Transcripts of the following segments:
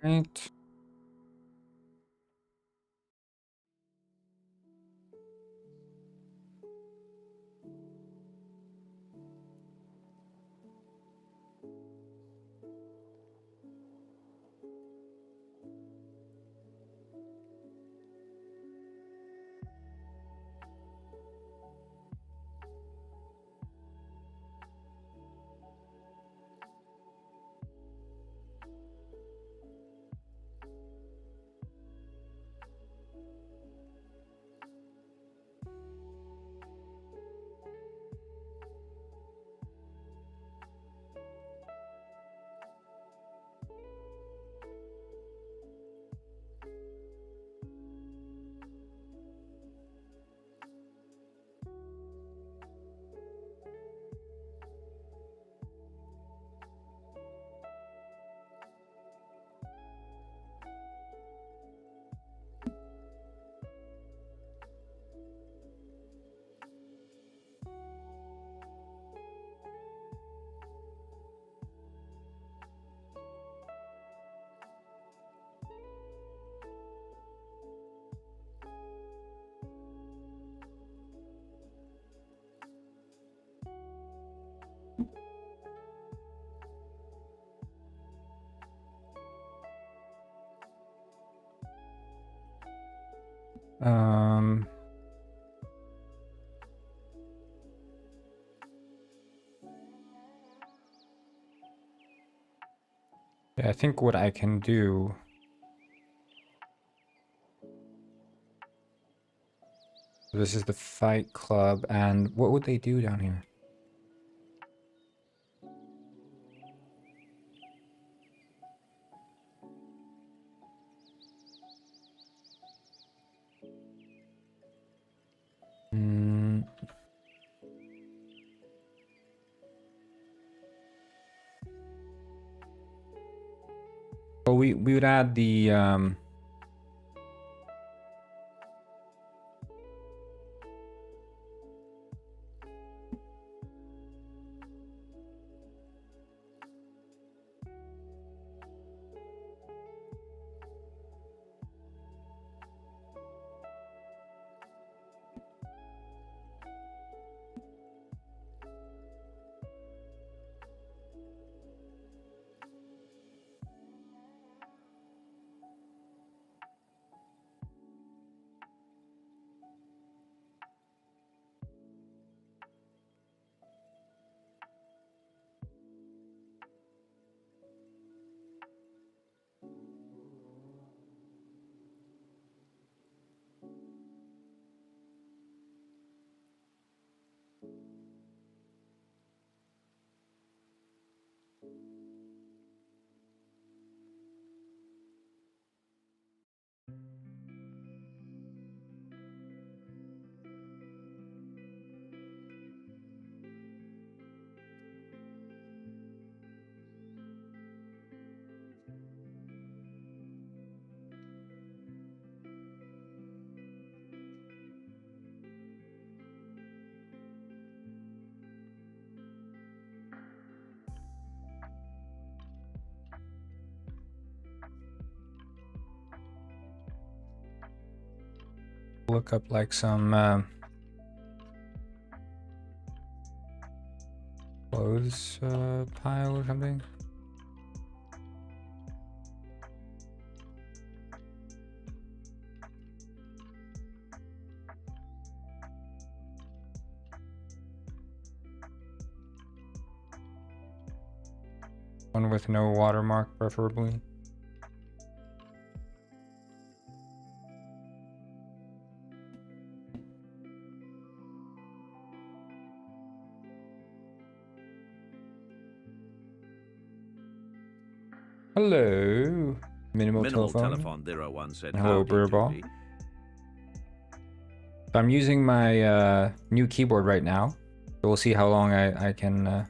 Right. Um, yeah, I think what I can do. This is the Fight Club, and what would they do down here? Hmm. Well, we would add the look up like some clothes pile or something. One with no watermark, preferably. Hello, Minimal Telephone. 01 said, Hello, "Howdy, Birbal. Toby." So I'm using my new keyboard right now. So we'll see how long I can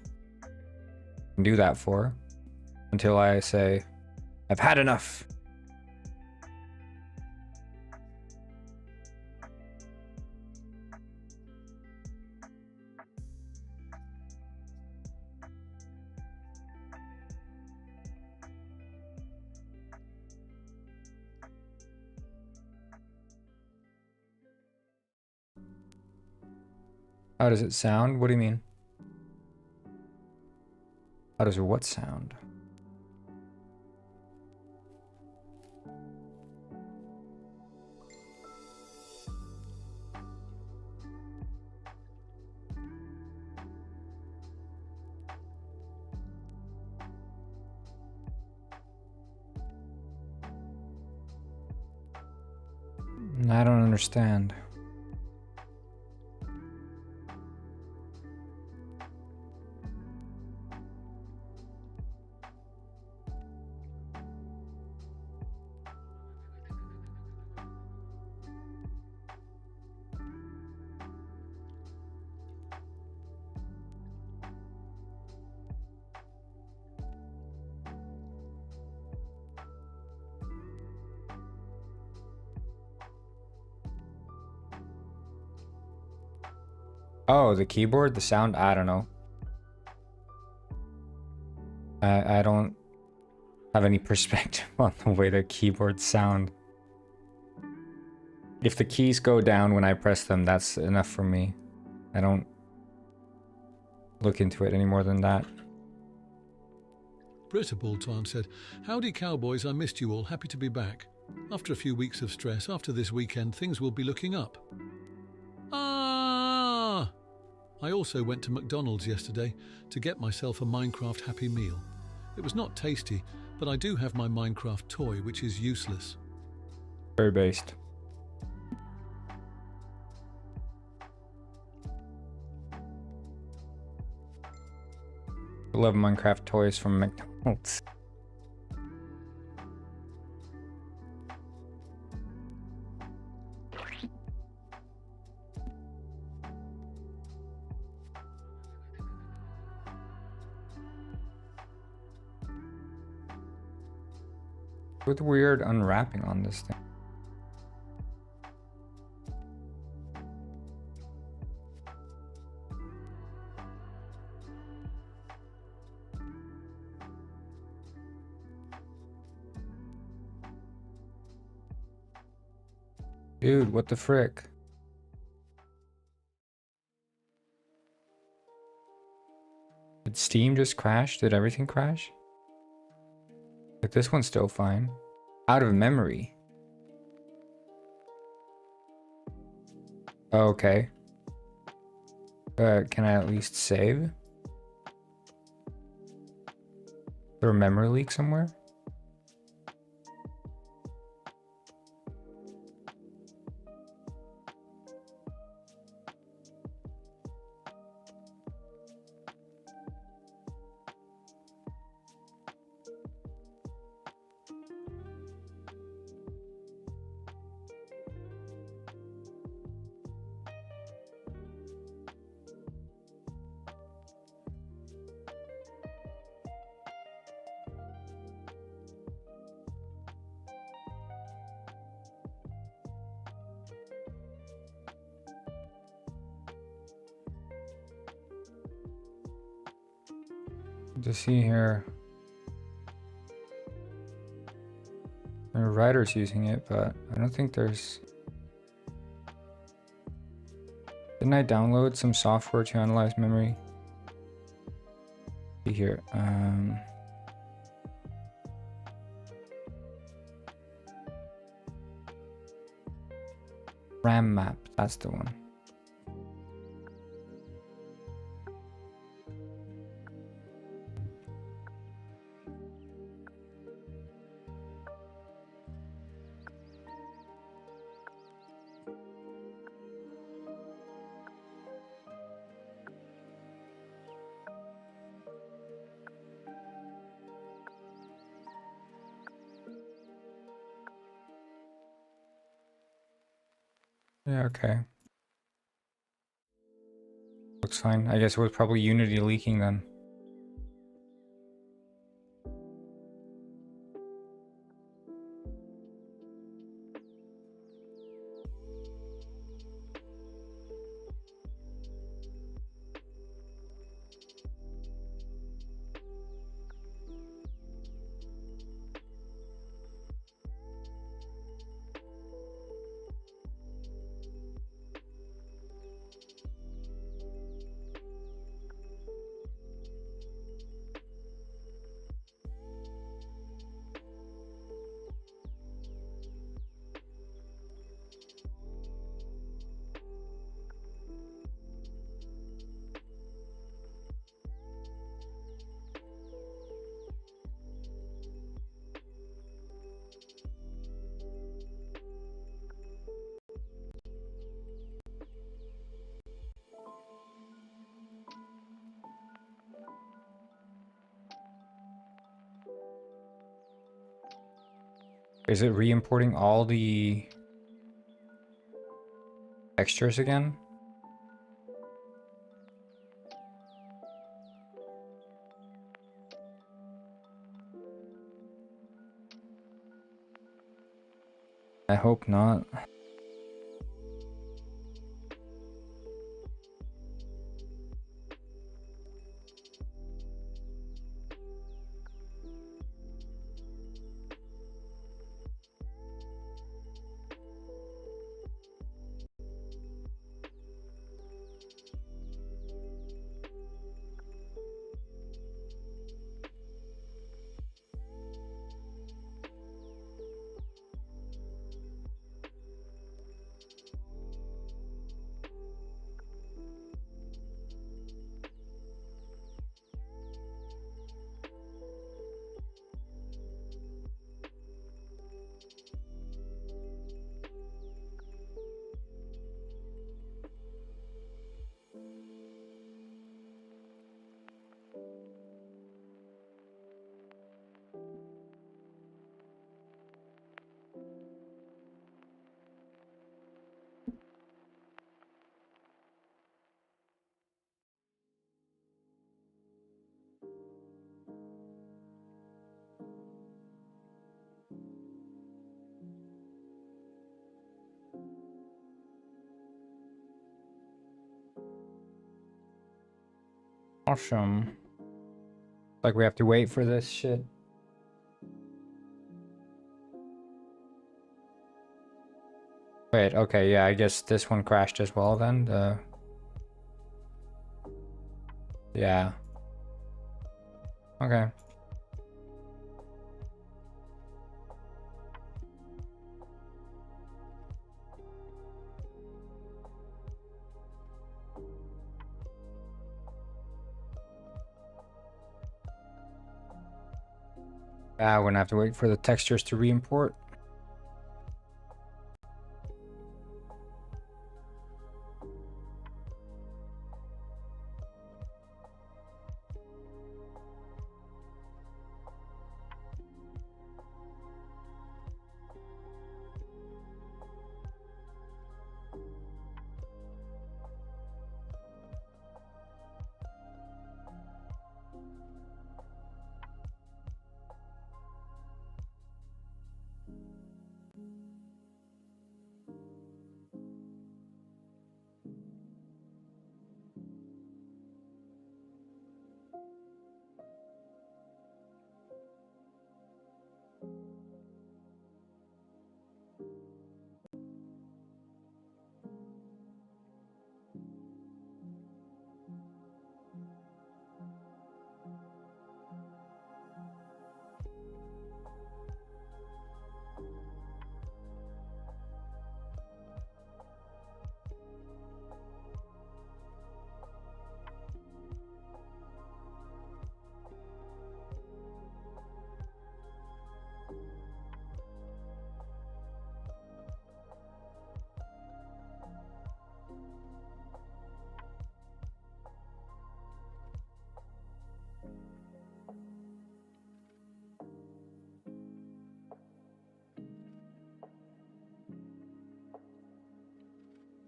do that for. Until I say, I've had enough. How does it sound? What do you mean? How does what sound? I don't understand. Oh, the keyboard, the sound, I don't know. I don't have any perspective on the way the keyboards sound. If the keys go down when I press them, that's enough for me. I don't look into it any more than that. Britta Baltan said, "Howdy cowboys, I missed you all, happy to be back. After a few weeks of stress, after this weekend, things will be looking up." Ah! I also went to McDonald's yesterday to get myself a Minecraft Happy Meal. It was not tasty, but I do have my Minecraft toy, which is useless. Very based. I love Minecraft toys from McDonald's. With weird unwrapping on this thing. Dude, what the frick? Did Steam just crash? Did everything crash? Like this one's still fine. Out of memory. Okay. Can I at least save? Is there a memory leak somewhere? To see here, there are writers using it, but I don't think there's. Didn't I download some software to analyze memory? See here. RAM map, that's the one. Yeah, okay. Looks fine. I guess it was probably Unity leaking then. Is it re-importing all the textures again? I hope not. Awesome. Like we have to wait for this shit. Wait, okay, yeah, I guess this one crashed as well then. Yeah. Okay. We're gonna have to wait for the textures to re-import.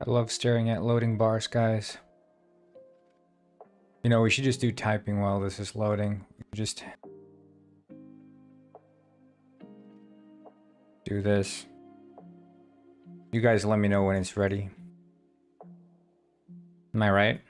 I love staring at loading bars, guys. You know, we should just do typing while this is loading. Just do this. You guys let me know when it's ready. Am I right?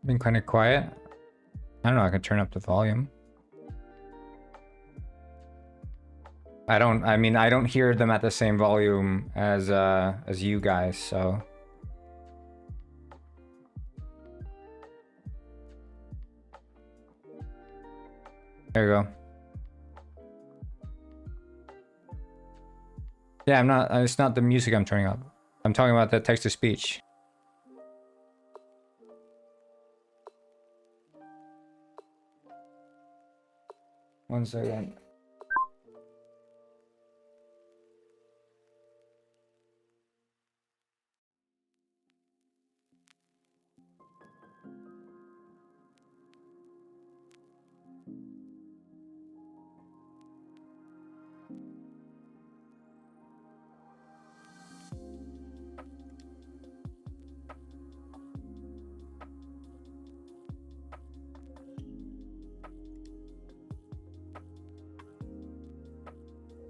Been kind of quiet. I don't know, I can turn up the volume. I mean, I don't hear them at the same volume as you guys, so. There you go. Yeah, I'm not, it's not the music I'm turning up. I'm talking about the text to speech. One second.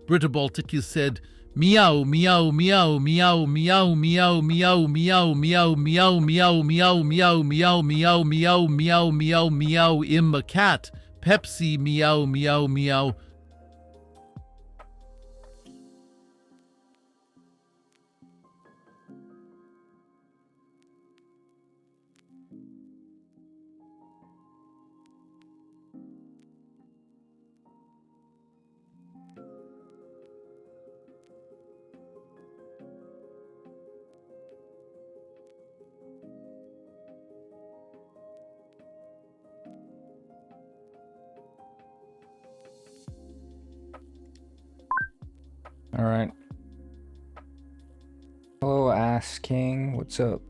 Britta Baltic, you said meow meow meow meow meow meow meow meow meow meow meow meow meow meow meow meow meow meow meow im a cat. Pepsi meow meow meow. All right. Hello, asking. What's up?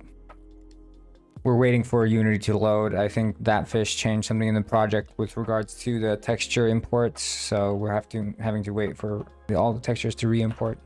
We're waiting for Unity to load. I think that fish changed something in the project with regards to the texture imports, so we're having to wait for all the textures to re-import.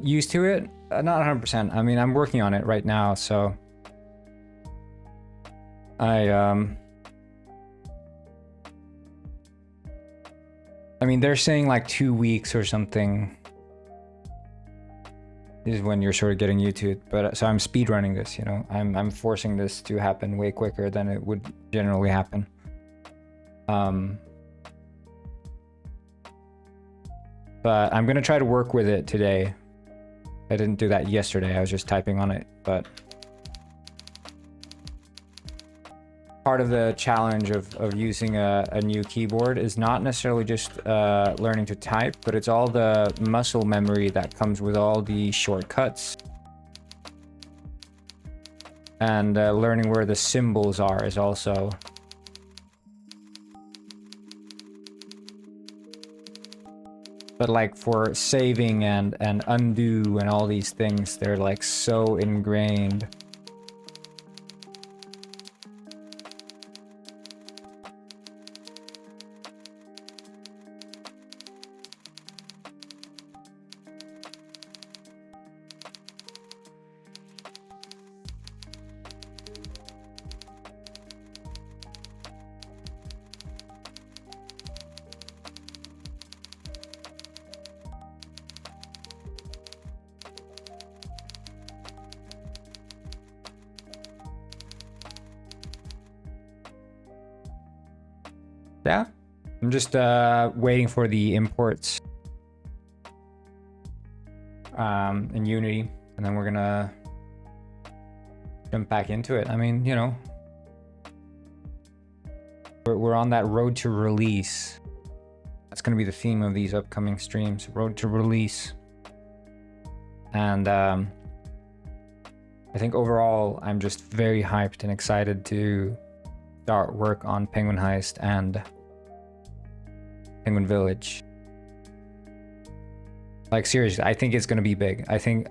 Used to it? Not 100%. I mean, I'm working on it right now, so I mean, they're saying like 2 weeks or something is when you're sort of getting used to it. But so I'm speed running this, you know. I'm forcing this to happen way quicker than it would generally happen. But I'm gonna try to work with it today. I didn't do that yesterday, I was just typing on it, but part of the challenge of using a new keyboard is not necessarily just learning to type, but it's all the muscle memory that comes with all the shortcuts. And learning where the symbols are is also but like for saving and undo and all these things, they're like so ingrained. Yeah, I'm just waiting for the imports. in Unity, and then we're gonna jump back into it. I mean, you know, we're on that road to release. That's gonna be the theme of these upcoming streams, road to release. And I think overall, I'm just very hyped and excited to start work on Penguin Heist and Penguin Village. Like seriously, I think it's gonna be big. I think,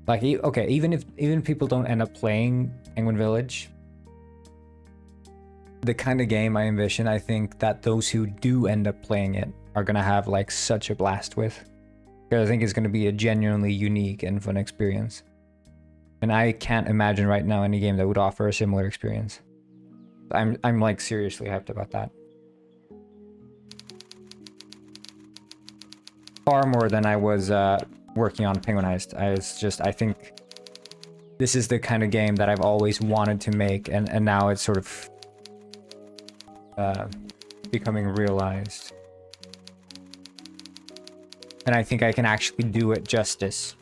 like, okay, even if people don't end up playing Penguin Village, the kind of game I envision, I think that those who do end up playing it are gonna have like such a blast with. Because I think it's gonna be a genuinely unique and fun experience. And I can't imagine right now any game that would offer a similar experience. I'm like seriously hyped about that. Far more than I was working on Penguin Heist. I think this is the kind of game that I've always wanted to make, and now it's sort of becoming realized. And I think I can actually do it justice.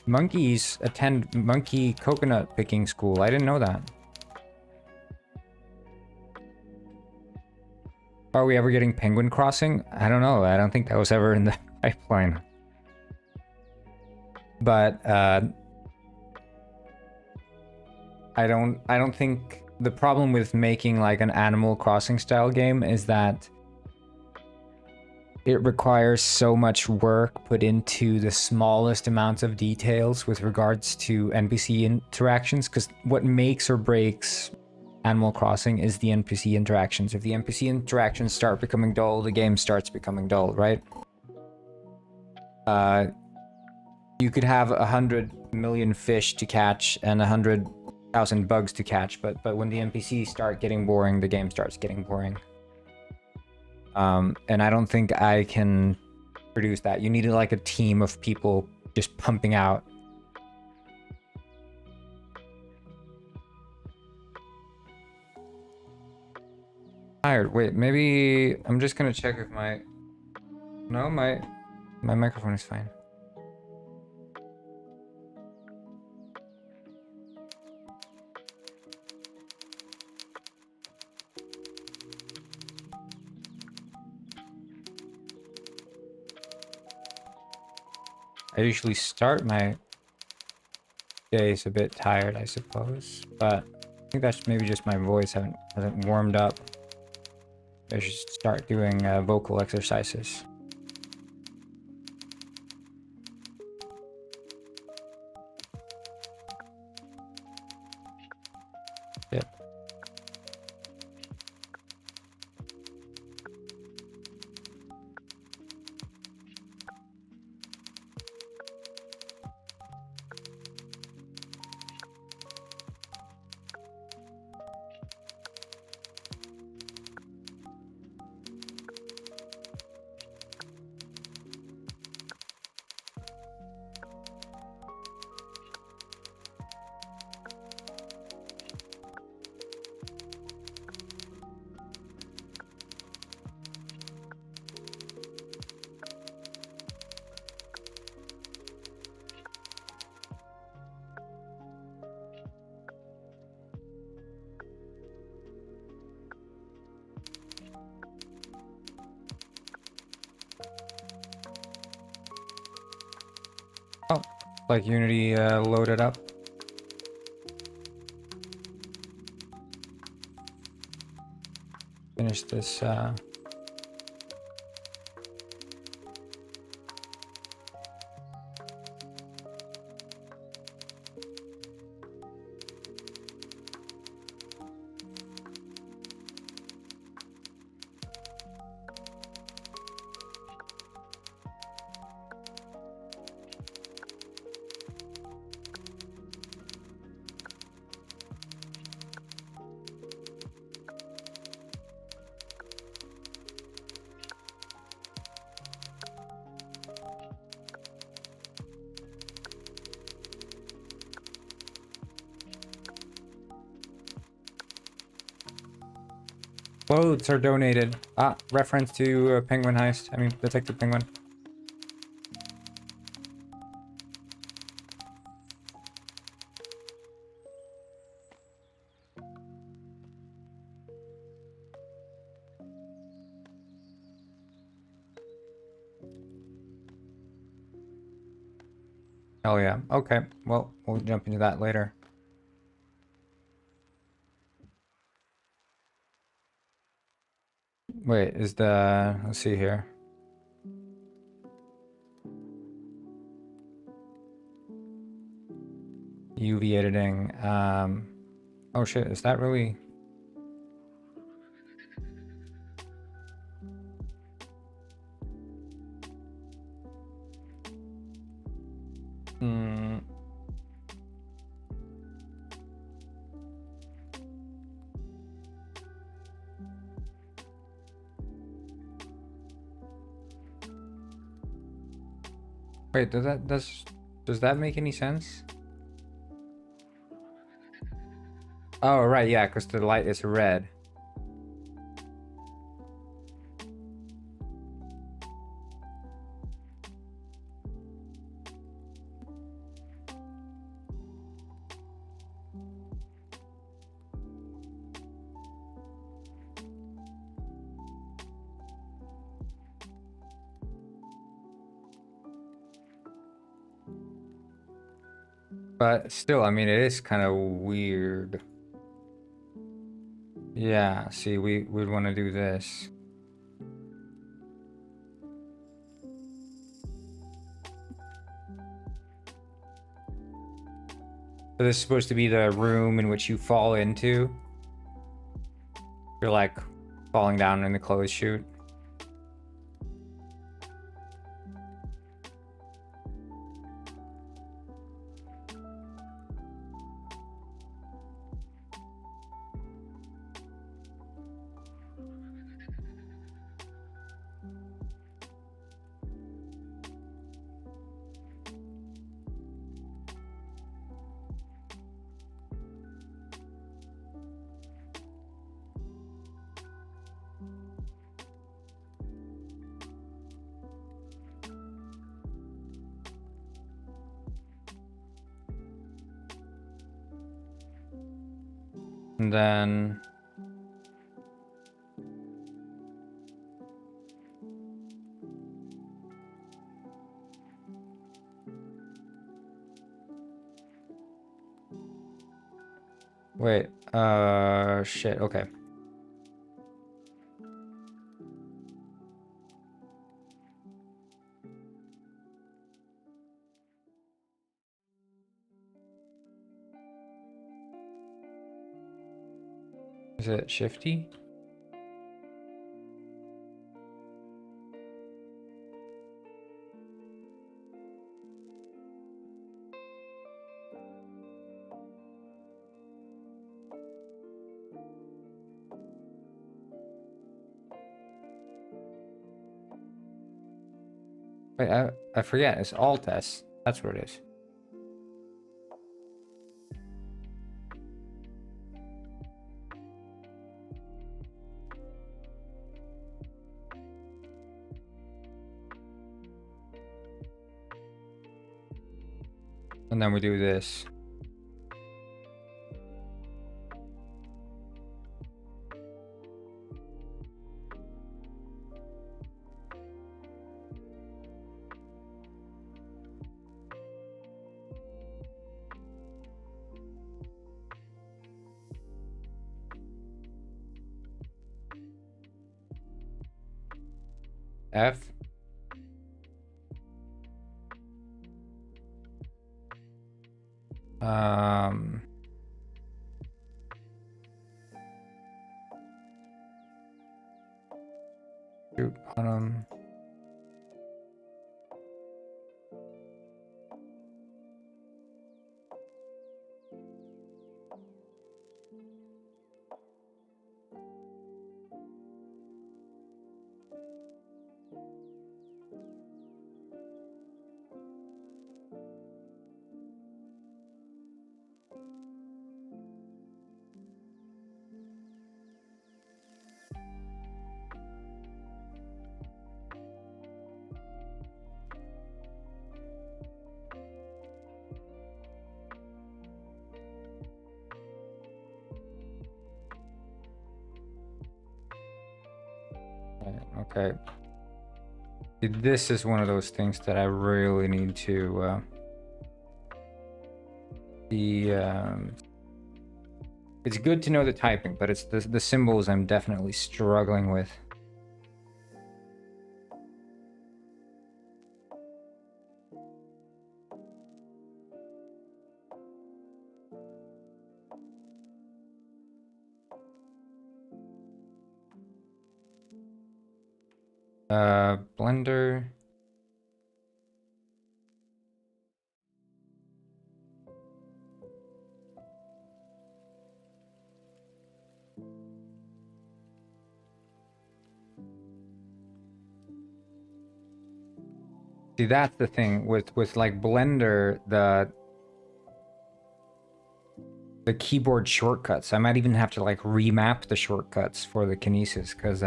Monkeys attend monkey coconut picking school. I didn't know that. Are we ever getting Penguin Crossing? I don't know. I don't think that was ever in the pipeline. But I don't think the problem with making like an Animal Crossing style game is that it requires so much work put into the smallest amounts of details with regards to NPC interactions, because what makes or breaks Animal Crossing is the NPC interactions. If the NPC interactions start becoming dull, the game starts becoming dull, right? You could have 100 million fish to catch and 100,000 bugs to catch, but when the NPCs start getting boring, the game starts getting boring. And I don't think I can produce that. You need like a team of people just pumping out. Tired. Wait, maybe I'm just gonna check if my... No, my microphone is fine. I usually start my days a bit tired, I suppose, but I think that's maybe just my voice hasn't warmed up. I should start doing vocal exercises. Yep. Oh, like Unity loaded up. Finish this. Clothes are donated. Ah, reference to Penguin Heist. I mean, Detective Penguin. Oh yeah. Okay. Well, we'll jump into that later. Wait, is the... Let's see here. UV editing. Oh shit, is that really... Hmm. Wait, does that make any sense? Oh, right, yeah, because the light is red. But still, I mean, it is kind of weird. Yeah, see, we'd want to do this. So this is supposed to be the room in which you fall into. You're like falling down in the clothes chute. And then... Wait, shit, okay. Is it shifty? Wait, I forget, it's Alt S. That's what it is. And then we do this. F. Um... Shoot, Right, okay. This is one of those things that I really need to be. It's good to know the typing, but it's the symbols I'm definitely struggling with. Blender. See, that's the thing with like Blender, the keyboard shortcuts. I might even have to like remap the shortcuts for the kinesis because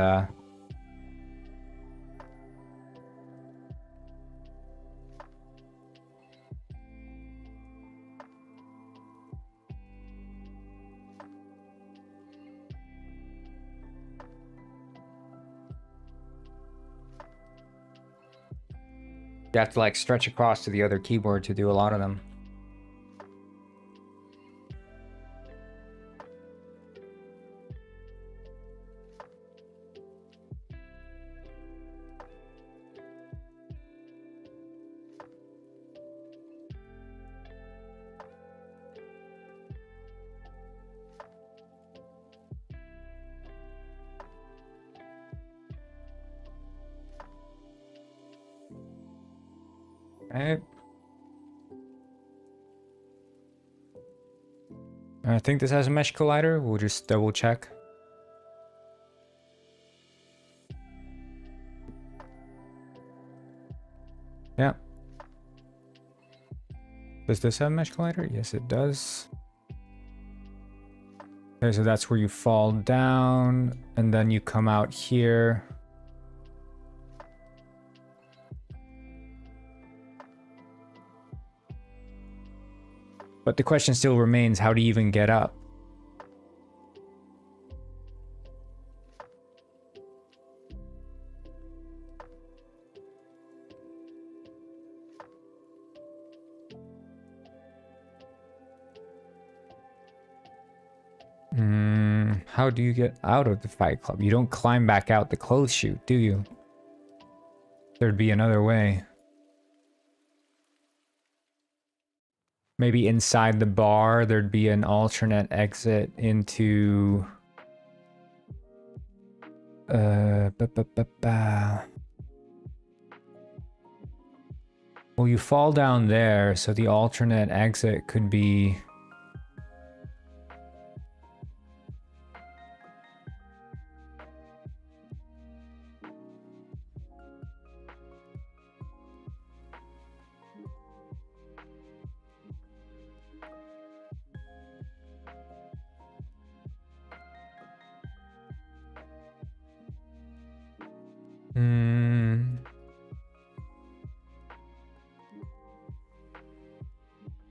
you have to like stretch across to the other keyboard to do a lot of them. Right. I think this has a mesh collider. We'll just double check. Yeah. Does this have a mesh collider? Yes, it does. Okay, so that's where you fall down and then you come out here. But the question still remains, how do you even get up? How do you get out of the Fight Club? You don't climb back out the clothes chute, do you? There'd be another way. Maybe inside the bar, there'd be an alternate exit into... Well, you fall down there, so the alternate exit could be...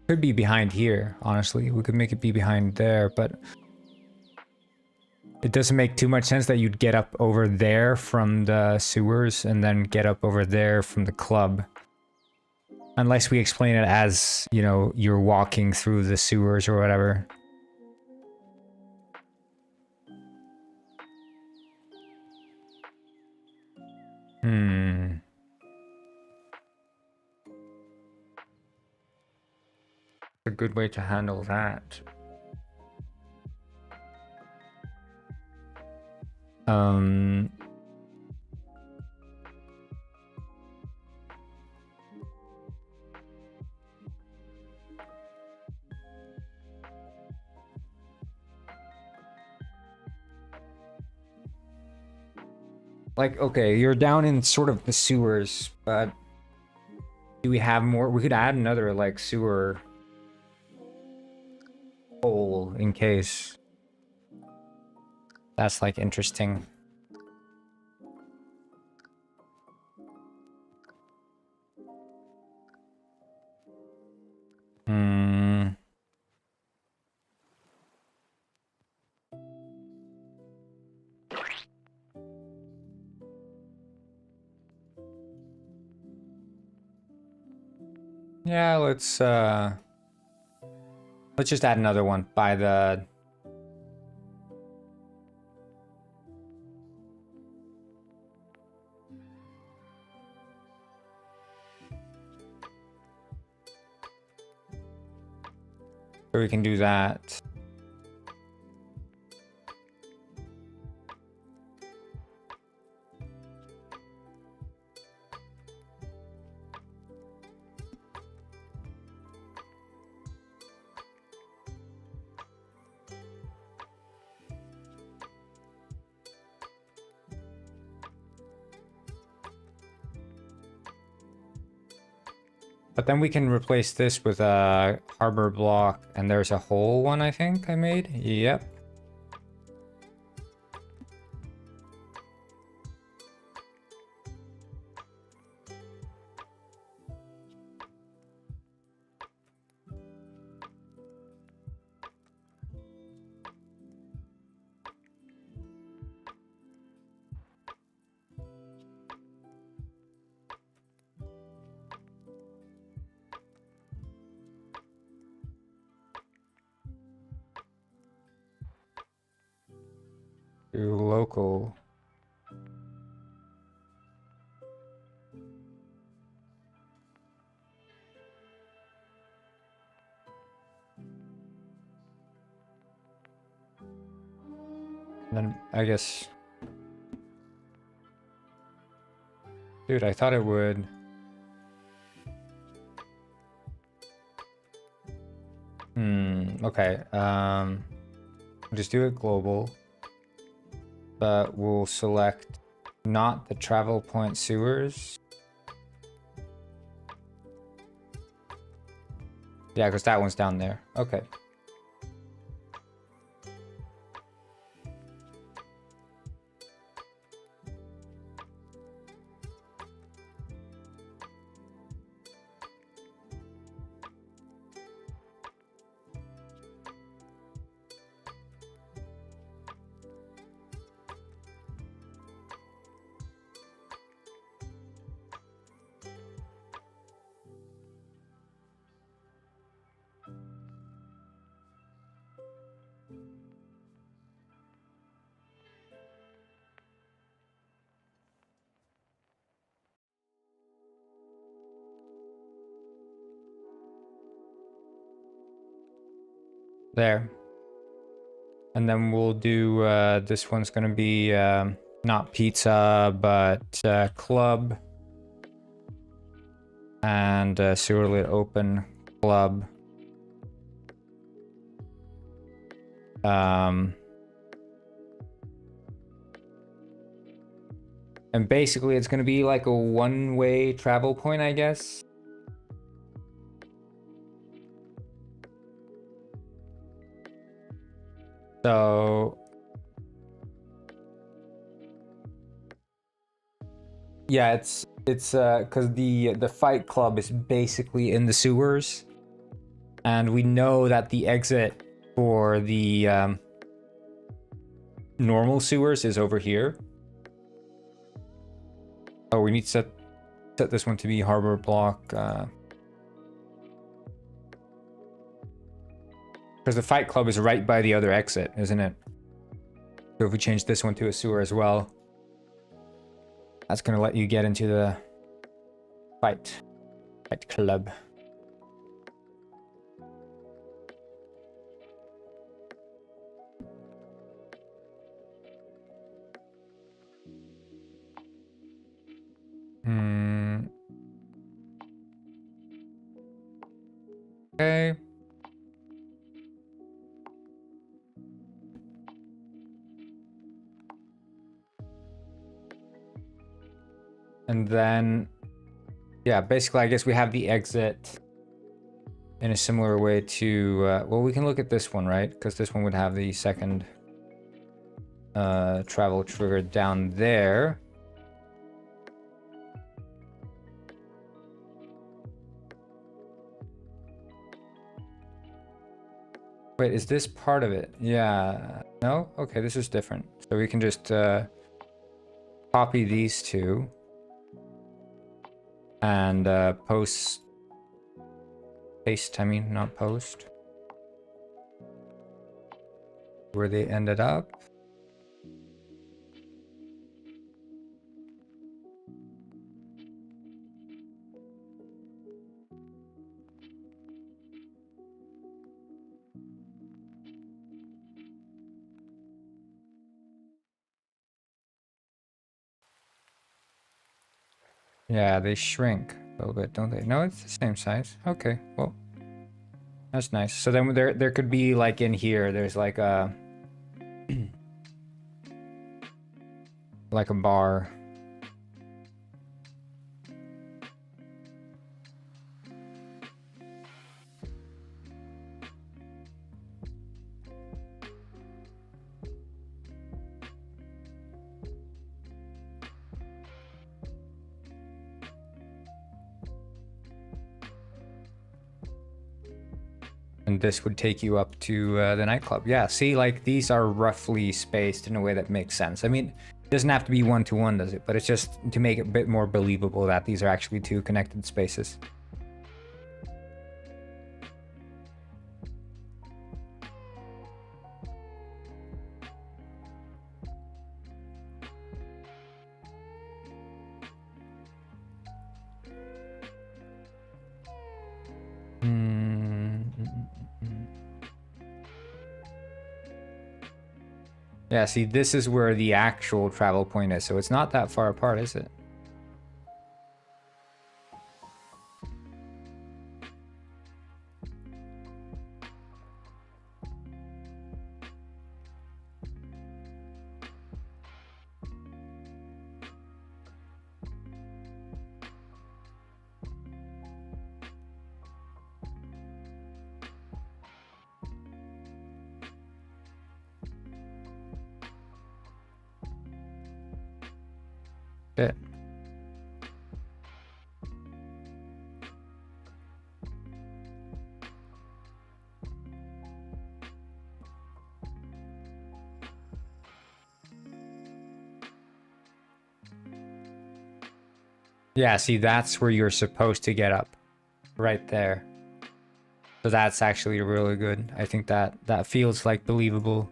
Could be behind here, honestly. We could make it be behind there, but it doesn't make too much sense that you'd get up over there from the sewers and then get up over there from the club. Unless we explain it as, you know, you're walking through the sewers or whatever. A good way to handle that. Like, okay, you're down in sort of the sewers, but do we have more? We could add another, like, sewer hole in case. That's, like, interesting. Yeah, let's just add another one by the... So we can do that. But then we can replace this with a harbor block, and there's a whole one I think I made. Yep. Do local. And then I guess... Dude, I thought it would... Okay. Just do it global. But we'll select not the travel point sewers. Yeah, because that one's down there. Okay. There. And then we'll do, this one's gonna be, not pizza, but club. And sewer lid open club. And basically it's gonna be like a one-way travel point, I guess. So yeah, it's because the fight club is basically in the sewers, and we know that the exit for the normal sewers is over here. Oh, we need to set this one to be harbor block. Because the fight club is right by the other exit, isn't it? So if we change this one to a sewer as well, that's gonna let you get into the fight club. Okay. And then, yeah, basically, I guess we have the exit in a similar way to, well, we can look at this one, right? Because this one would have the second travel trigger down there. Wait, is this part of it? Yeah. No? Okay, this is different. So we can just copy these two and post Paste, I mean, not post. Where they ended up. Yeah, they shrink a little bit, don't they? No, it's the same size. Okay, well, that's nice. So then there could be like in here, there's like a like a bar. And this would take you up to the nightclub. Yeah, see, like these are roughly spaced in a way that makes sense. I mean, it doesn't have to be one-to-one, does it? But it's just to make it a bit more believable that these are actually two connected spaces. Yeah, see, this is where the actual travel point is, so it's not that far apart, is it? Bit. Yeah, see, that's where you're supposed to get up. Right there. So that's actually really good. I think that feels like believable.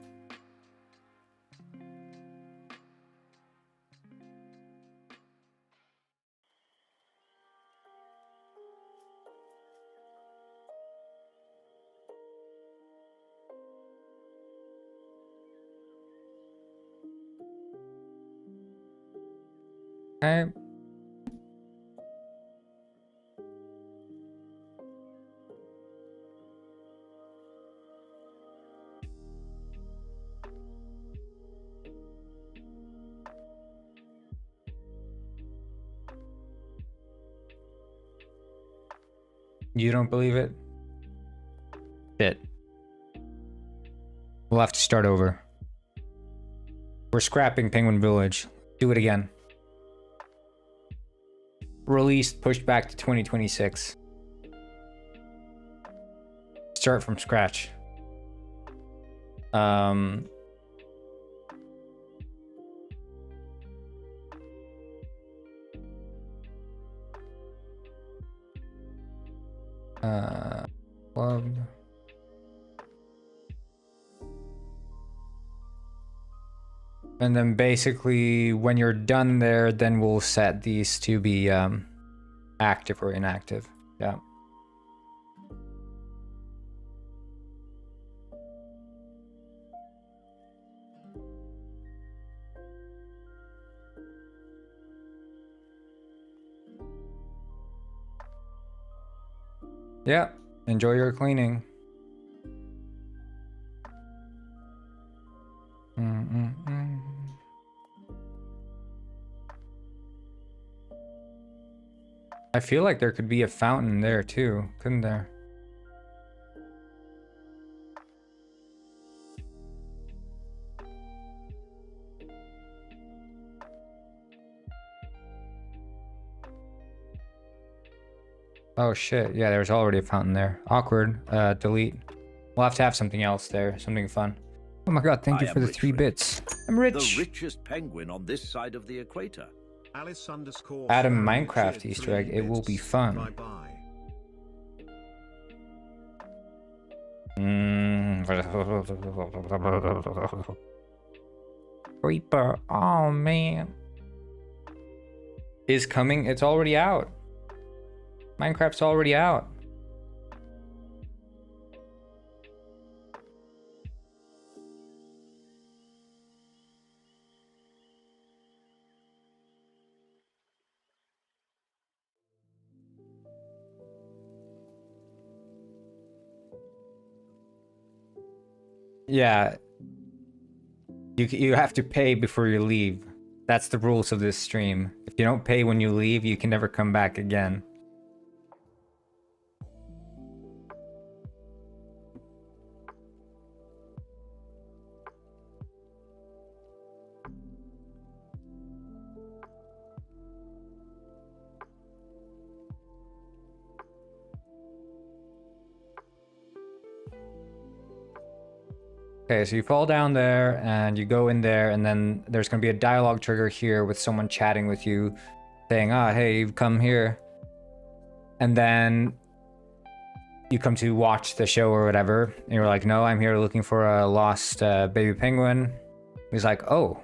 Okay. You don't believe it? Shit. We'll have to start over. We're scrapping Penguin Village. Do it again. Released, pushed back to 2026. Start from scratch. Club. And then basically when you're done there, then we'll set these to be active or inactive. Yeah. Yeah, enjoy your cleaning. I feel like there could be a fountain there too, couldn't there? Oh shit, yeah, there's already a fountain there. Awkward, delete. We'll have to have something else there, something fun. Oh my god, thank you for the 3 bits. I'm rich. The richest penguin on this side of the equator. Add a Minecraft Easter egg, it will be fun. Creeper. Oh man. Is coming. It's already out. Minecraft's already out. Yeah. You have to pay before you leave. That's the rules of this stream. If you don't pay when you leave, you can never come back again. Okay, so you fall down there and you go in there, and then there's going to be a dialogue trigger here with someone chatting with you saying, ah, hey, you've come here. And then you come to watch the show or whatever, and you're like, no, I'm here looking for a lost baby penguin. He's like, oh.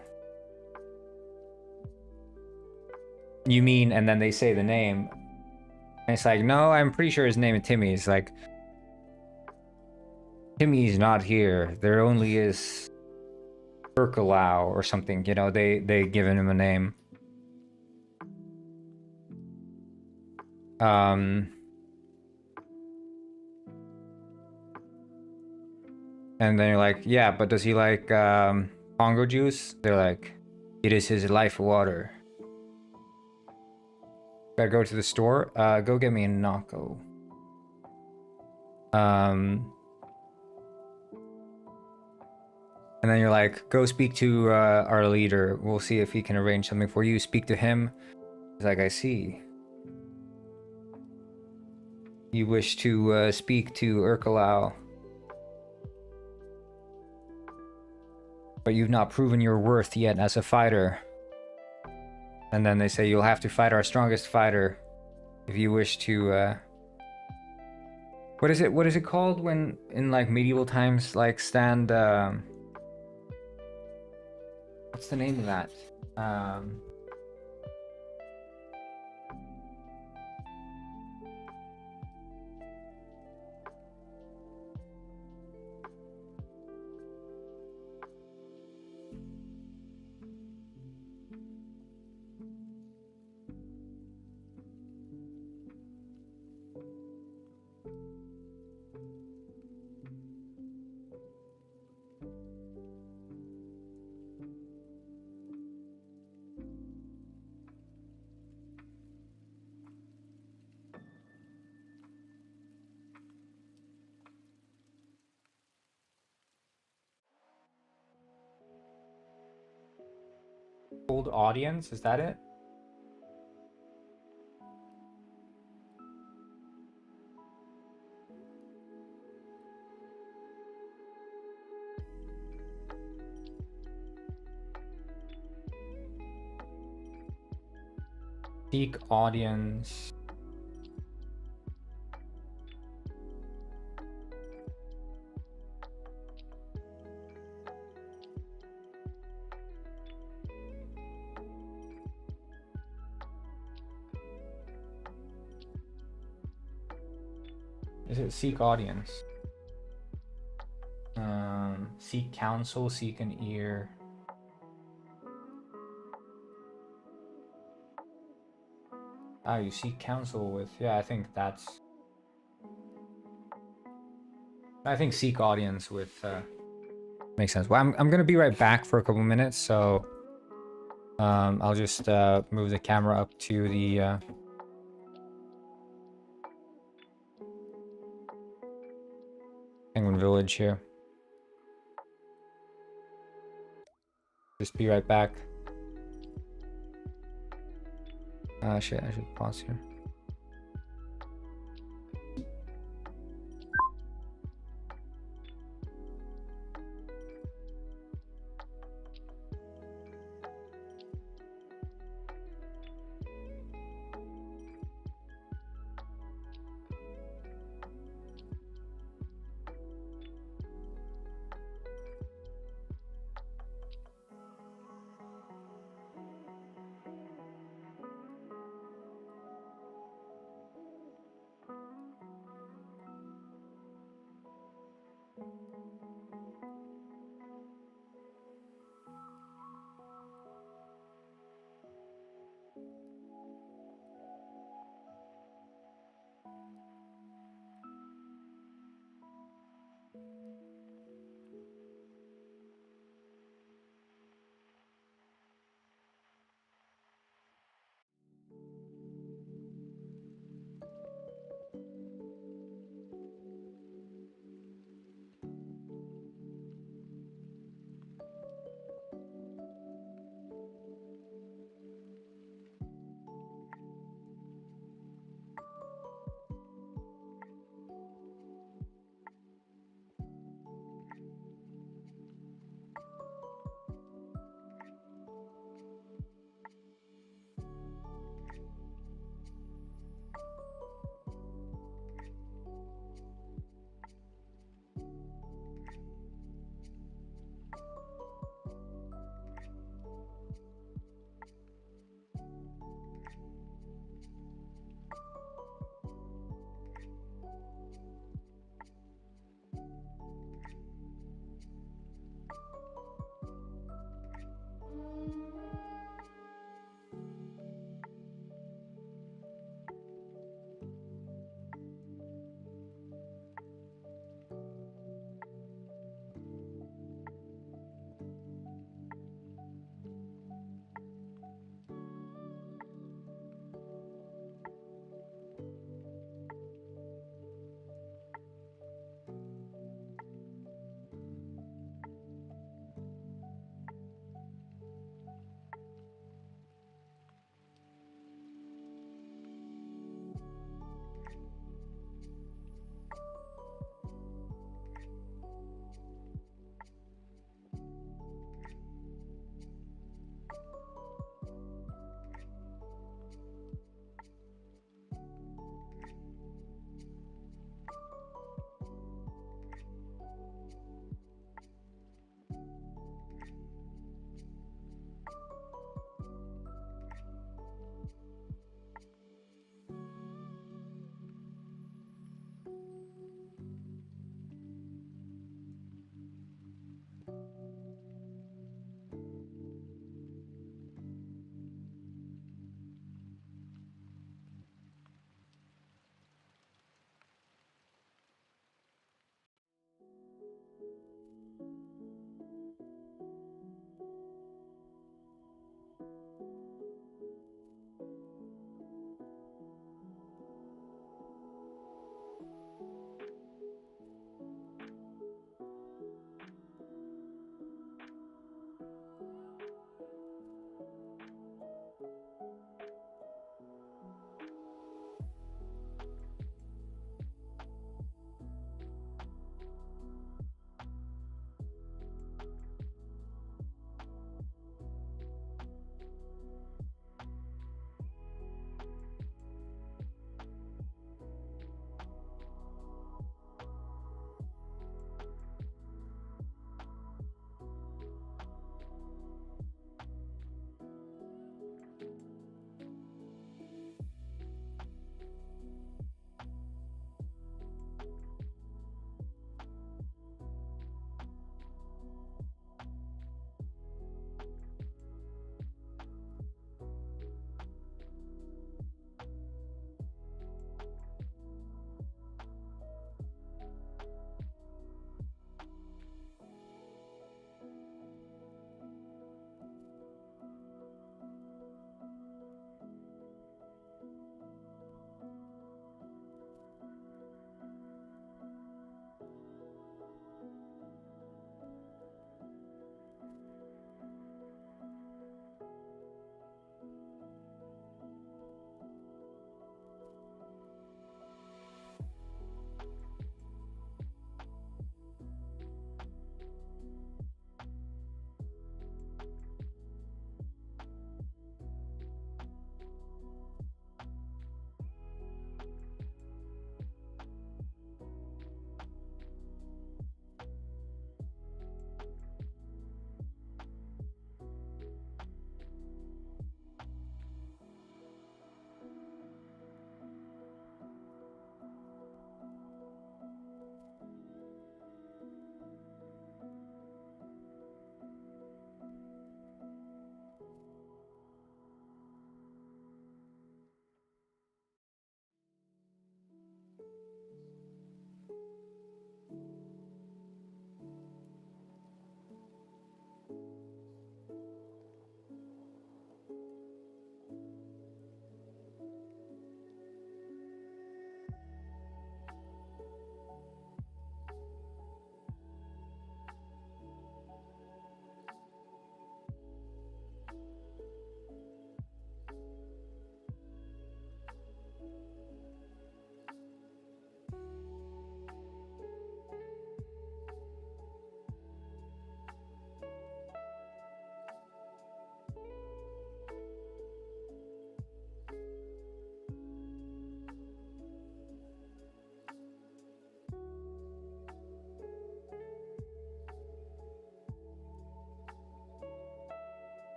You mean, and then they say the name. And it's like, no, I'm pretty sure his name is Timmy. It's like, Timmy's not here. There only is Urkalau or something. You know, they given him a name. And then you're like, yeah, but does he like Congo juice? They're like, it is his life water. Gotta go to the store. Go get me a Nako. And then you're like, go speak to our leader. We'll see if he can arrange something for you. Speak to him. He's like, I see. You wish to speak to Urkalau. But you've not proven your worth yet as a fighter. And then they say, you'll have to fight our strongest fighter if you wish to... What is it called when in like medieval times, like stand... What's the name of that? Old audience, is that it? Seek audience. Is it seek audience? Seek counsel, seek an ear. Ah, you seek counsel with, yeah, I think that's... I think seek audience with, makes sense. Well, I'm gonna be right back for a couple minutes, so... I'll just, move the camera up to the, Penguin Village here. Just be right back. Shit, I should pause here.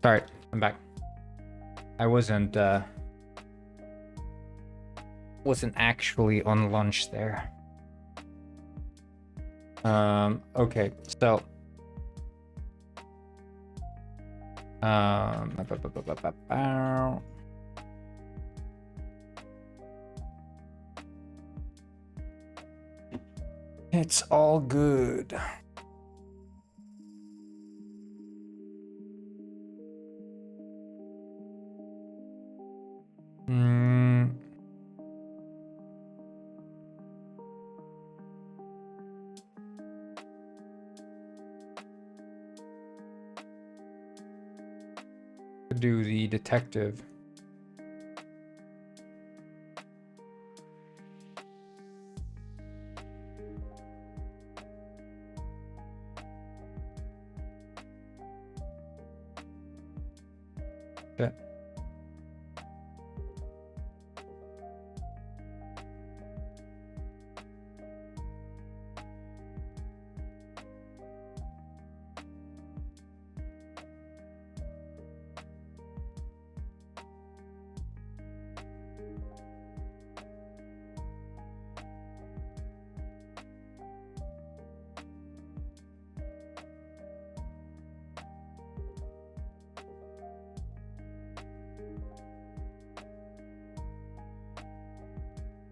Sorry, I'm back. I wasn't actually on lunch there. Okay, so it's all good. Do the detective. Okay.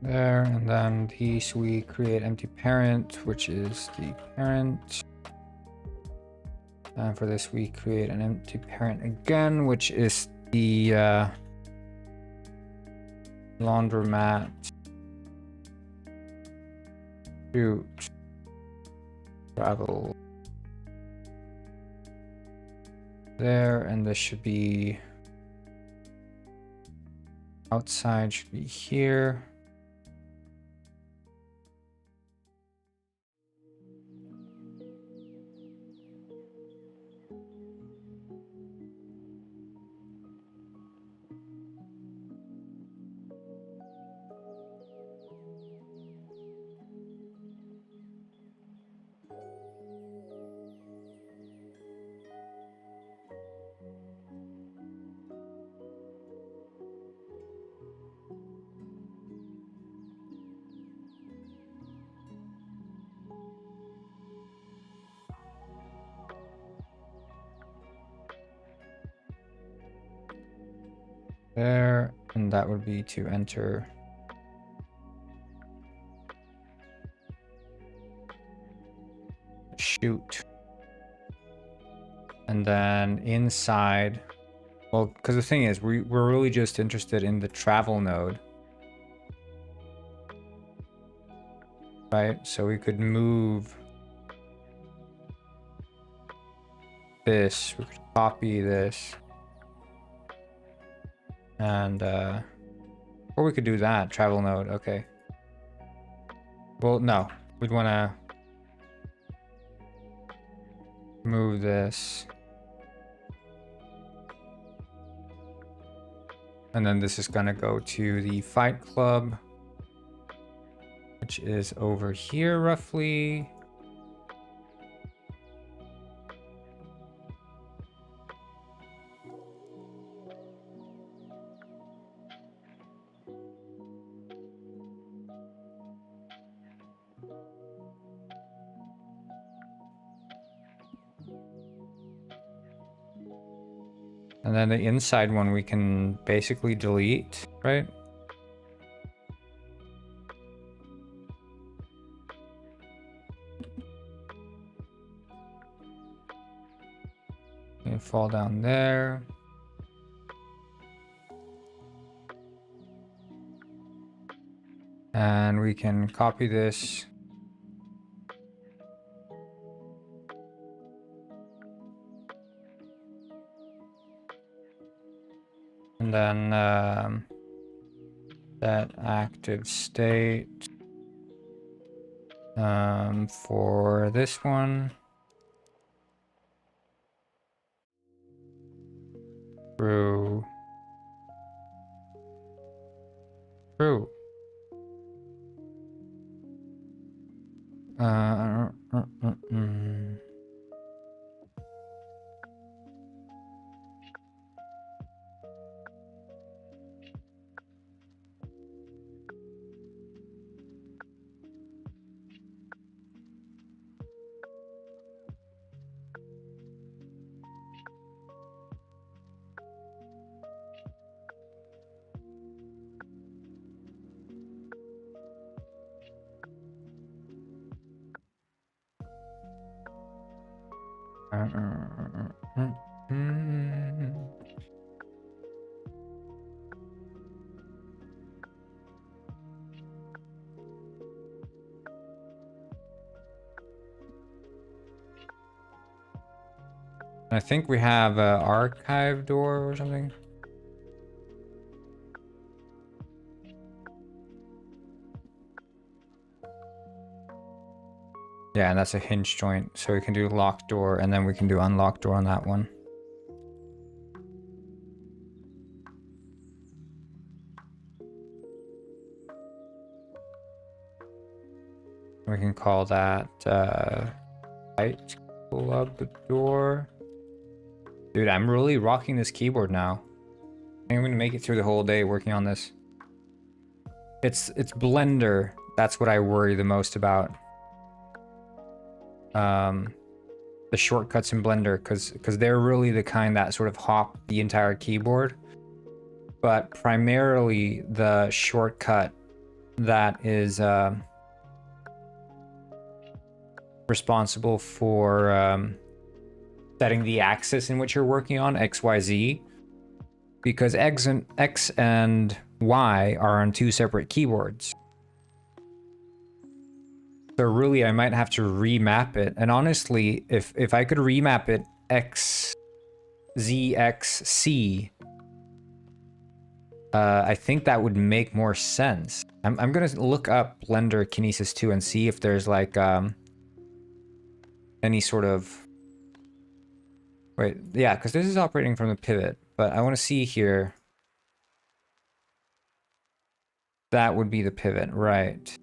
There, and then these we create empty parent, which is the parent. And for this we create an empty parent again, which is the laundromat. Shoot. Travel. There, and this should be outside, should be here. There, and that would be to enter shoot. And then inside, well, because the thing is, we're really just interested in the travel node, right? So we could move this, we could copy this, and or we could do that travel node. Okay, well, no, we'd want to move this, and then this is gonna go to the fight club, which is over here roughly. And then the inside one we can basically delete, right? And fall down there. And we can copy this. And then that active state for this one. True. True. I think we have a archive door or something. Yeah, and that's a hinge joint, so we can do lock door, and then we can do unlock door on that one. We can call that light club door. Dude, I'm really rocking this keyboard now. I think I'm gonna make it through the whole day working on this. It's Blender. That's what I worry the most about. The shortcuts in Blender, because they're really the kind that sort of hop the entire keyboard. But primarily the shortcut that is responsible for setting the axis in which you're working on, X, Y, Z, because X and Y are on two separate keyboards. So really, I might have to remap it. And honestly, if I could remap it X, Z, X, C, I think that would make more sense. I'm gonna look up Blender Kinesis 2 and see if there's like any sort of... Wait, yeah, because this is operating from the pivot, but I want to see here. That would be the pivot, right?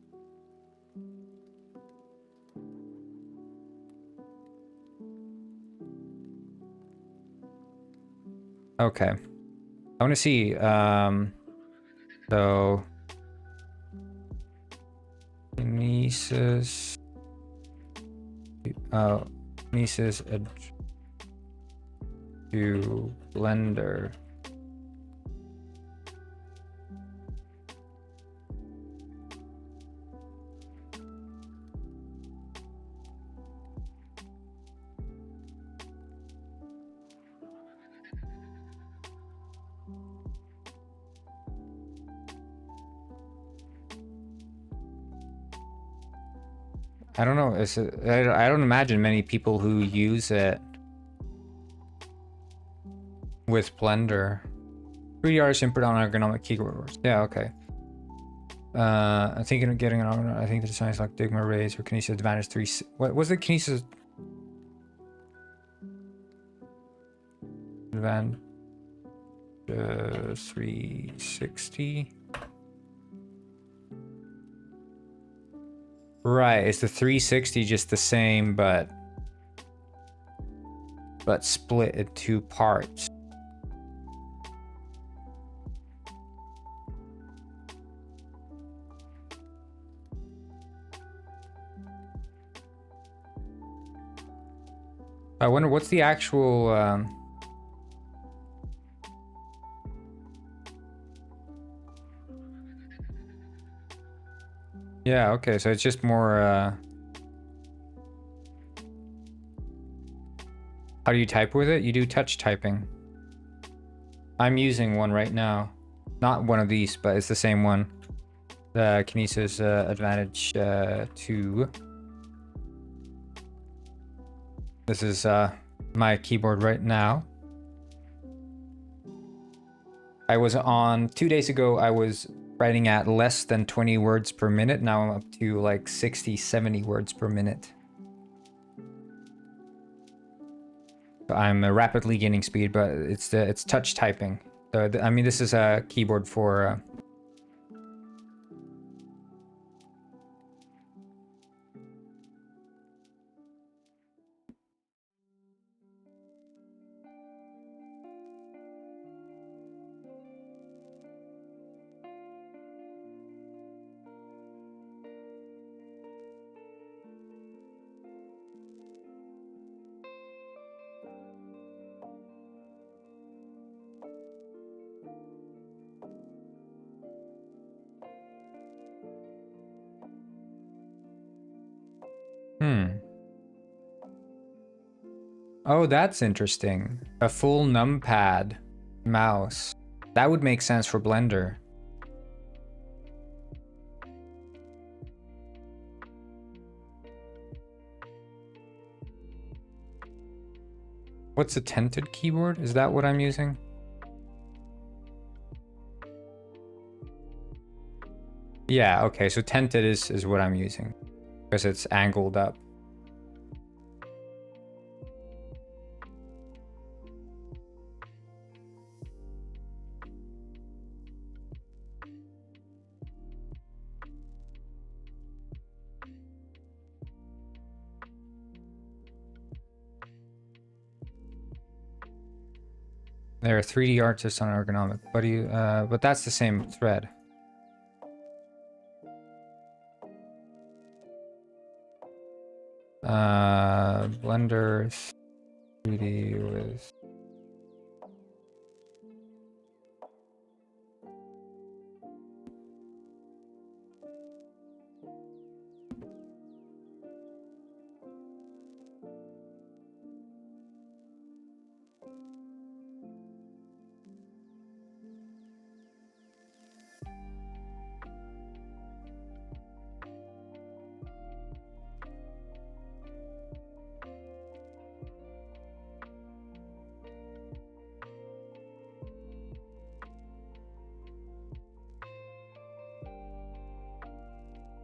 Okay. I want to see, so Kinesis, Kinesis to Blender. I don't know. I don't imagine many people who use it with Blender. 3D artist input on ergonomic keyboards. Yeah, okay. I'm thinking of getting an. I think the design is like Digma Rays or Kinesis Advantage 3. What was the Kinesis Advantage 360? Right, is the 360 just the same, but split in two parts? I wonder what's the actual yeah, okay, so it's just more how do you type with it? You do touch typing. I'm using one right now. Not one of these, but it's the same one. The Kinesis Advantage 2. This is my keyboard right now. I was on 2 days ago, I was writing at less than 20 words per minute. Now I'm up to like 60, 70 words per minute. I'm rapidly gaining speed, but it's touch typing. So I mean, this is a keyboard for Oh, that's interesting. A full numpad mouse. That would make sense for Blender. What's a tented keyboard? Is that what I'm using? Yeah, okay, so tented is what I'm using because it's angled up. There are 3D artists on ergonomic, but that's the same thread. Blender 3D with.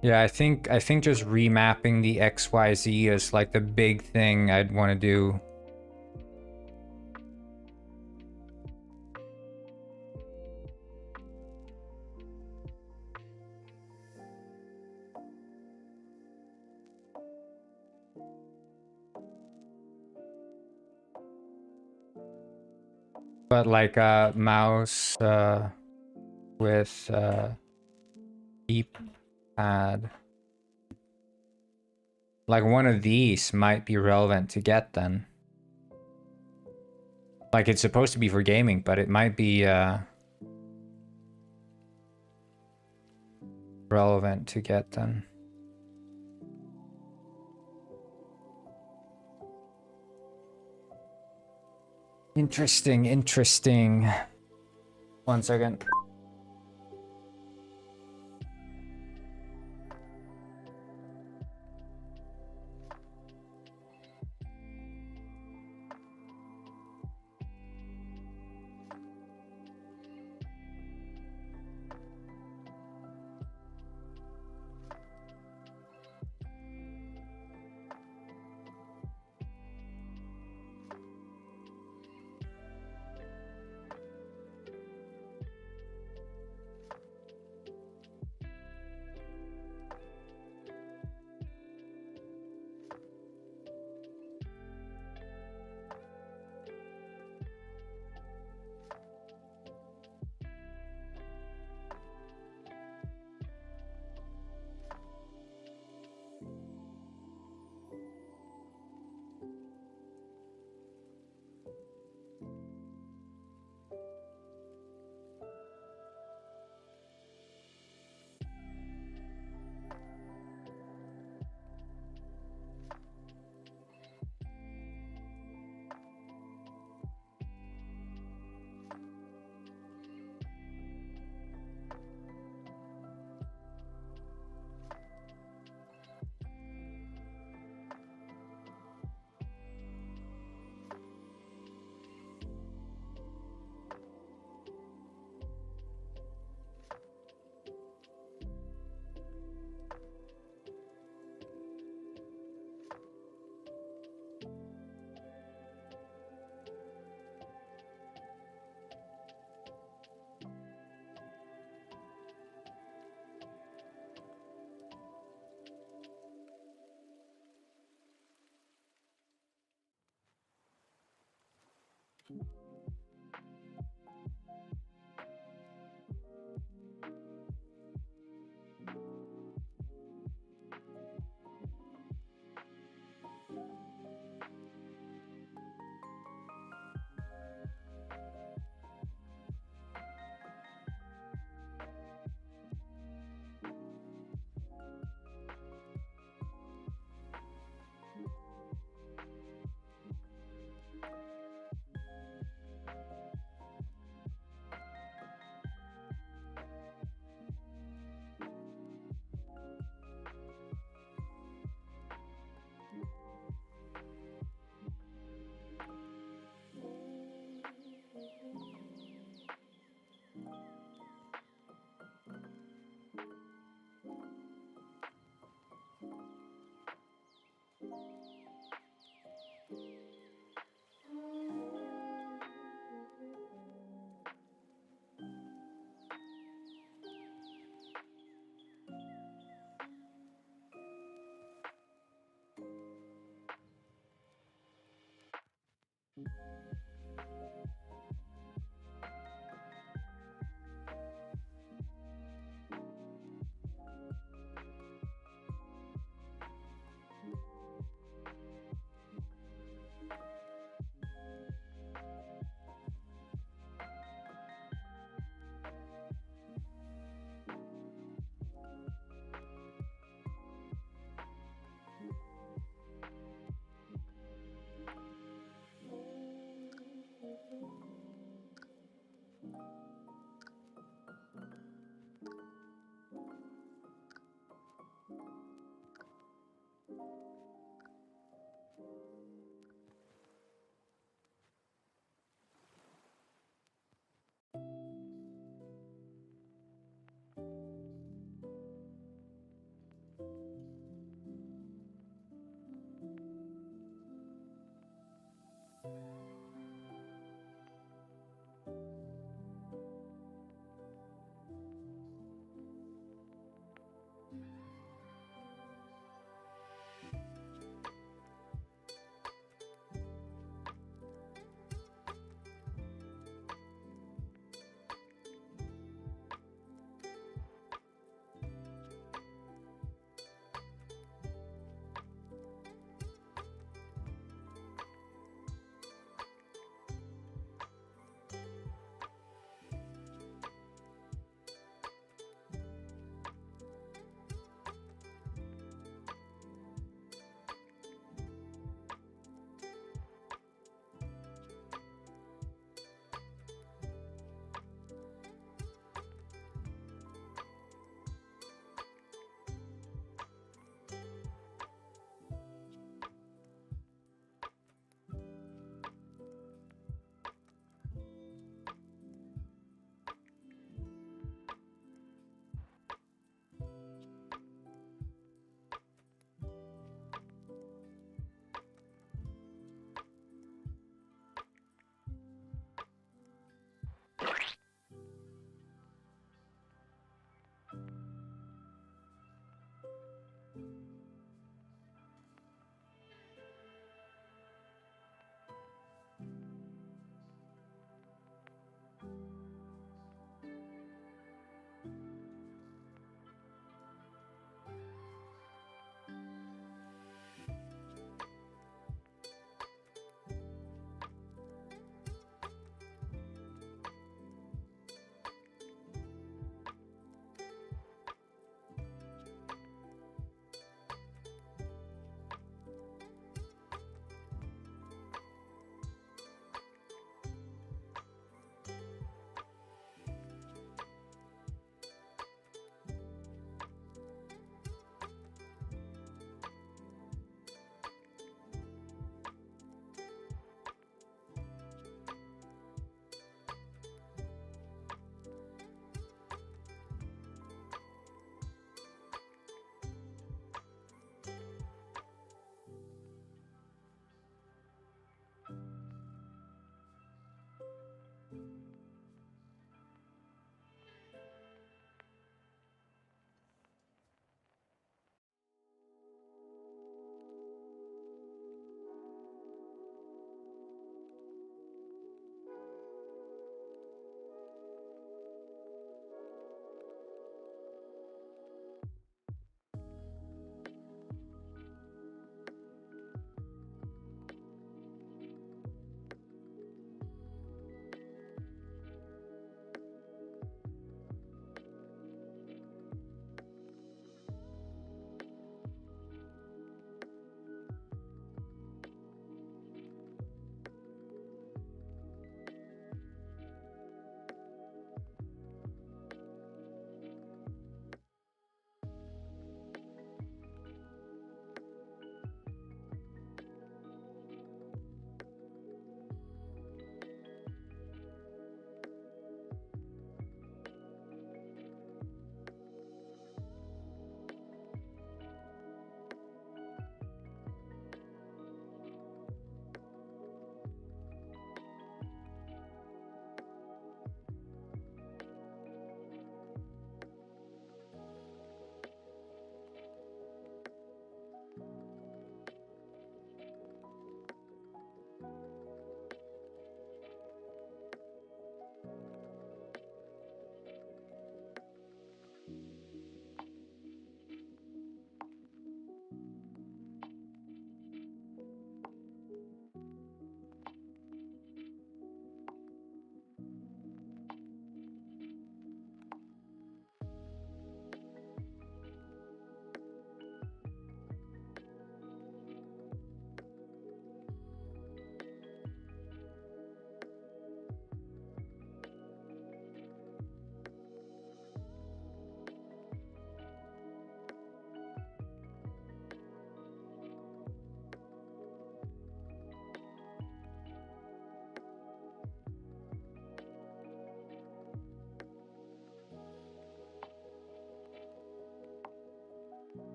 Yeah, I think just remapping the XYZ is like the big thing I'd want to do. But like a mouse with deep pad. Like one of these might be relevant to get then. Like it's supposed to be for gaming, but it might be relevant to get then. Interesting, interesting. 1 second.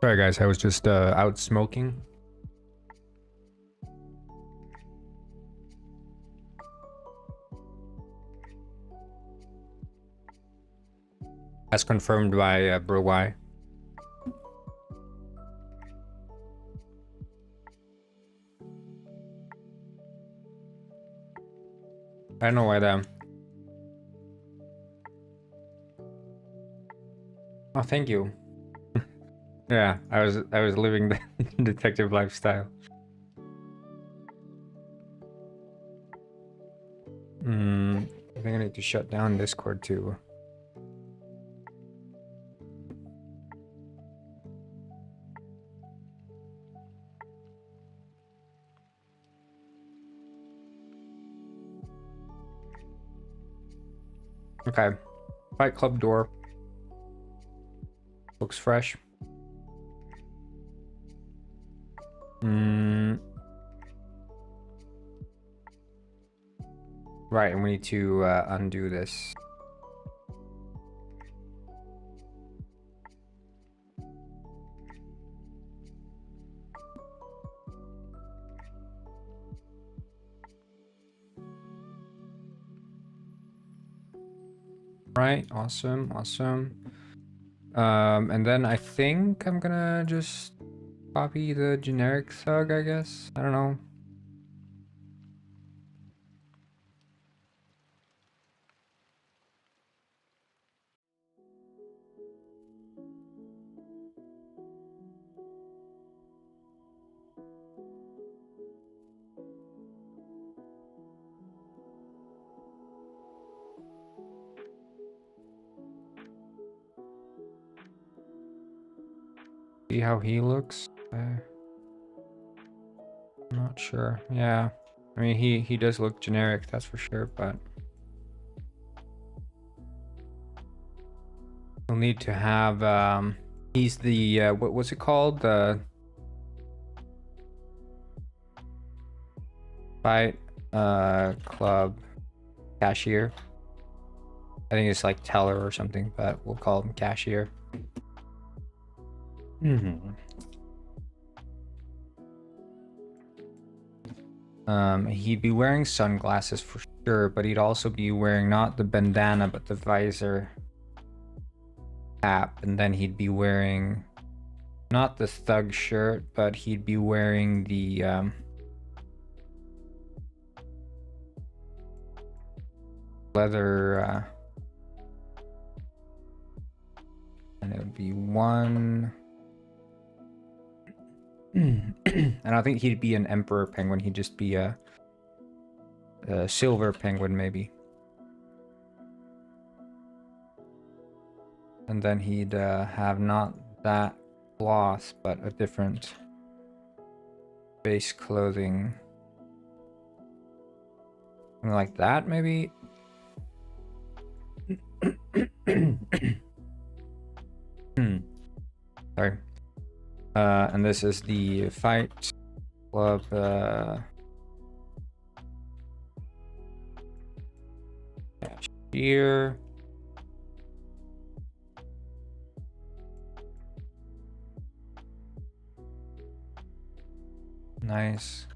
Sorry guys, I was just out smoking. As confirmed by Bro Y. I don't know why that. Oh, thank you. Yeah, I was living the detective lifestyle. I think I need to shut down Discord too. Okay. Fight Club door. Looks fresh. Right, and we need to undo this. Right, awesome, awesome. And then I think I'm gonna just copy the generic thug, I guess. I don't know. See how he looks? I'm not sure. Yeah. I mean, he does look generic, that's for sure, but we'll need to have he's the what's it called? The Fight Club cashier. I think it's like teller or something, but we'll call him cashier. He'd be wearing sunglasses for sure, but he'd also be wearing not the bandana, but the visor cap. And then he'd be wearing not the thug shirt, but he'd be wearing the leather, and it would be one. And I think he'd be an emperor penguin. He'd just be a silver penguin, maybe. And then he'd have not that cloth, but a different base clothing. Something like that, maybe. Sorry. And this is the Fight Club cashier. Nice.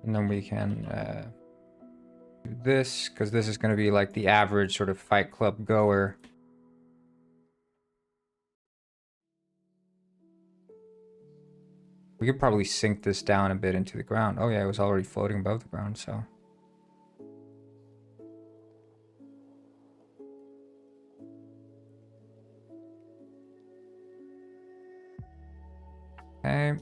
And then we can do this, because this is going to be like the average sort of Fight Club goer. We could probably sink this down a bit into the ground. Oh yeah, it was already floating above the ground, so. Okay.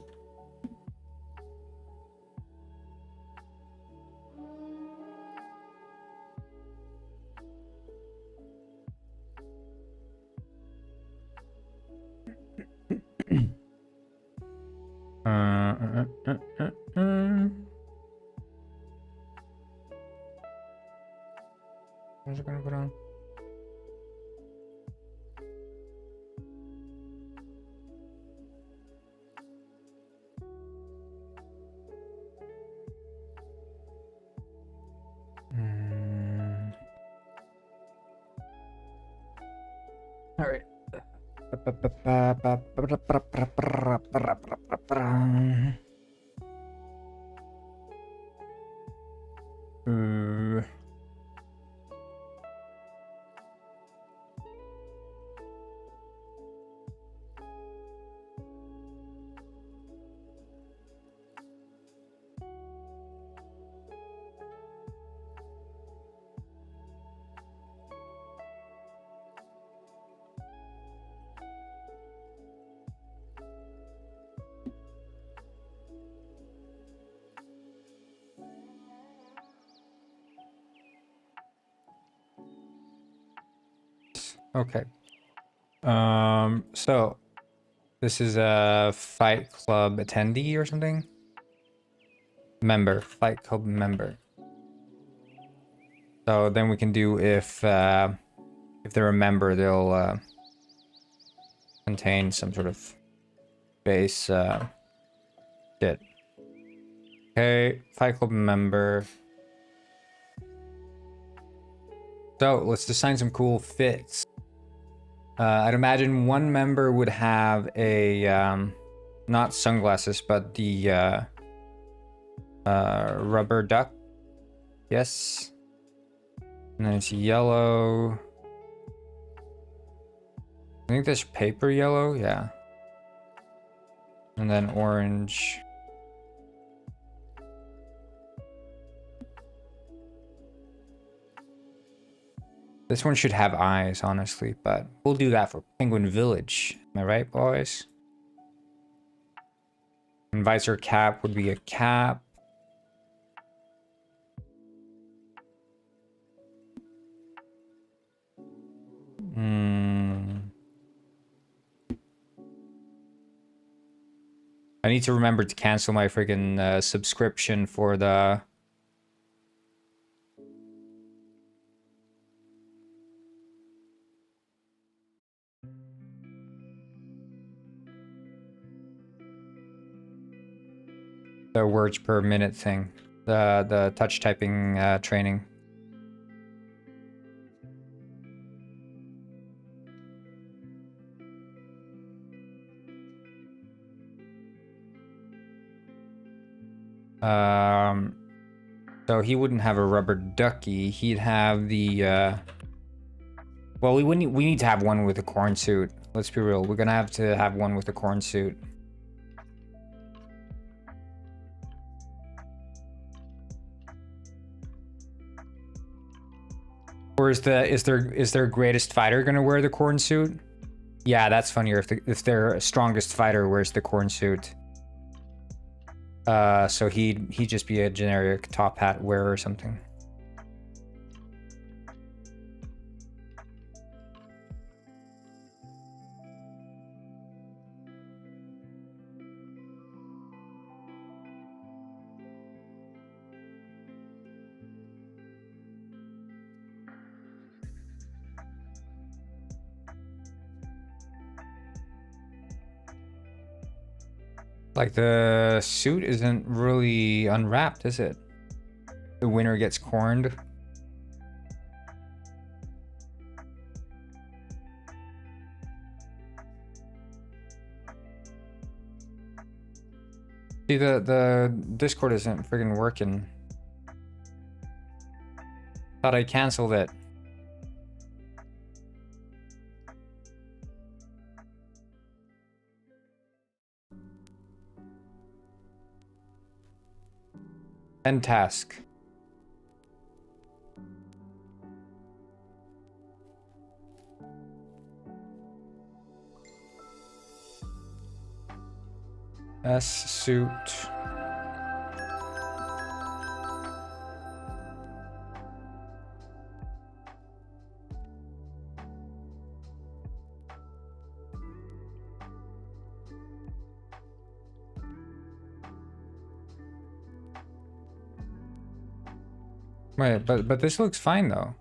What's it gonna put on? All right. Okay. So this is a Fight Club attendee or something? Member, Fight Club member. So then we can do if they're a member, they'll contain some sort of base shit. Okay, Fight Club member. So let's assign some cool fits. I'd imagine one member would have a not sunglasses, but the rubber duck. Yes. And then it's yellow. I think that's paper yellow, yeah. And then orange. This one should have eyes, honestly, but we'll do that for Penguin Village. Am I right, boys? And visor cap would be a cap. I need to remember to cancel my freaking subscription for the... the words per minute thing. The touch typing training. So he wouldn't have a rubber ducky. He'd have the well, we need to have one with a corn suit. Let's be real. We're gonna have to have one with a corn suit. Or is their greatest fighter gonna wear the corn suit? Yeah, that's funnier if their strongest fighter wears the corn suit. So he'd just be a generic top hat wearer or something. Like, the suit isn't really unwrapped, is it? The winner gets corned. See, the Discord isn't friggin' working. Thought I canceled it. End task. S suit. Wait, but this looks fine though.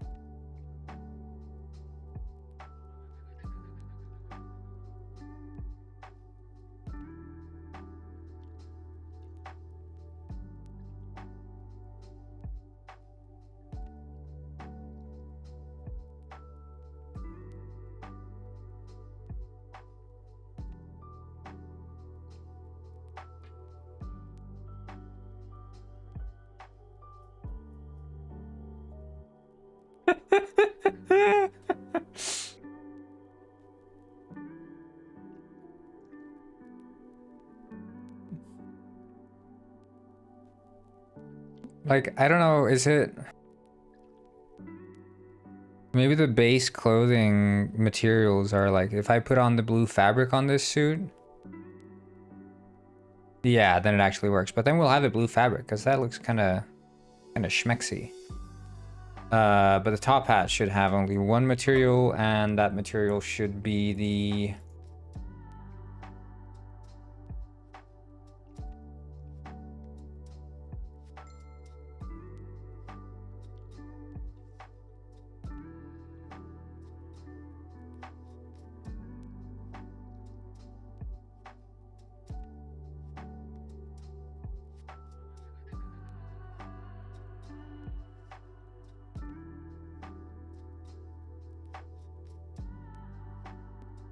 Like, I don't know, is it... Maybe the base clothing materials are like, if I put on the blue fabric on this suit... Yeah, then it actually works. But then we'll have the blue fabric, because that looks kind of schmexy. But the top hat should have only one material, and that material should be the...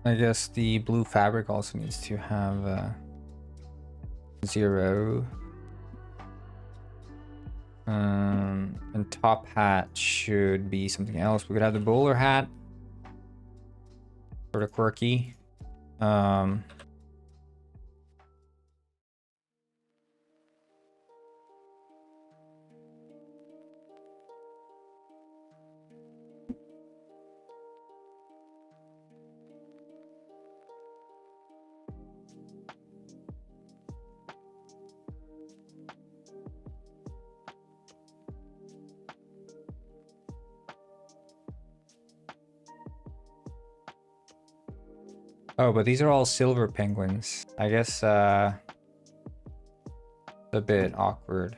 I guess the blue fabric also needs to have 0. And top hat should be something else. We could have the bowler hat. Sort of quirky. Oh, but these are all silver penguins. I guess a bit awkward.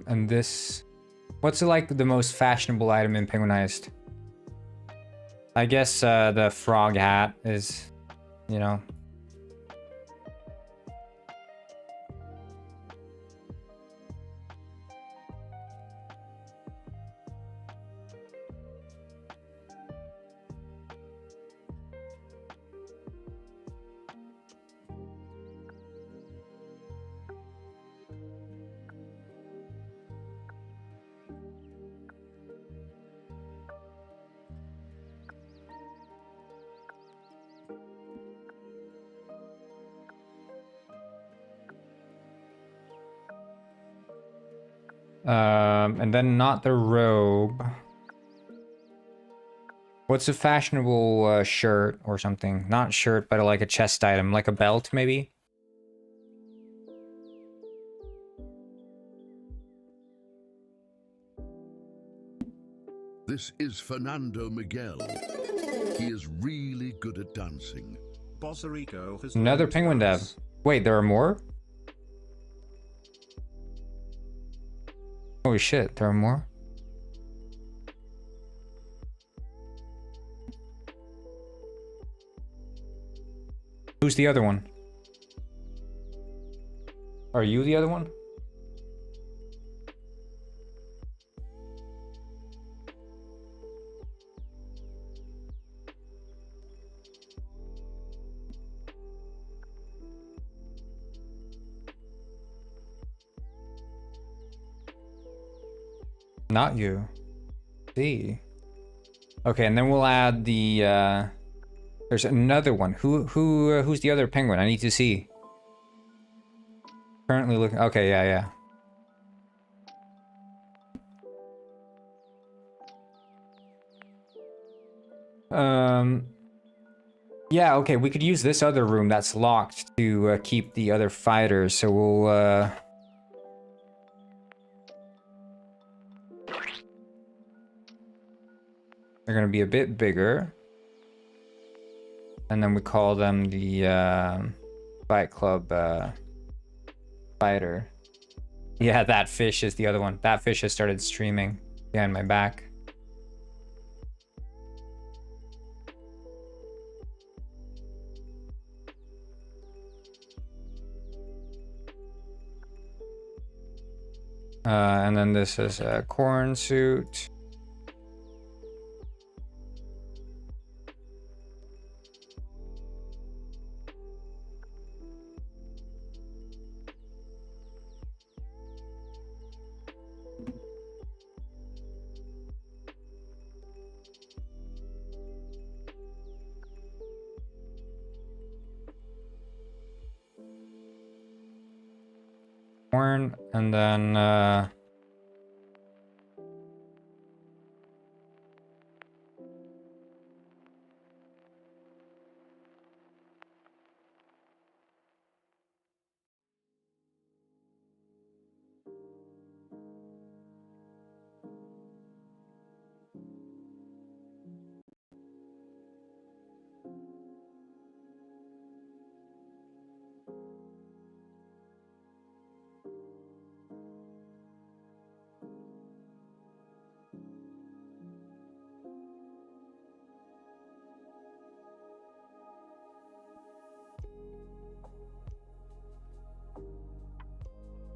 And this... What's like the most fashionable item in Penguinized? I guess the frog hat is, you know... and then not the robe. What's a fashionable shirt or something? Not shirt, but like a chest item, like a belt maybe? This is Fernando Miguel. He is really good at dancing. Bosserico has Another penguin dev. Wait, there are more? Holy shit, there are more? Who's the other one? Are you the other one? Not you. See. Okay, and then we'll add the there's another one. Who's the other penguin? I need to see. Currently looking. Okay, yeah. Yeah, okay, we could use this other room that's locked to keep the other fighters, so we'll they're gonna be a bit bigger. And then we call them the Fight Club fighter. Yeah, that fish is the other one. That fish has started streaming. behind my back. And then this is a corn suit. Corn, and then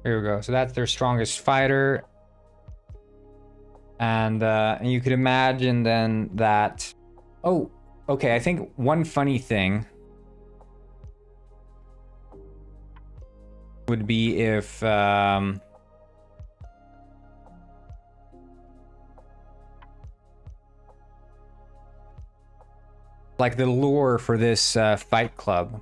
here we go. So that's their strongest fighter. And you could imagine then that... Oh, okay. I think one funny thing would be if... like the lore for this fight club.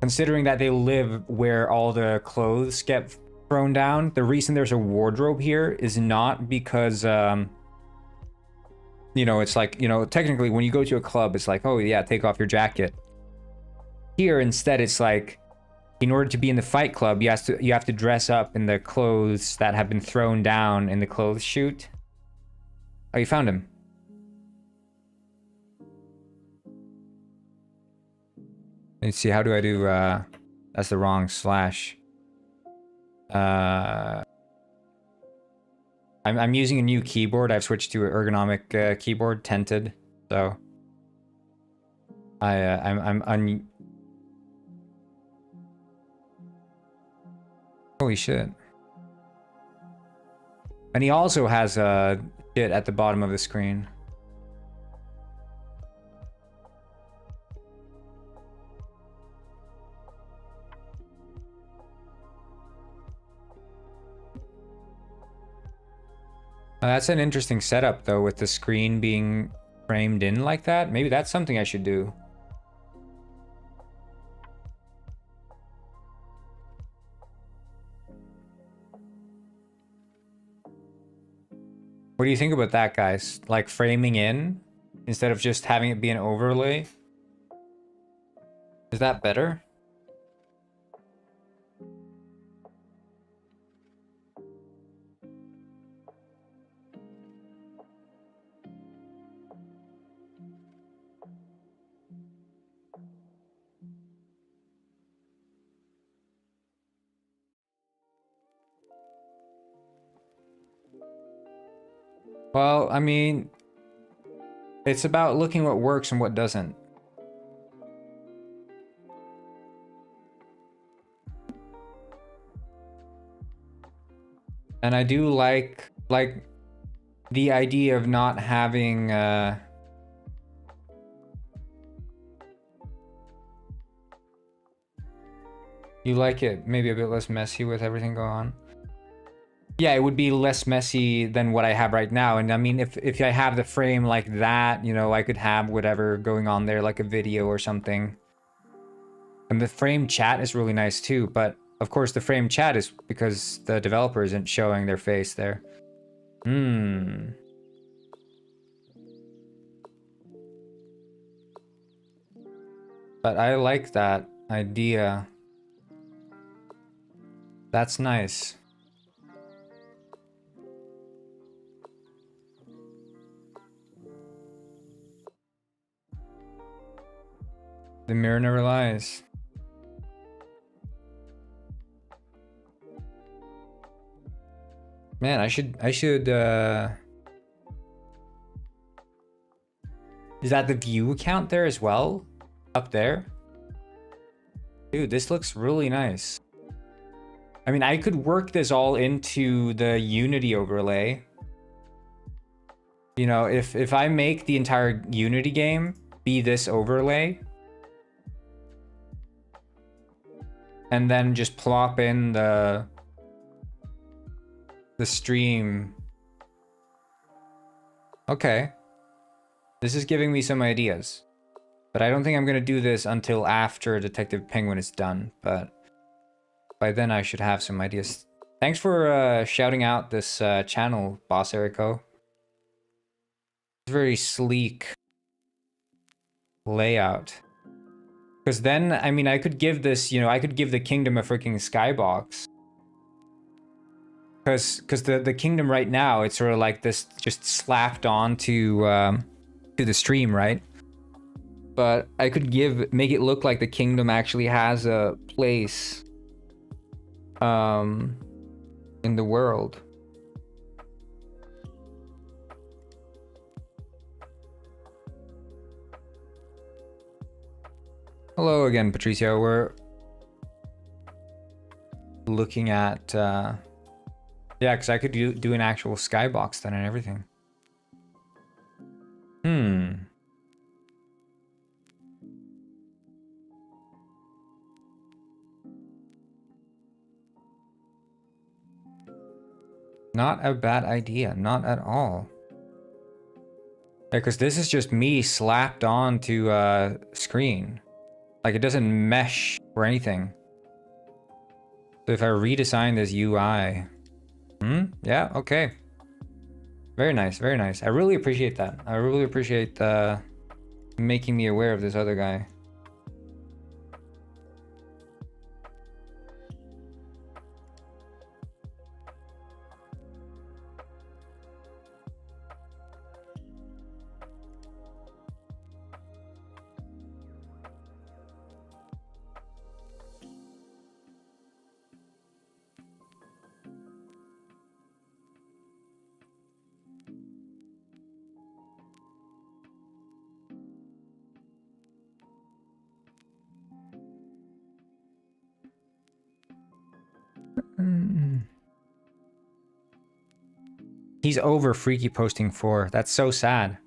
Considering that they live where all the clothes get thrown down, the reason there's a wardrobe here is not because, you know, it's like, you know, technically when you go to a club, it's like, oh yeah, take off your jacket. Here, instead, it's like, in order to be in the fight club, you have to dress up in the clothes that have been thrown down in the clothes chute. Oh, you found him. Let's see, how do I do, that's the wrong slash. I'm using a new keyboard. I've switched to an ergonomic keyboard, tented. So I'm holy shit. And he also has a shit at the bottom of the screen. That's an interesting setup, though, with the screen being framed in like that. Maybe that's something I should do. What do you think about that, guys? Like framing in instead of just having it be an overlay? Is that better? Well, I mean, it's about looking what works and what doesn't. And I do like the idea of not having you like it maybe a bit less messy with everything going on. Yeah, it would be less messy than what I have right now. And I mean, if I have the frame like that, you know, I could have whatever going on there, like a video or something. And the frame chat is really nice too. But of course, the frame chat is because the developer isn't showing their face there. But I like that idea. That's nice. The mirror never lies. Man, I should is that the view account there as well? Up there? Dude, this looks really nice. I mean, I could work this all into the Unity overlay. You know, if I make the entire Unity game be this overlay, and then just plop in the stream. Okay. This is giving me some ideas. But I don't think I'm going to do this until after Detective Penguin is done. But by then I should have some ideas. Thanks for shouting out this channel, Boss Erico. It's very sleek layout. Because then, I mean, I could give this, you know, I could give the kingdom a freaking skybox. Because the kingdom right now, it's sort of like this just slapped on to the stream, right? But I could make it look like the kingdom actually has a place in the world. Hello again, Patricio. We're looking at yeah, because I could do an actual skybox then and everything. Not a bad idea, not at all. Yeah, because this is just me slapped onto screen. Like, it doesn't mesh or anything. So if I redesign this UI... Yeah, okay. Very nice, very nice. I really appreciate that. I really appreciate making me aware of this other guy. He's over Freaky Posting 4. That's so sad.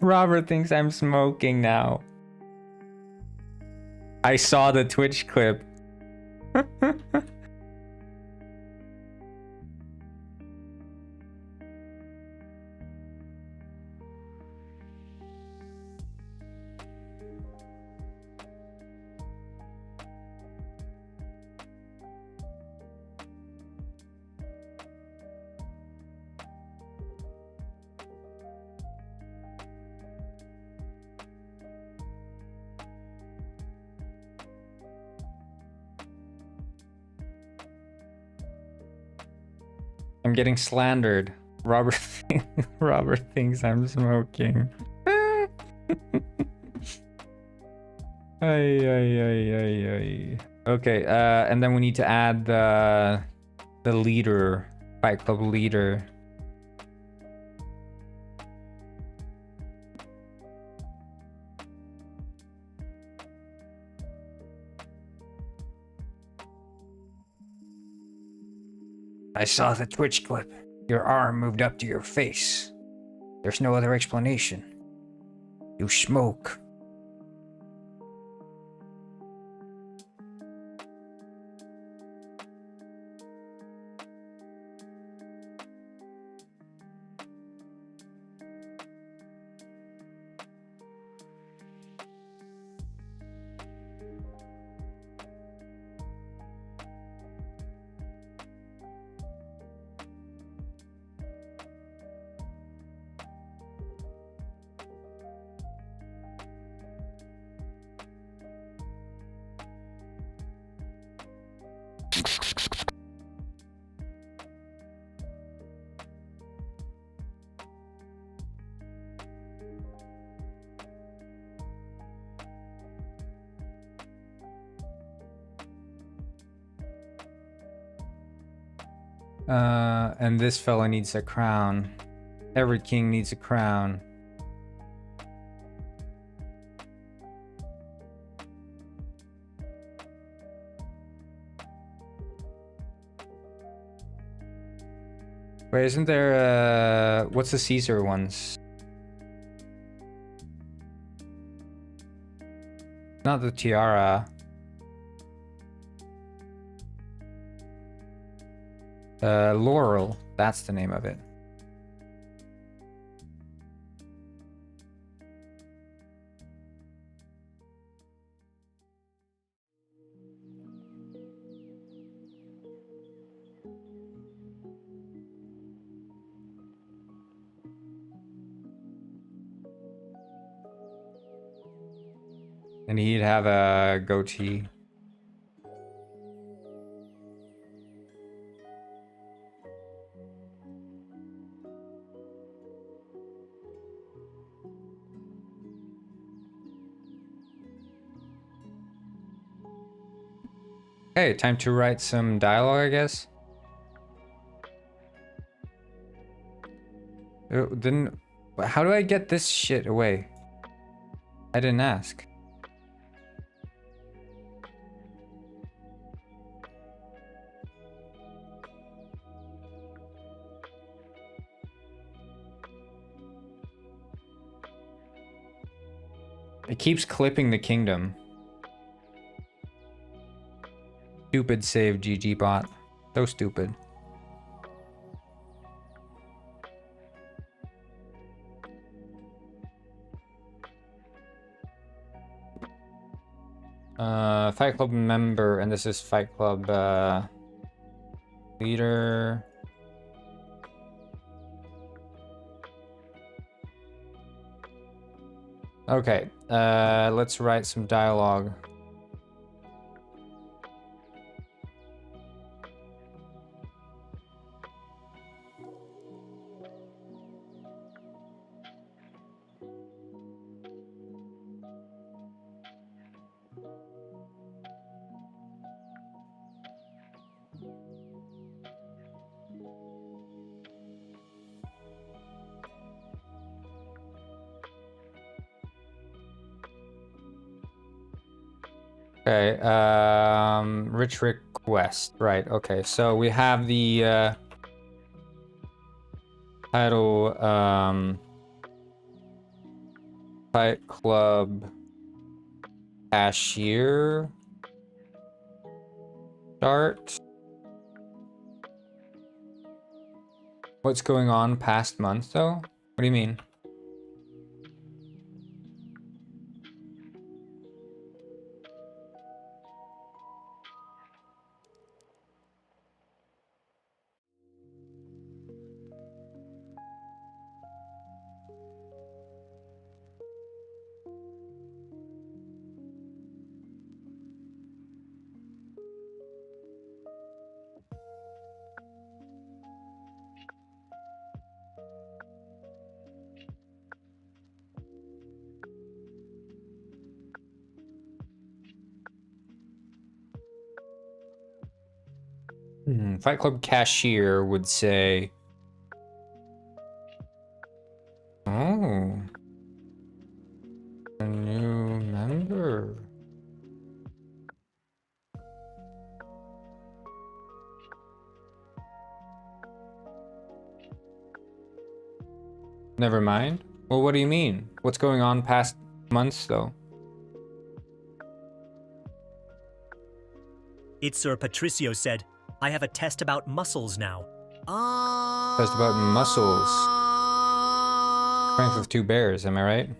Robert thinks I'm smoking now. I saw the Twitch clip. I'm getting slandered. Robert thinks I'm smoking. Ay. Okay, and then we need to add the leader, Fight Club leader. I saw the Twitch clip. Your arm moved up to your face. There's no other explanation. You smoke. And this fella needs a crown. Every king needs a crown. Wait, isn't there what's the Caesar ones? Not the tiara. Laurel, that's the name of it. And he'd have a goatee. Okay, time to write some dialogue, I guess. Didn't... How do I get this shit away? I didn't ask. It keeps clipping the kingdom. Stupid save, GG bot. So stupid. Fight Club member, and this is Fight Club leader. Okay, let's write some dialogue. Okay, rich request, right, okay, so we have the title, Fight Club cashier start. What's going on past month though? What do you mean? Fight Club cashier would say, oh, a new member. Never mind. Well, what do you mean? What's going on past months though? It's Sir Patricio said, I have a test about muscles now. Test about muscles. Strength of 2 bears, am I right?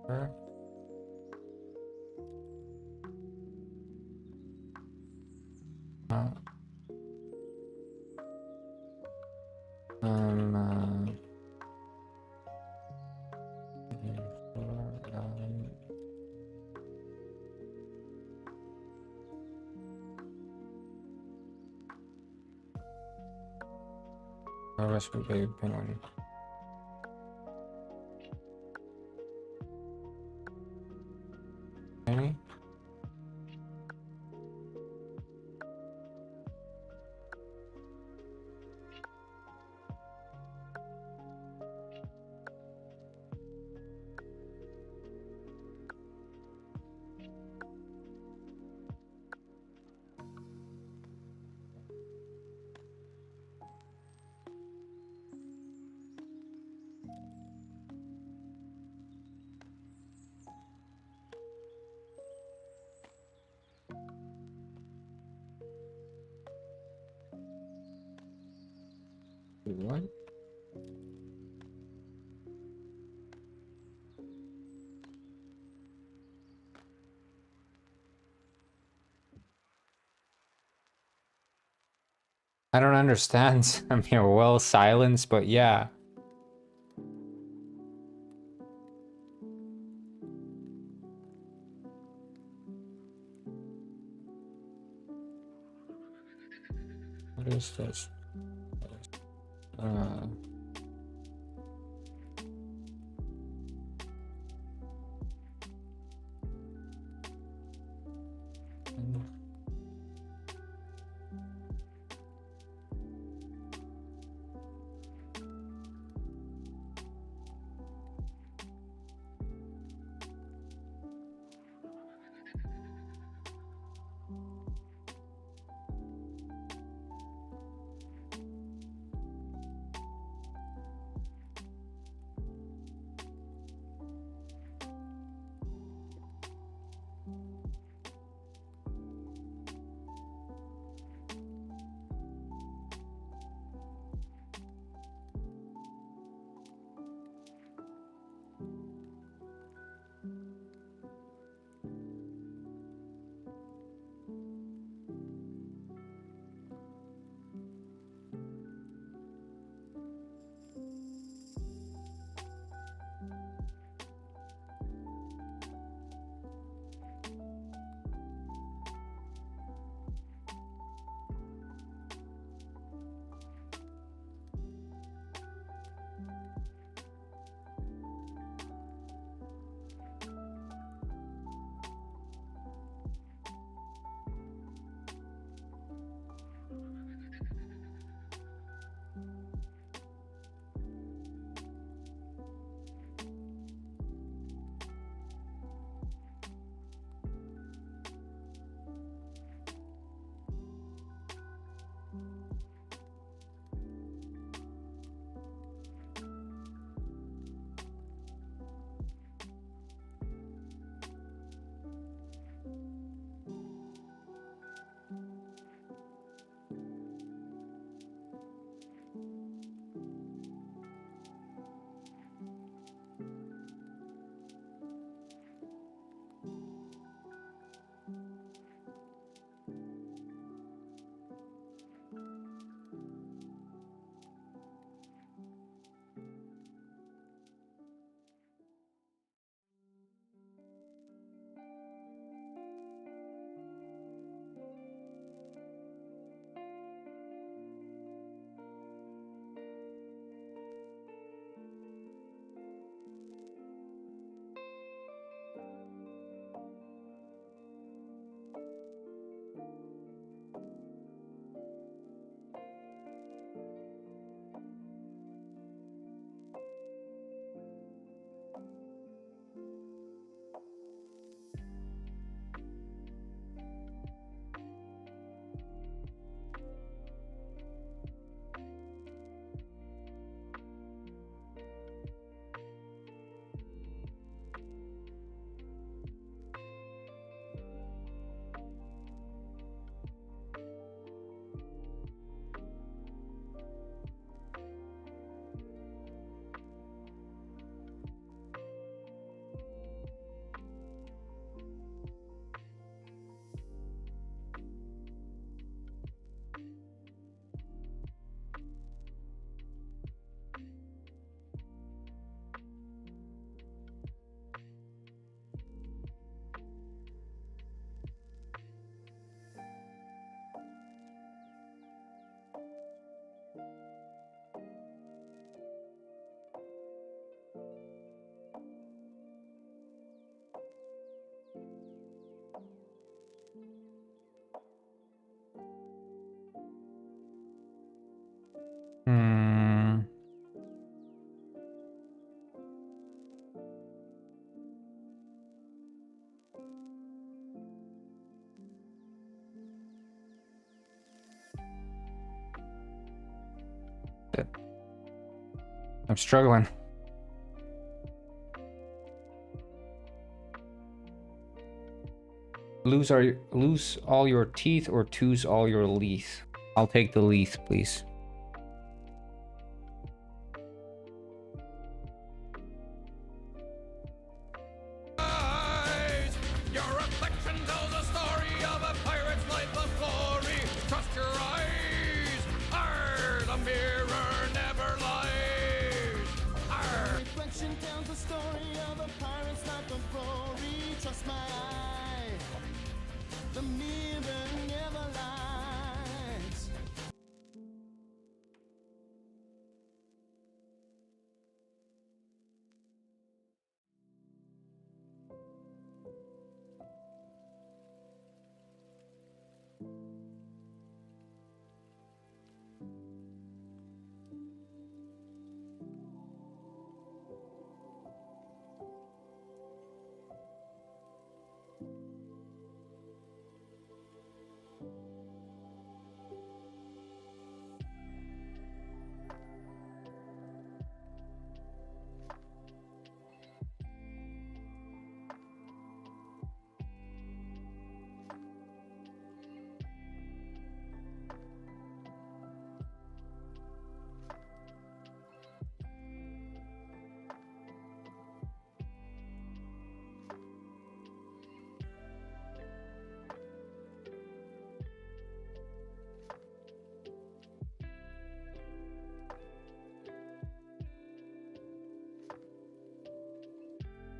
Sure. recipe baby penguin. Okay. What? I don't understand. I'm here well silenced, but yeah. What is this? Uh, I'm struggling. Lose all your teeth or choose all your leaf. I'll take the leaf, please. Your reflection tells a story of a pirate's life of glory. Trust your eyes. Arr, the mirror never lies. Arr. Reflection tells the story of a pirate's life of glory. Trust my eye. The mirror never lies.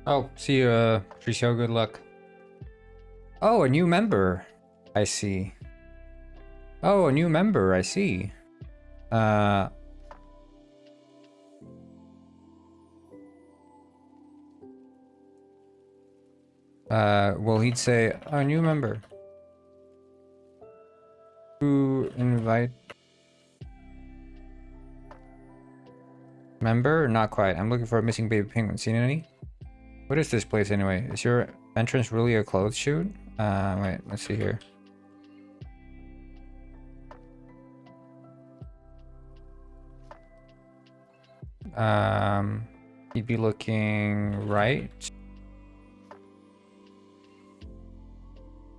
Oh, see you, Tricio. Good luck. Oh, a new member. I see. Oh, a new member. I see. Well, he'd say, a new member. Who invite? Member? Not quite. I'm looking for a missing baby penguin. Seen any? What is this place anyway? Is your entrance really a clothes shoot? Wait, let's see here. You'd be looking right.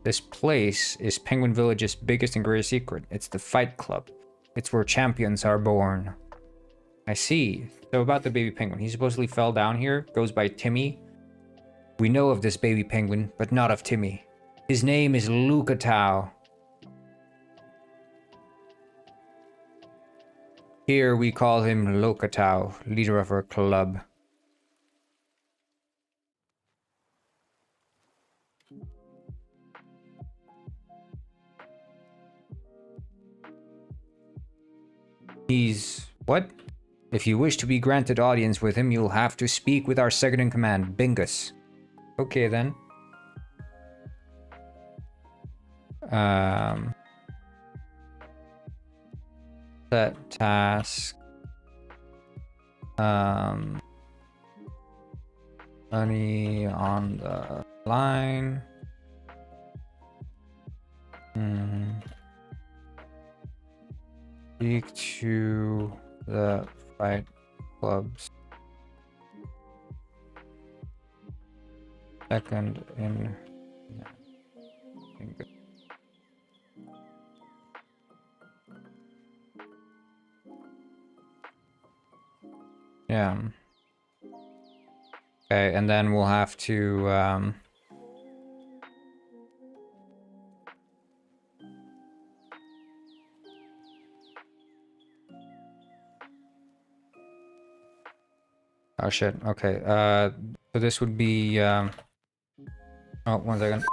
This place is Penguin Village's biggest and greatest secret. It's the Fight Club. It's where champions are born. I see. So about the baby penguin. He supposedly fell down here. Goes by Timmy. We know of this baby penguin, but not of Timmy. His name is Lucatao. Here we call him Lucatao, leader of our club. He's... what? If you wish to be granted audience with him, you'll have to speak with our second in command, Bingus. Okay then. Set task. Money on the line. Speak to the Fight Club's second in. Yeah. Okay, and then we'll have to oh shit. Okay. So this would be oh, 1 second.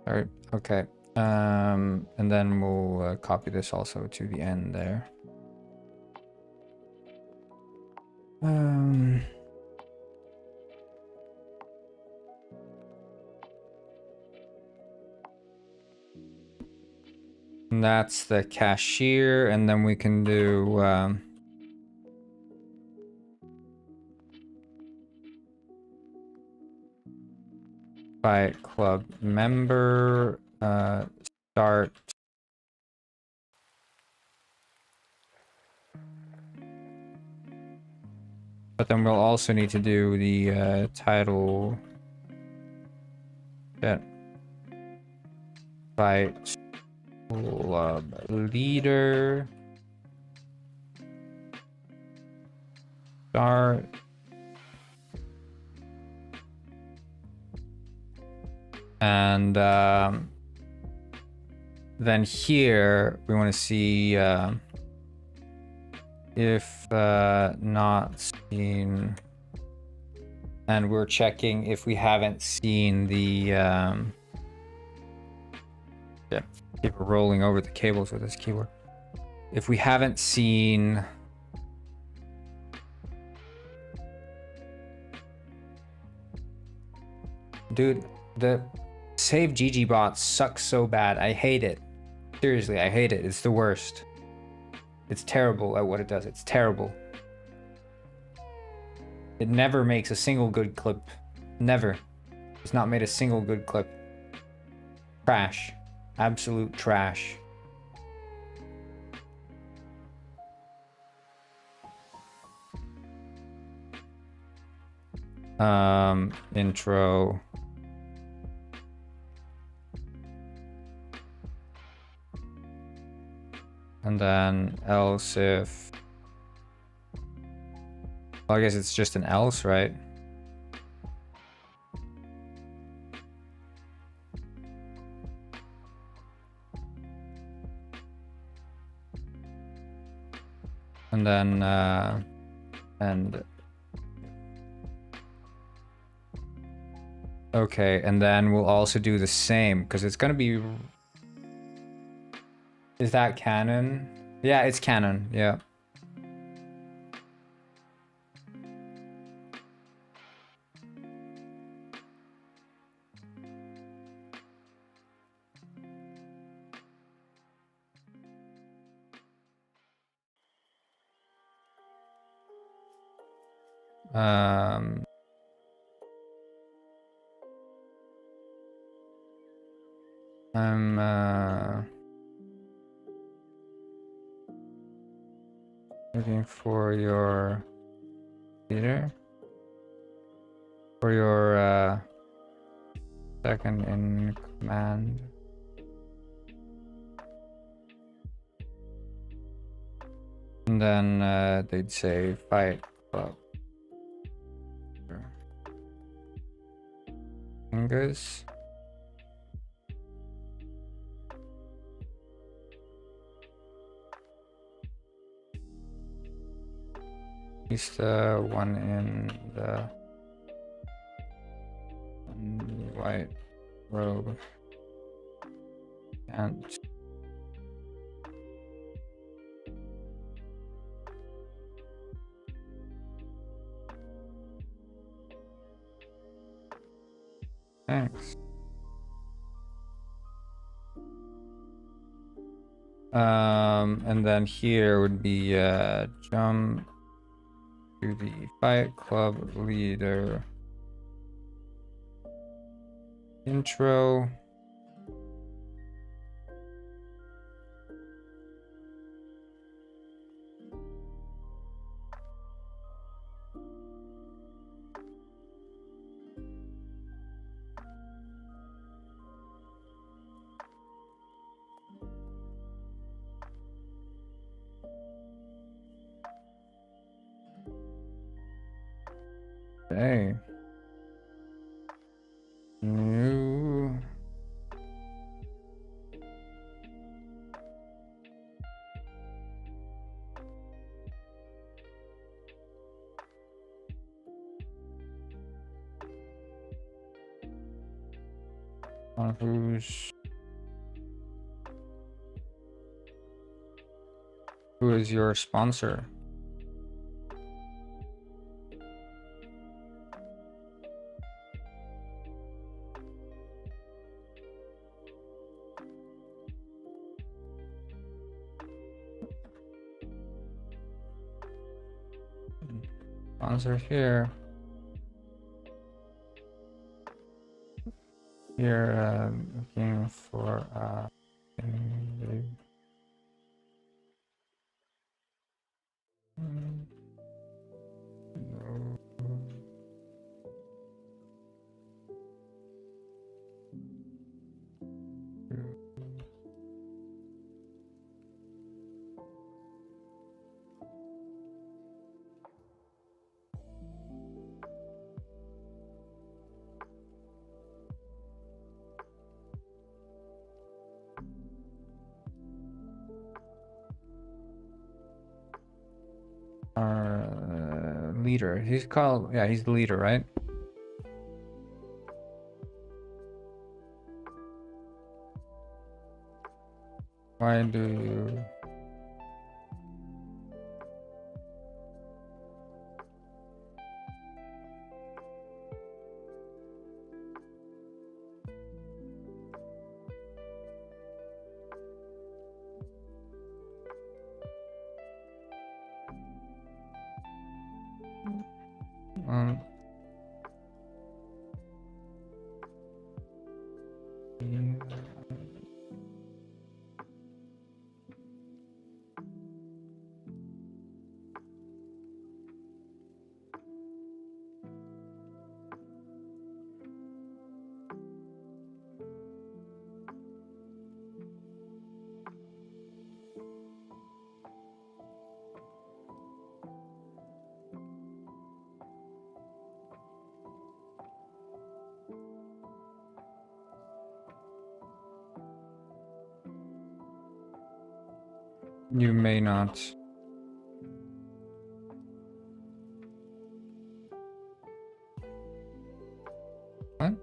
All right. Okay. And then we'll copy this also to the end there. And that's the cashier, and then we can do Fight Club member, start. But then we'll also need to do the title. That Fight Club leader. Start. And then here we want to see if not seen, and we're checking if we haven't seen the yeah, keep rolling over the cables with this keyboard. If we haven't seen dude, the save GG bot sucks so bad. I hate it. Seriously, I hate it. It's the worst. It's terrible at what it does. It's terrible. It never makes a single good clip. Never. It's not made a single good clip. Trash. Absolute trash. Intro. And then else if, well, I guess it's just an else, right? And then and okay, and then we'll also do the same because it's gonna be. Is that canon? Yeah, it's canon. Yeah. I'm looking for your leader, for your second in command. And then they'd say Fight Club. Fingers. He's the one in the white robe. And thanks. And then here would be jump to the Fight Club leader intro. Hey. New. Who is your sponsor? Sponsor here. Here, looking for our leader. He's called, yeah, he's the leader, right? Why do you? Um, you may not. What?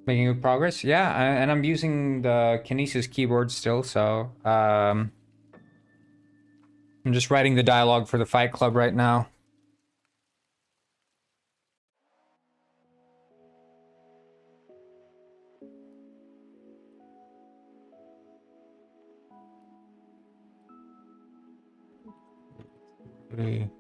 Making good progress, yeah, and I'm using the Kinesis keyboard still, so I'm just writing the dialogue for the Fight Club right now. Pretty-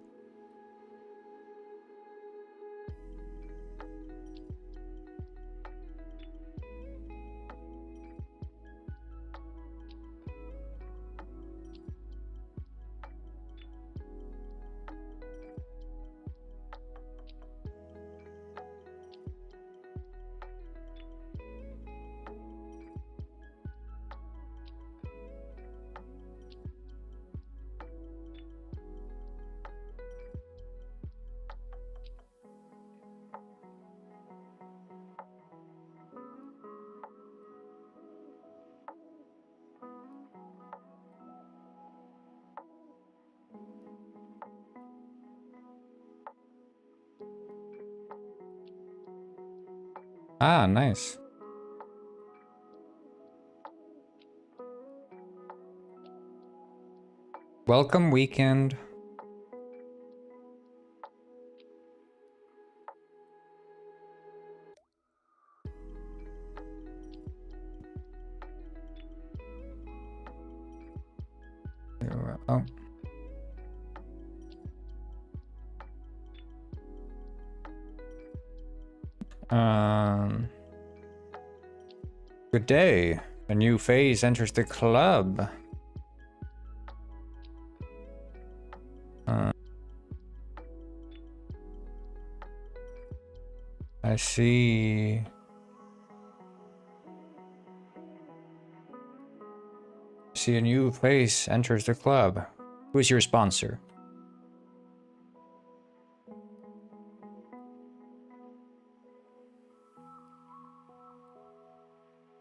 Ah, nice. Welcome weekend. Oh. Good day. A new phase enters the club. I see. See, a new face enters the club. Who is your sponsor?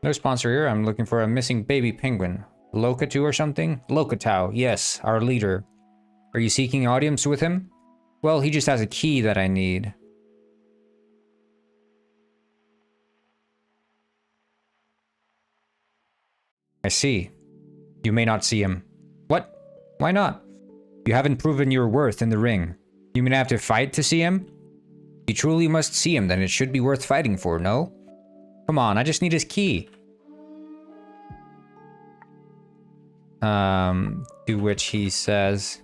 No sponsor here. I'm looking for a missing baby penguin. Lokatu or something? Lokatau, yes, our leader. Are you seeking audience with him? Well, he just has a key that I need. I see. You may not see him. What? Why not? You haven't proven your worth in the ring. You mean I have to fight to see him? You truly must see him, then it should be worth fighting for, no? Come on, I just need his key. To which he says,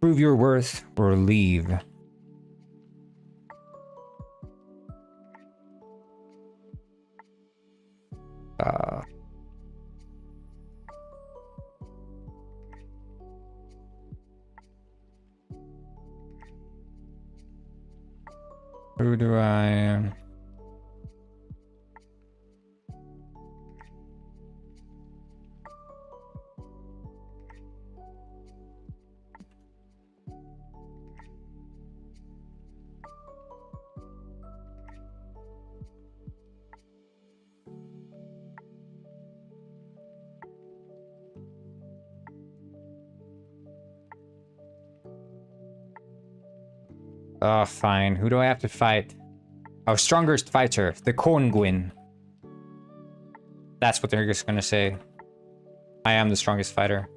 prove your worth or leave. Who do I... Oh, fine. Who do I have to fight? Our strongest fighter, the Conguin. That's what they're just gonna say. I am the strongest fighter.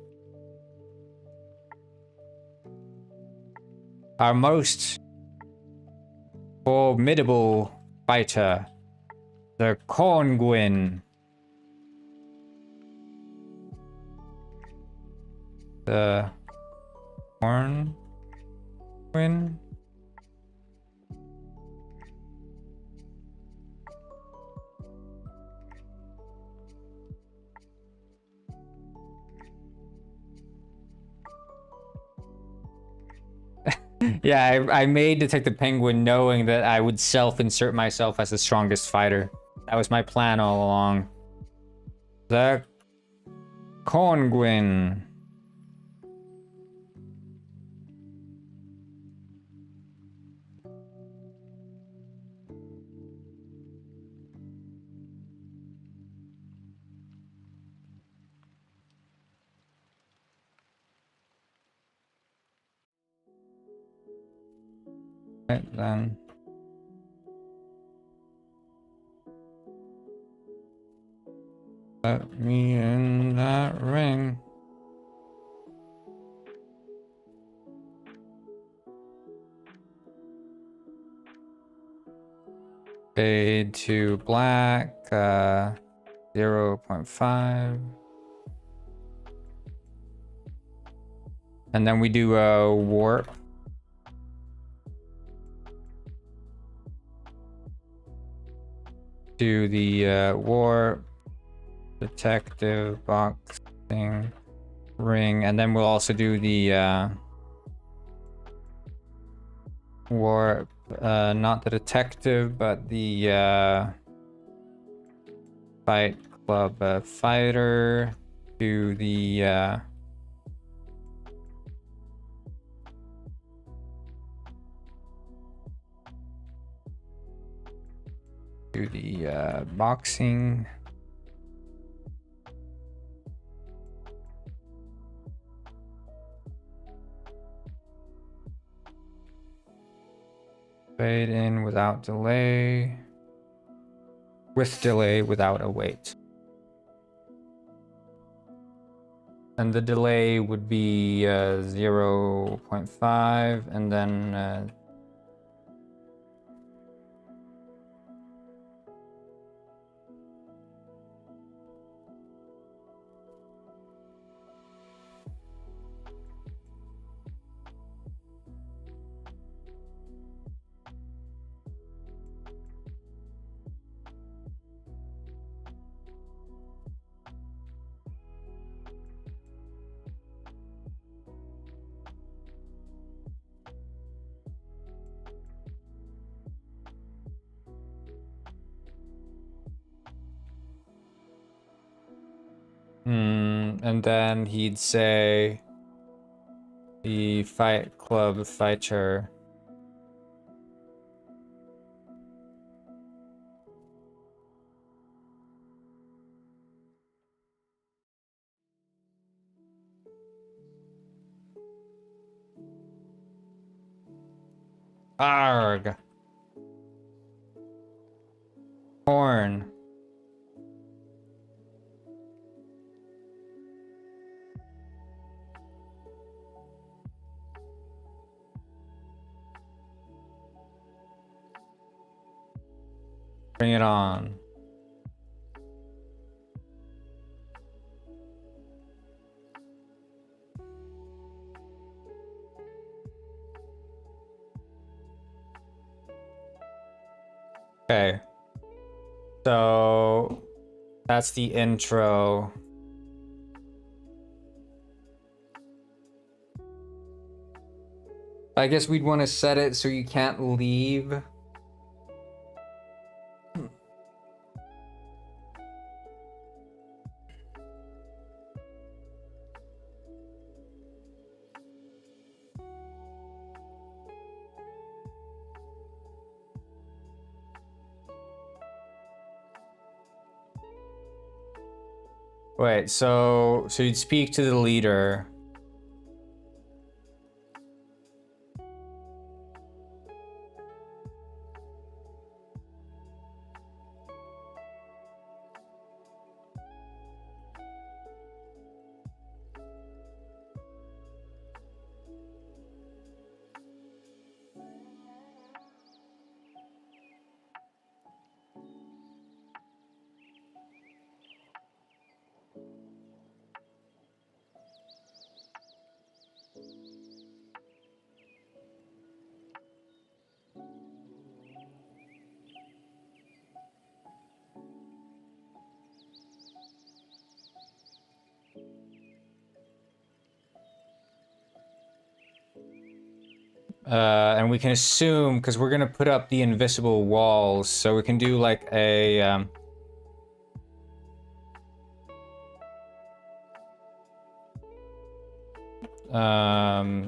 Our most formidable fighter, the Conguin. The Cornguin? Yeah, I made Detective Penguin knowing that I would self-insert myself as the strongest fighter. That was my plan all along. The Conguin. Right then. Let me in that ring. Fade to black, 0.5. And then we do a warp. Do the warp, detective, boxing, ring, and then we'll also do the warp, not the detective, but the fight club fighter, do the boxing. Fade in without delay. With delay, without a wait. And the delay would be 0.5, and then And then he'd say the Fight Club fighter. Arg. Corn. Bring it on. Okay. So that's the intro. I guess we'd want to set it so you can't leave. Wait, so you'd speak to the leader. And we can assume, because we're gonna put up the invisible walls, so we can do like a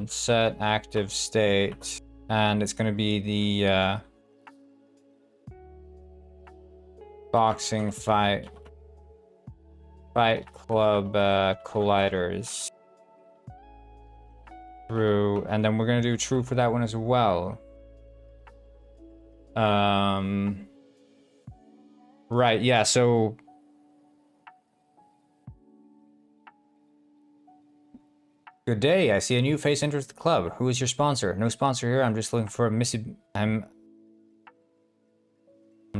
set active state, and it's gonna be the boxing fight club colliders. True, and then we're gonna do true for that one as well. Right, yeah, so good day, I see a new face enters the club. Who is your sponsor? No sponsor here, I'm just looking for a missing... I'm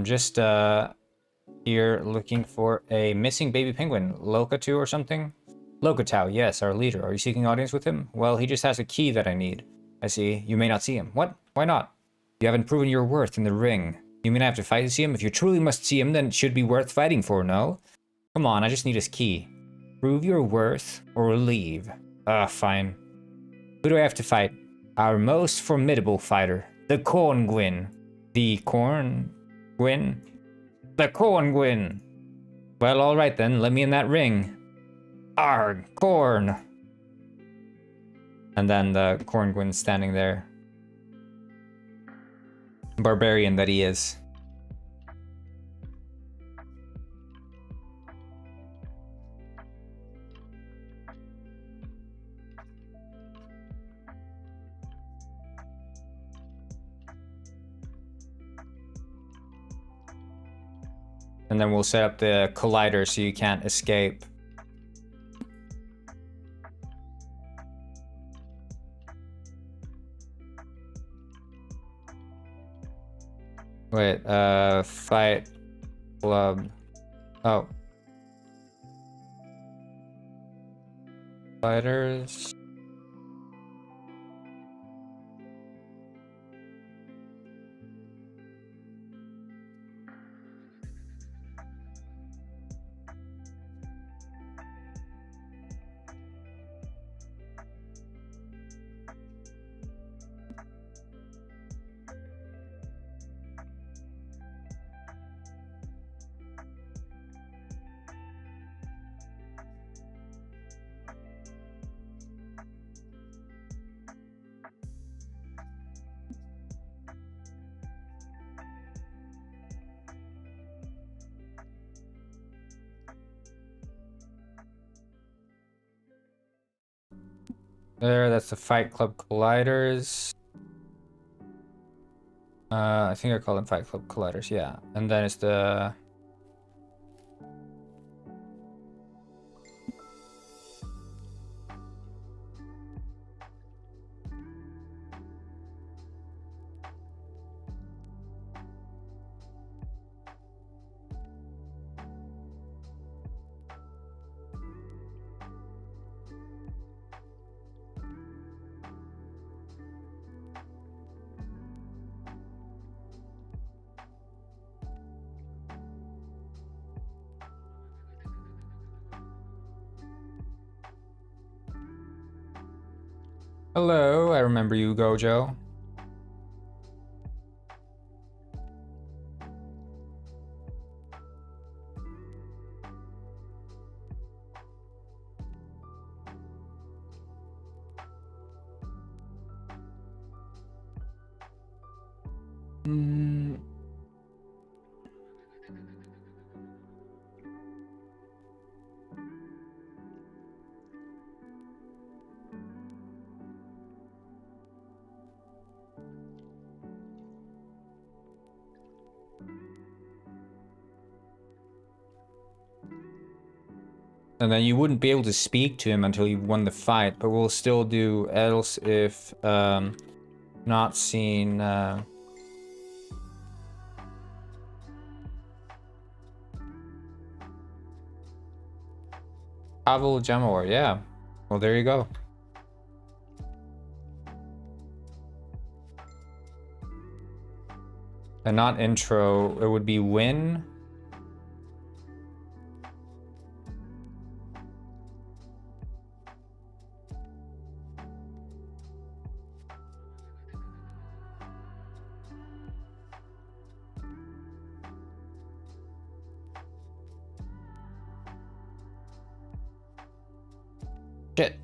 just here looking for a missing baby penguin. Lokatu or something? Lokatau, yes, our leader. Are you seeking audience with him? Well, he just has a key that I need. I see. You may not see him. What? Why not? You haven't proven your worth in the ring. You mean I have to fight to see him? If you truly must see him, then it should be worth fighting for, no? Come on, I just need his key. Prove your worth or leave. Fine. Who do I have to fight? Our most formidable fighter, the Corn Gwyn. The Corn Gwyn? The Corn Gwyn. Well, alright then, let me in that ring. Arg, corn. And then the Corn Gwyn's standing there. Barbarian that he is. And then we'll set up the collider so you can't escape. Wait, fight club. Oh. Fighters. There, that's the Fight Club colliders. I think I call them Fight Club colliders, yeah. And then it's the... Hello, I remember you, Gojo. And then you wouldn't be able to speak to him until you won the fight, but we'll still do else if not seen. Pavel Jamor, yeah. Well, there you go. And not intro, it would be win. Shit.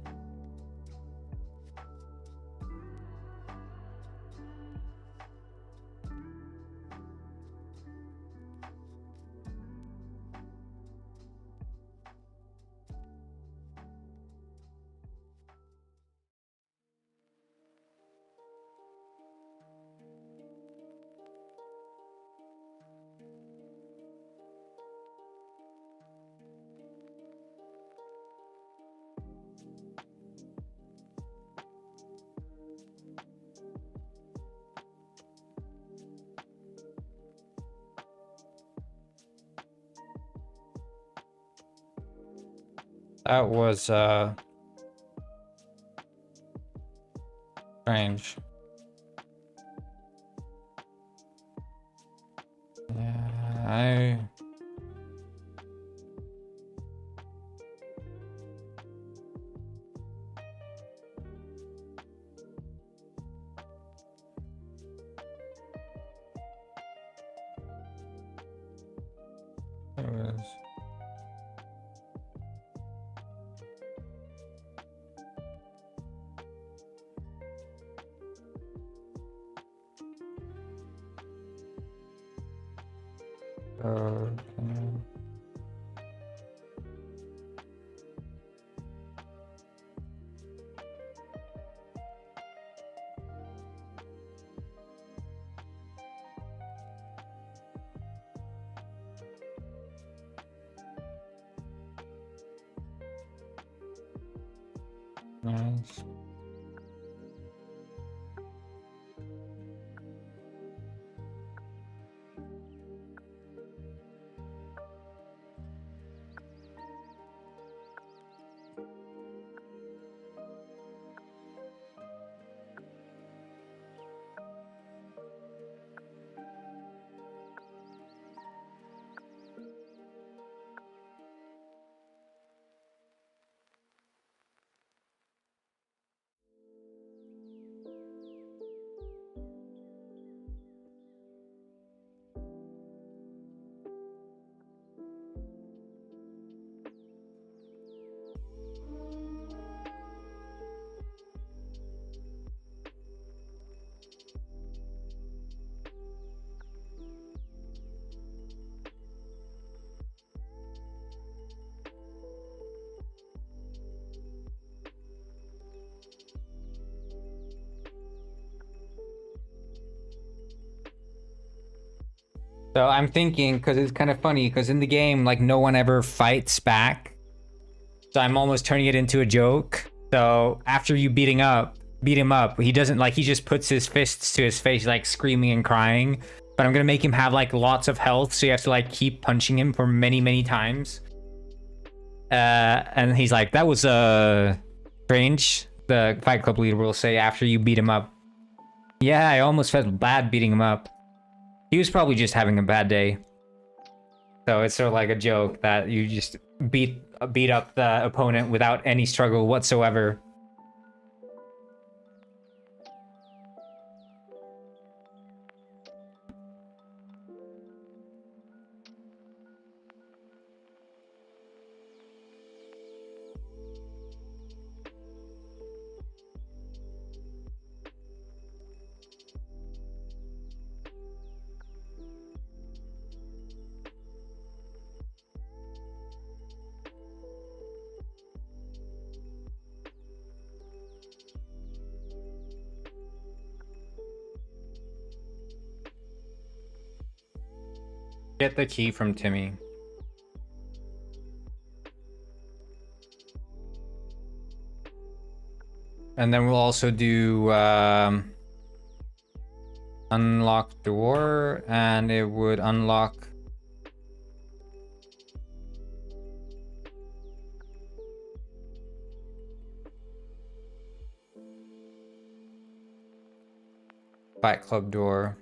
That was strange. Yeah, it was. Okay. Nice. So I'm thinking, because it's kind of funny, because in the game, like, no one ever fights back. So I'm almost turning it into a joke. So after you beat him up, he doesn't, like, he just puts his fists to his face, like, screaming and crying. But I'm gonna make him have, like, lots of health, so you have to, like, keep punching him for many, many times. And he's like, that was, strange. The Fight Club leader will say after you beat him up. Yeah, I almost felt bad beating him up. He was probably just having a bad day. So it's sort of like a joke that you just beat up the opponent without any struggle whatsoever. Get the key from Timmy. And then we'll also do unlock door, and it would unlock Fight Club door.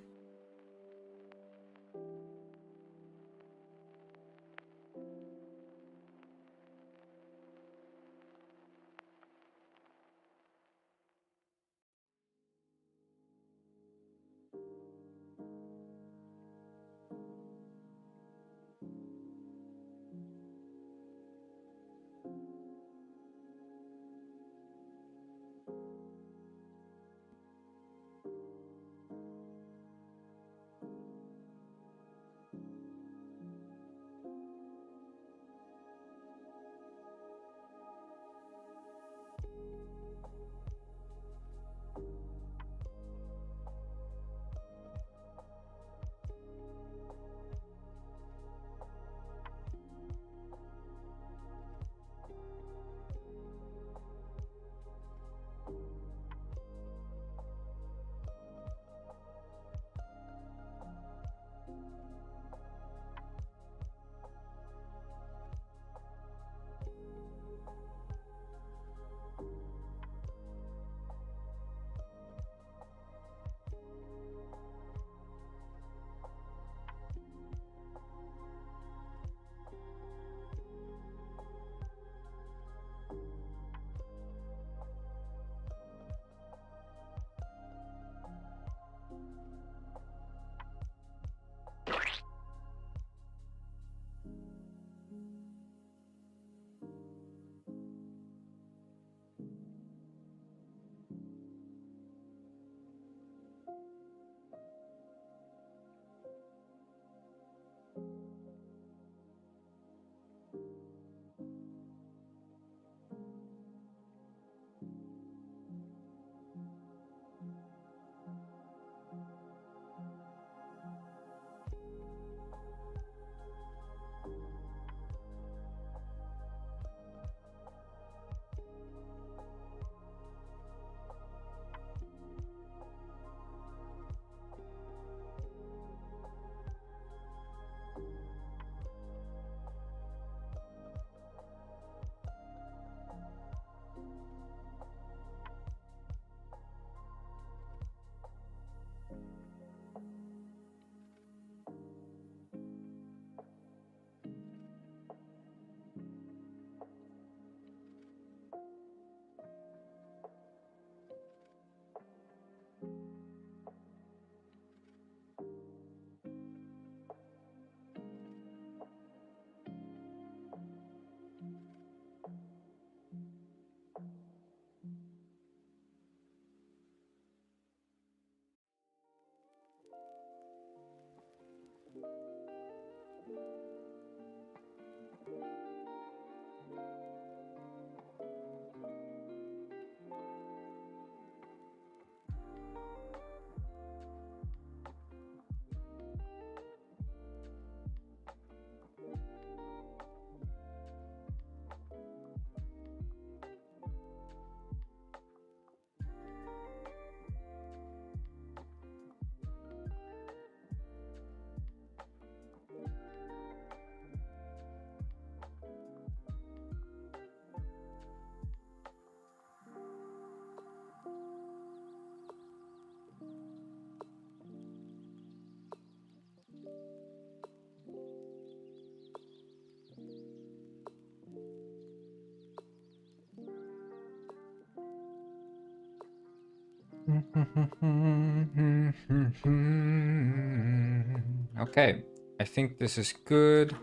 Okay, I think this is good.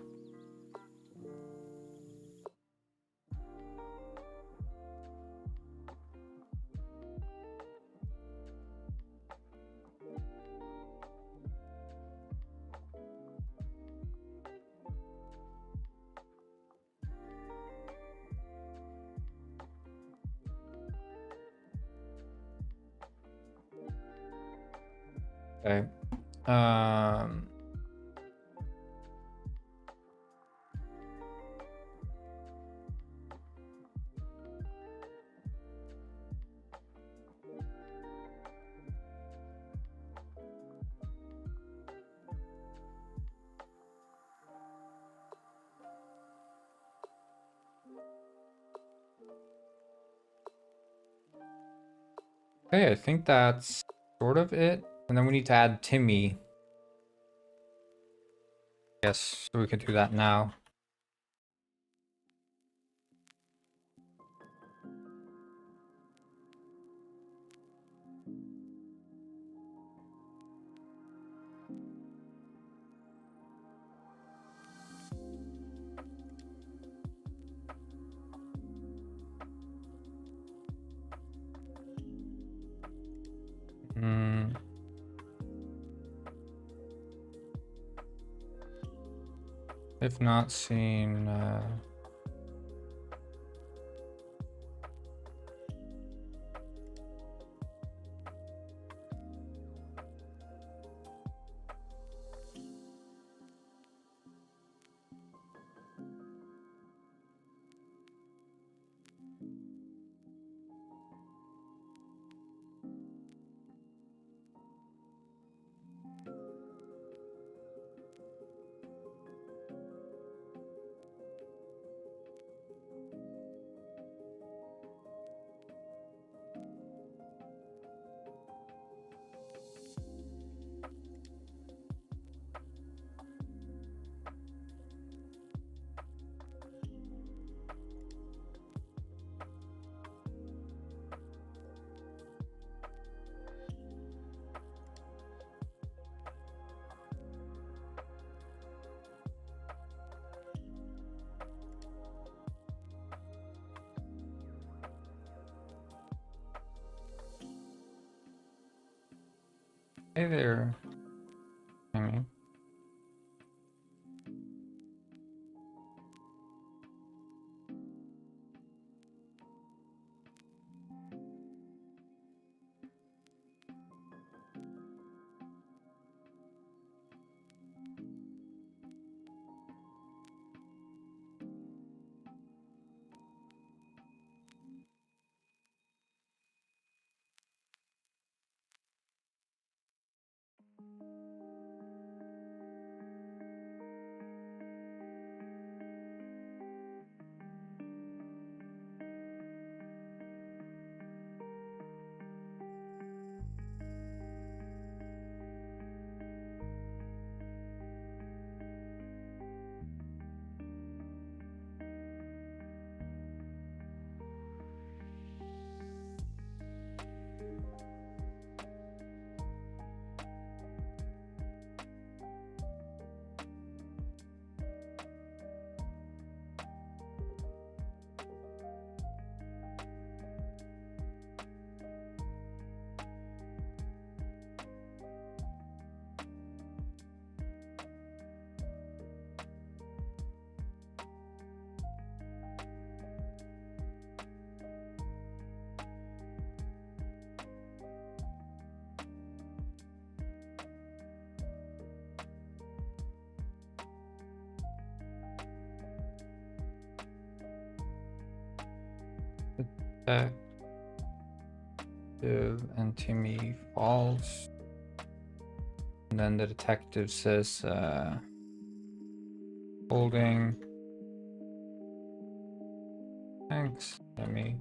Okay. Okay, I think that's sort of it. And then we need to add Timmy. Yes, so we could do that now. Hmm. If not seen, hey there, Timmy. Detective and Timmy falls. And then the detective says, holding. Thanks, Timmy.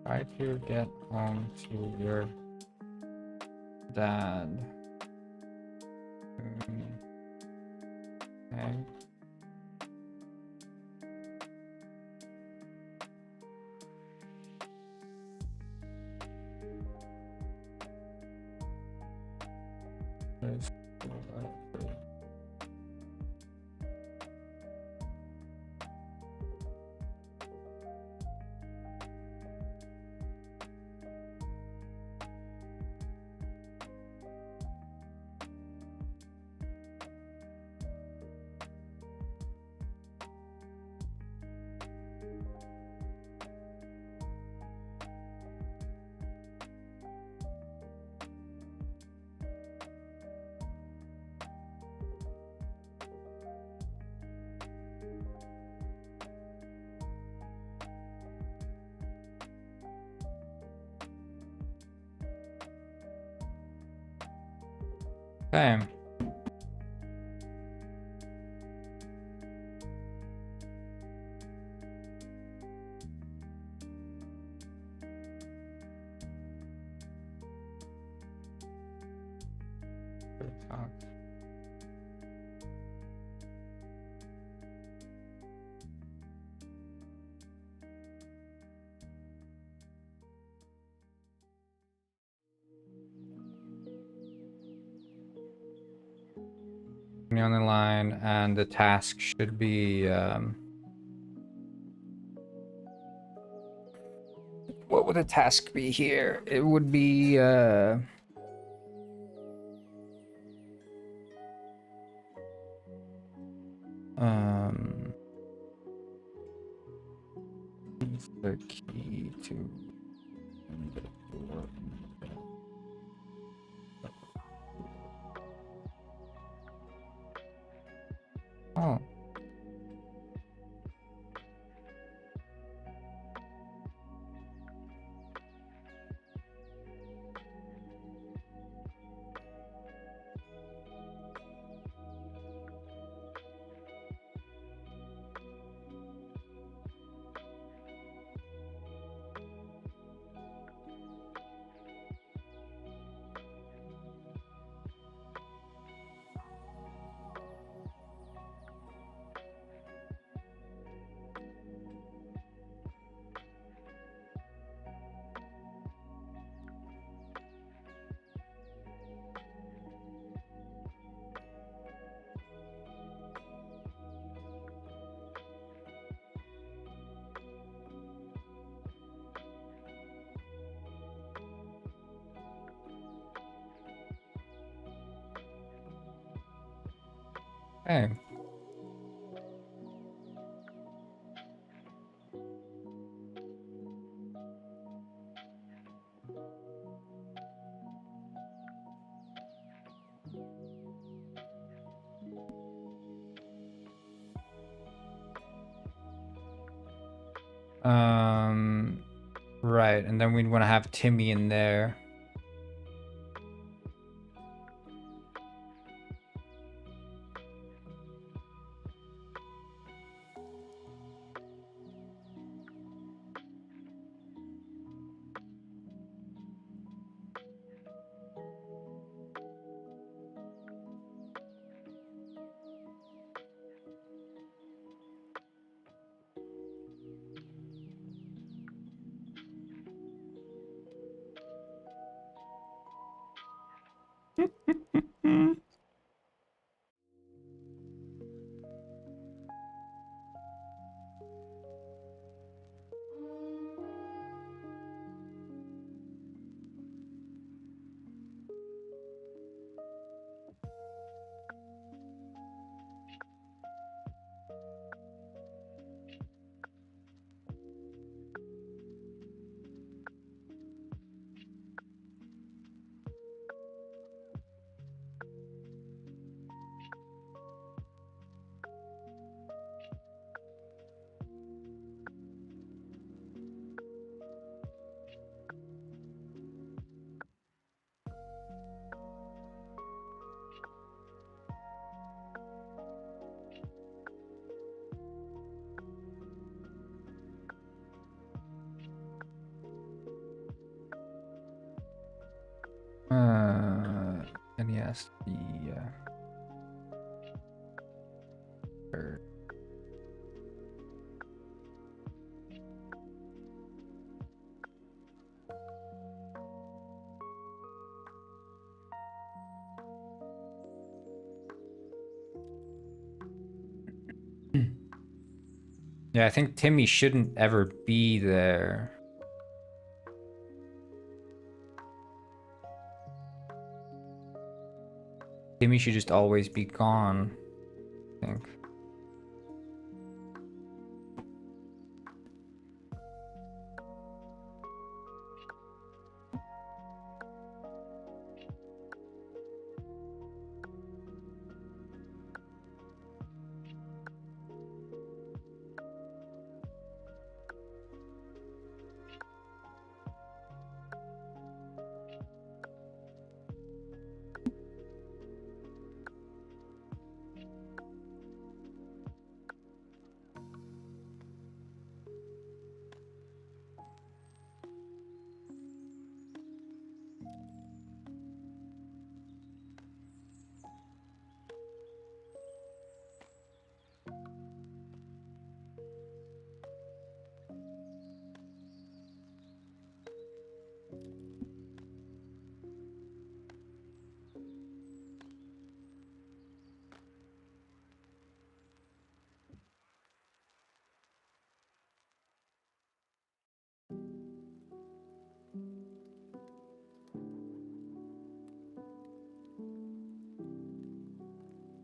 Try to get home to your dad. Okay. Okay. On the line, and the task should be what would the task be here? It would be the key to oh. Hey. Right, and then we'd want to have Timmy in there. NES, the Yeah, I think Timmy shouldn't ever be there. Timmy should just always be gone, I think.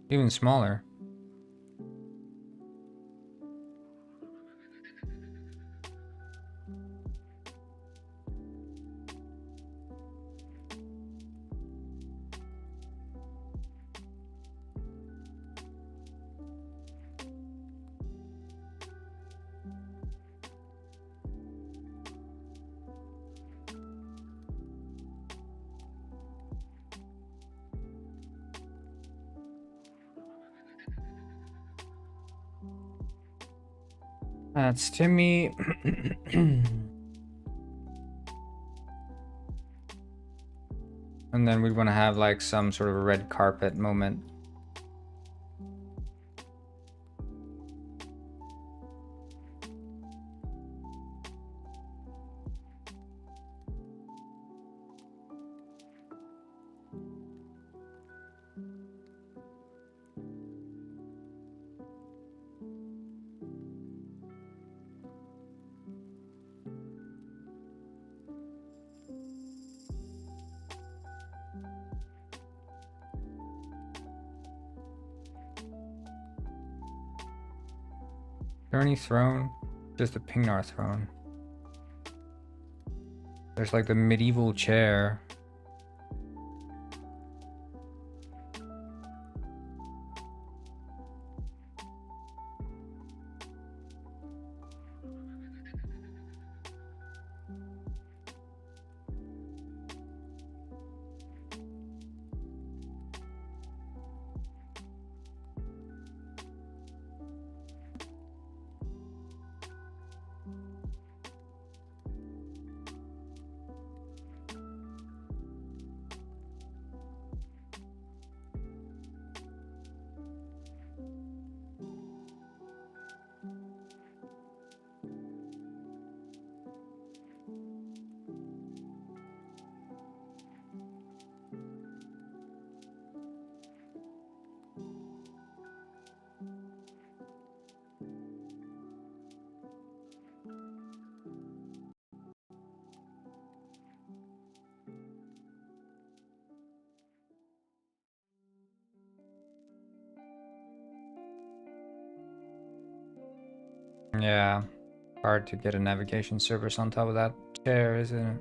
Even smaller. That's Timmy. And then we'd want to have like some sort of a red carpet moment. Is there any throne? Just a Pingnar throne. There's like the medieval chair. Yeah, hard to get a navigation service on top of that chair, isn't it?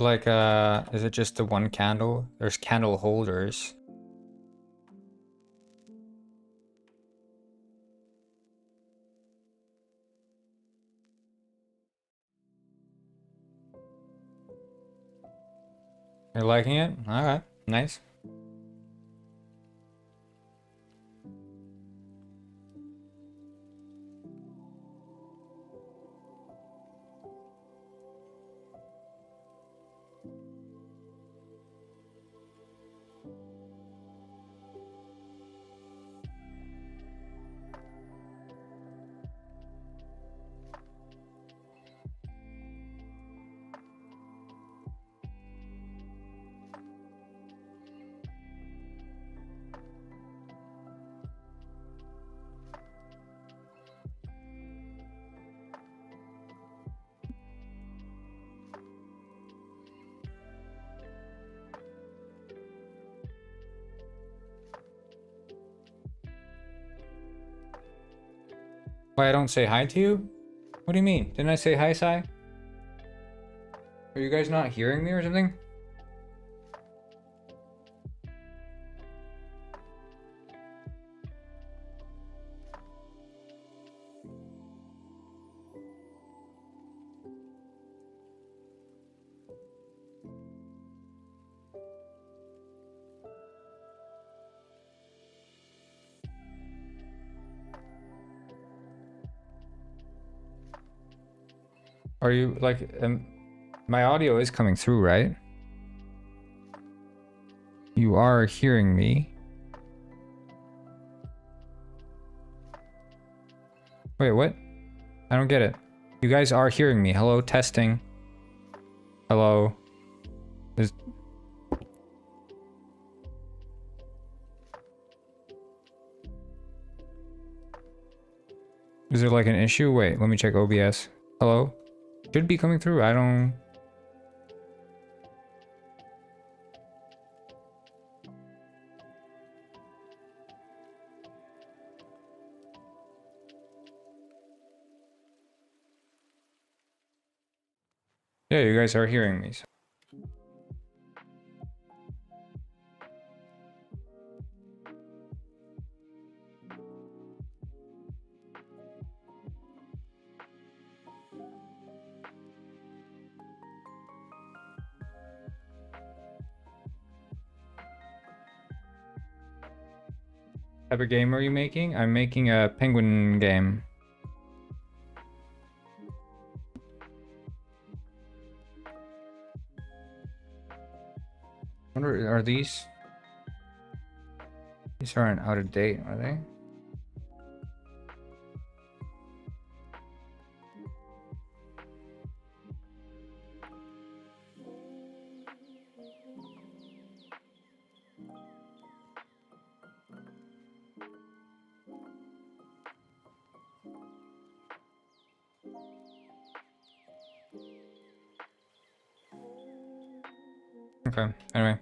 Like, is it just the one candle? There's candle holders. You're liking it? Alright, nice. Why I don't say hi to you? What do you mean? Didn't I say hi, Sai? Are you guys not hearing me or something? Are you like, my audio is coming through, right? You are hearing me. Wait, what? I don't get it. You guys are hearing me. Hello, testing. Hello. Is there like an issue? Wait, let me check OBS. Hello? Should be coming through. I don't... Yeah, you guys are hearing me. So. What type of game are you making? I'm making a penguin game. I wonder, are these aren't out of date, are they? Okay, anyway.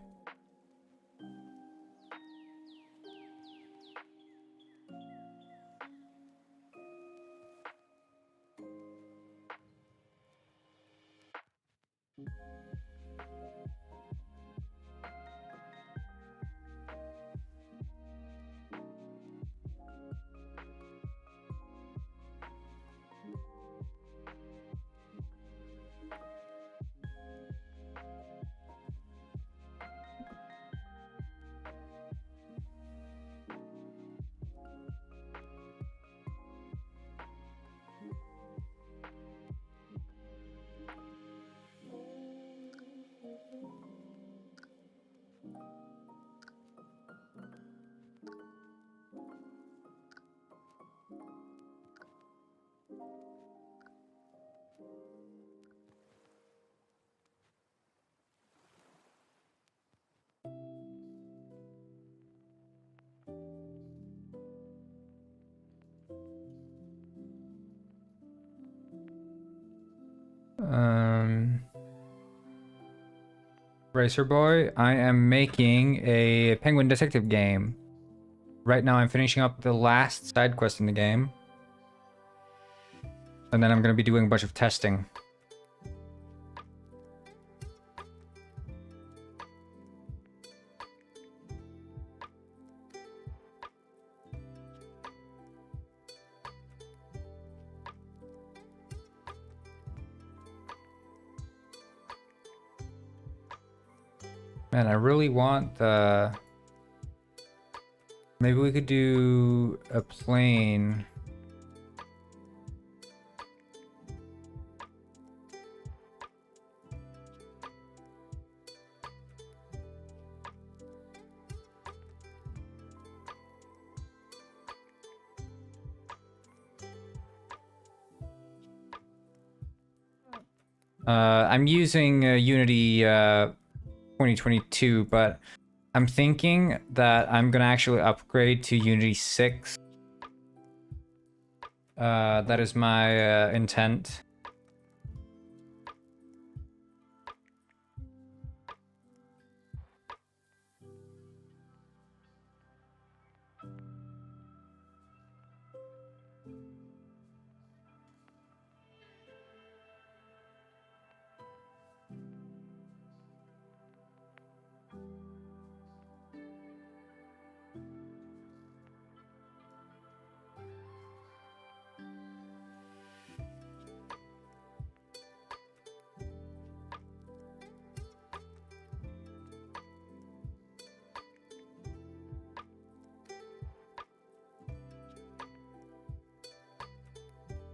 Racer Boy, I am making a penguin detective game. Right now I'm finishing up the last side quest in the game. And then I'm going to be doing a bunch of testing. Man, I really want the... Maybe we could do a plane. I'm using Unity 2022, but I'm thinking that I'm gonna actually upgrade to Unity 6. That is my intent.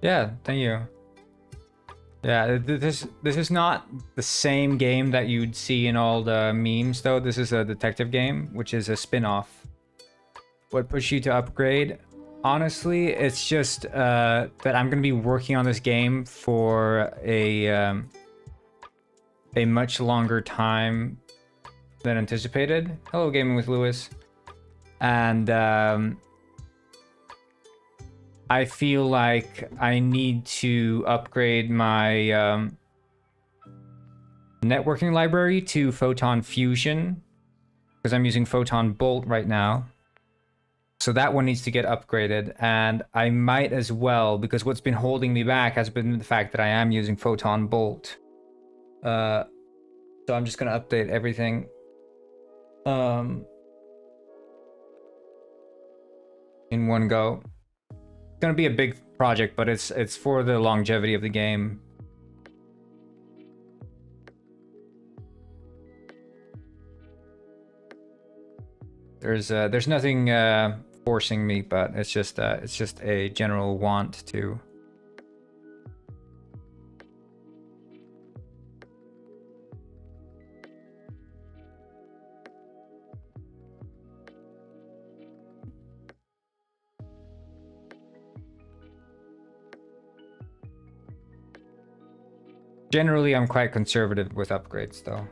Yeah, thank you. Yeah, this is not the same game that you'd see in all the memes though. This is a detective game, which is a spin-off. What pushed you to upgrade? Honestly, it's just that I'm gonna be working on this game for a much longer time than anticipated. Hello, Gaming with Lewis. And I feel like I need to upgrade my networking library to Photon Fusion because I'm using Photon Bolt right now. So that one needs to get upgraded, and I might as well, because what's been holding me back has been the fact that I am using Photon Bolt. So I'm just gonna update everything. In one go. It's gonna be a big project, but it's for the longevity of the game. There's nothing forcing me, but it's just a general want to. Generally, I'm quite conservative with upgrades, though.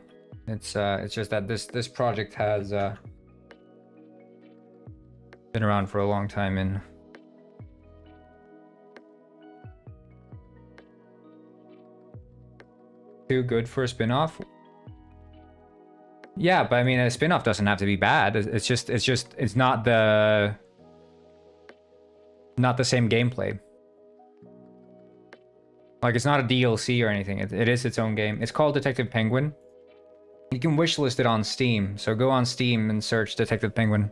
It's just that this project has been around for a long time and too good for a spin-off. Yeah, but I mean, a spin-off doesn't have to be bad. It's not the same gameplay. Like, it's not a DLC or anything. It is its own game. It's called Detective Penguin. You can wishlist it on Steam. So go on Steam and search Detective Penguin.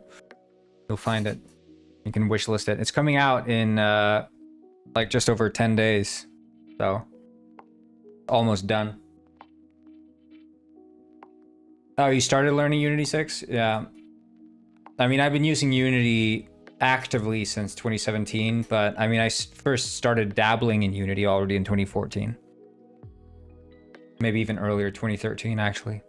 You'll find it. You can wishlist it. It's coming out in like just over 10 days. So almost done. Oh, you started learning Unity 6? Yeah. I mean, I've been using Unity actively since 2017, but I mean, I first started dabbling in Unity already in 2014. Maybe even earlier, 2013 actually.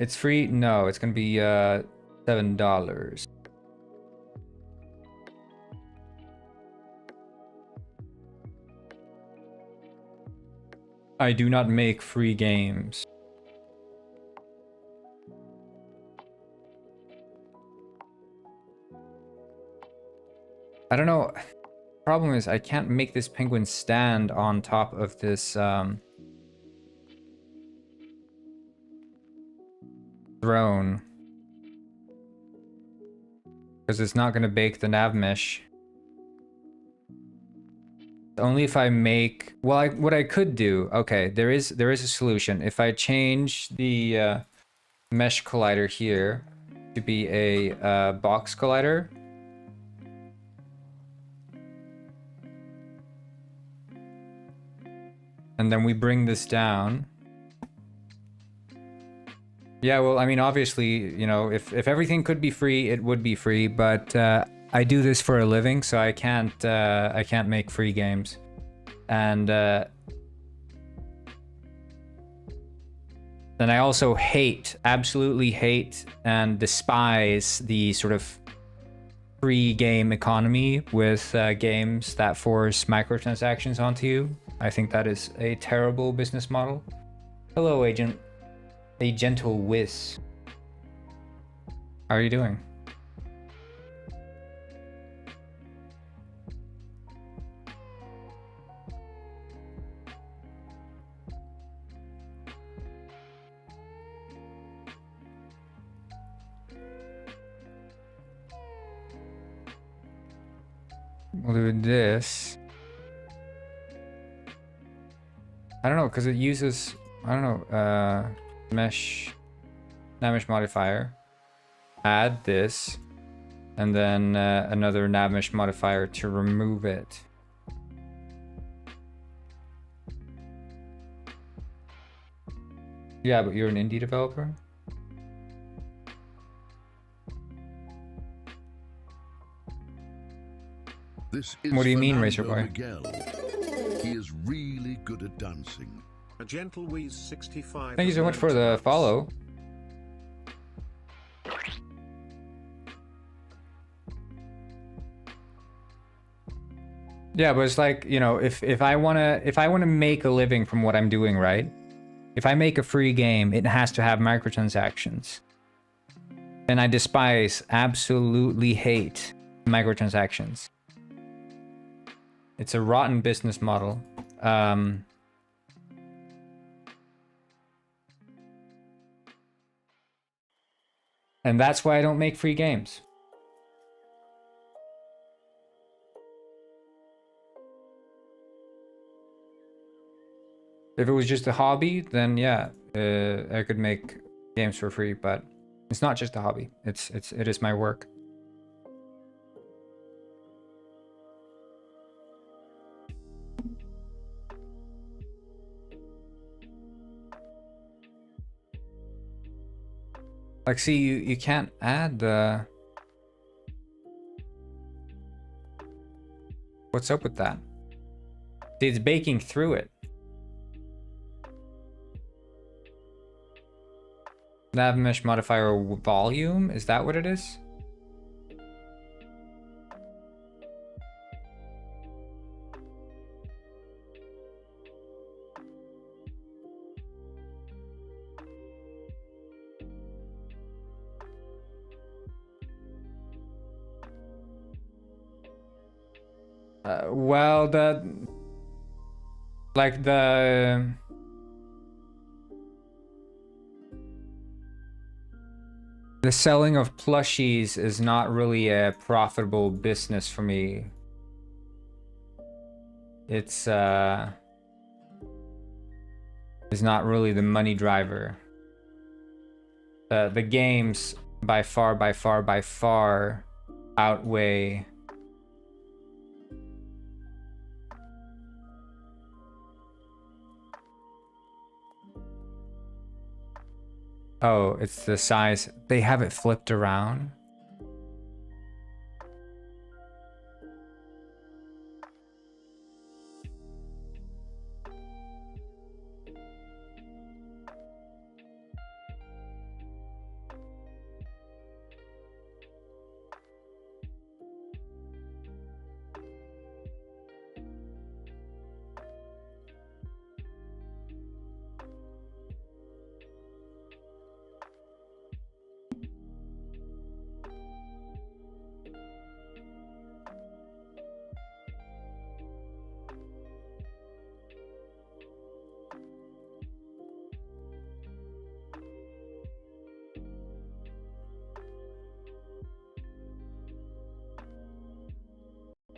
It's free? No, it's gonna be $7. I do not make free games. I don't know. Problem is, I can't make this penguin stand on top of this throne. Because it's not going to bake the nav mesh. Only if I make... Well, what I could do... Okay, there is a solution. If I change the mesh collider here to be a box collider... And then we bring this down. Yeah, well, I mean, obviously, you know, if everything could be free, it would be free, but I do this for a living, so I can't make free games. And then I also absolutely hate and despise the sort of free game economy with games that force microtransactions onto you. I think that is a terrible business model. Hello, Agent. A gentle whiz. How are you doing? We'll do this. I don't know, because it uses, I don't know, mesh modifier. Add this, and then another nav mesh modifier to remove it. Yeah, but you're an indie developer? This is What do you mean, Fernando Razor Boy? Miguel. He is really good at dancing. A gentle wheeze 65. Thank you so much for the follow. Yeah, but it's like, you know, if I wanna make a living from what I'm doing, right? If I make a free game, it has to have microtransactions. And I absolutely hate microtransactions. It's a rotten business model. And that's why I don't make free games. If it was just a hobby, then yeah, I could make games for free, but it's not just a hobby. It is my work. Like, see, you can't add the... What's up with that? See, it's baking through it. Nav mesh modifier volume? Is that what it is? Well, like the selling of plushies is not really a profitable business for me. It's not really the money driver. The games by far outweigh Oh, it's the size. They have it flipped around.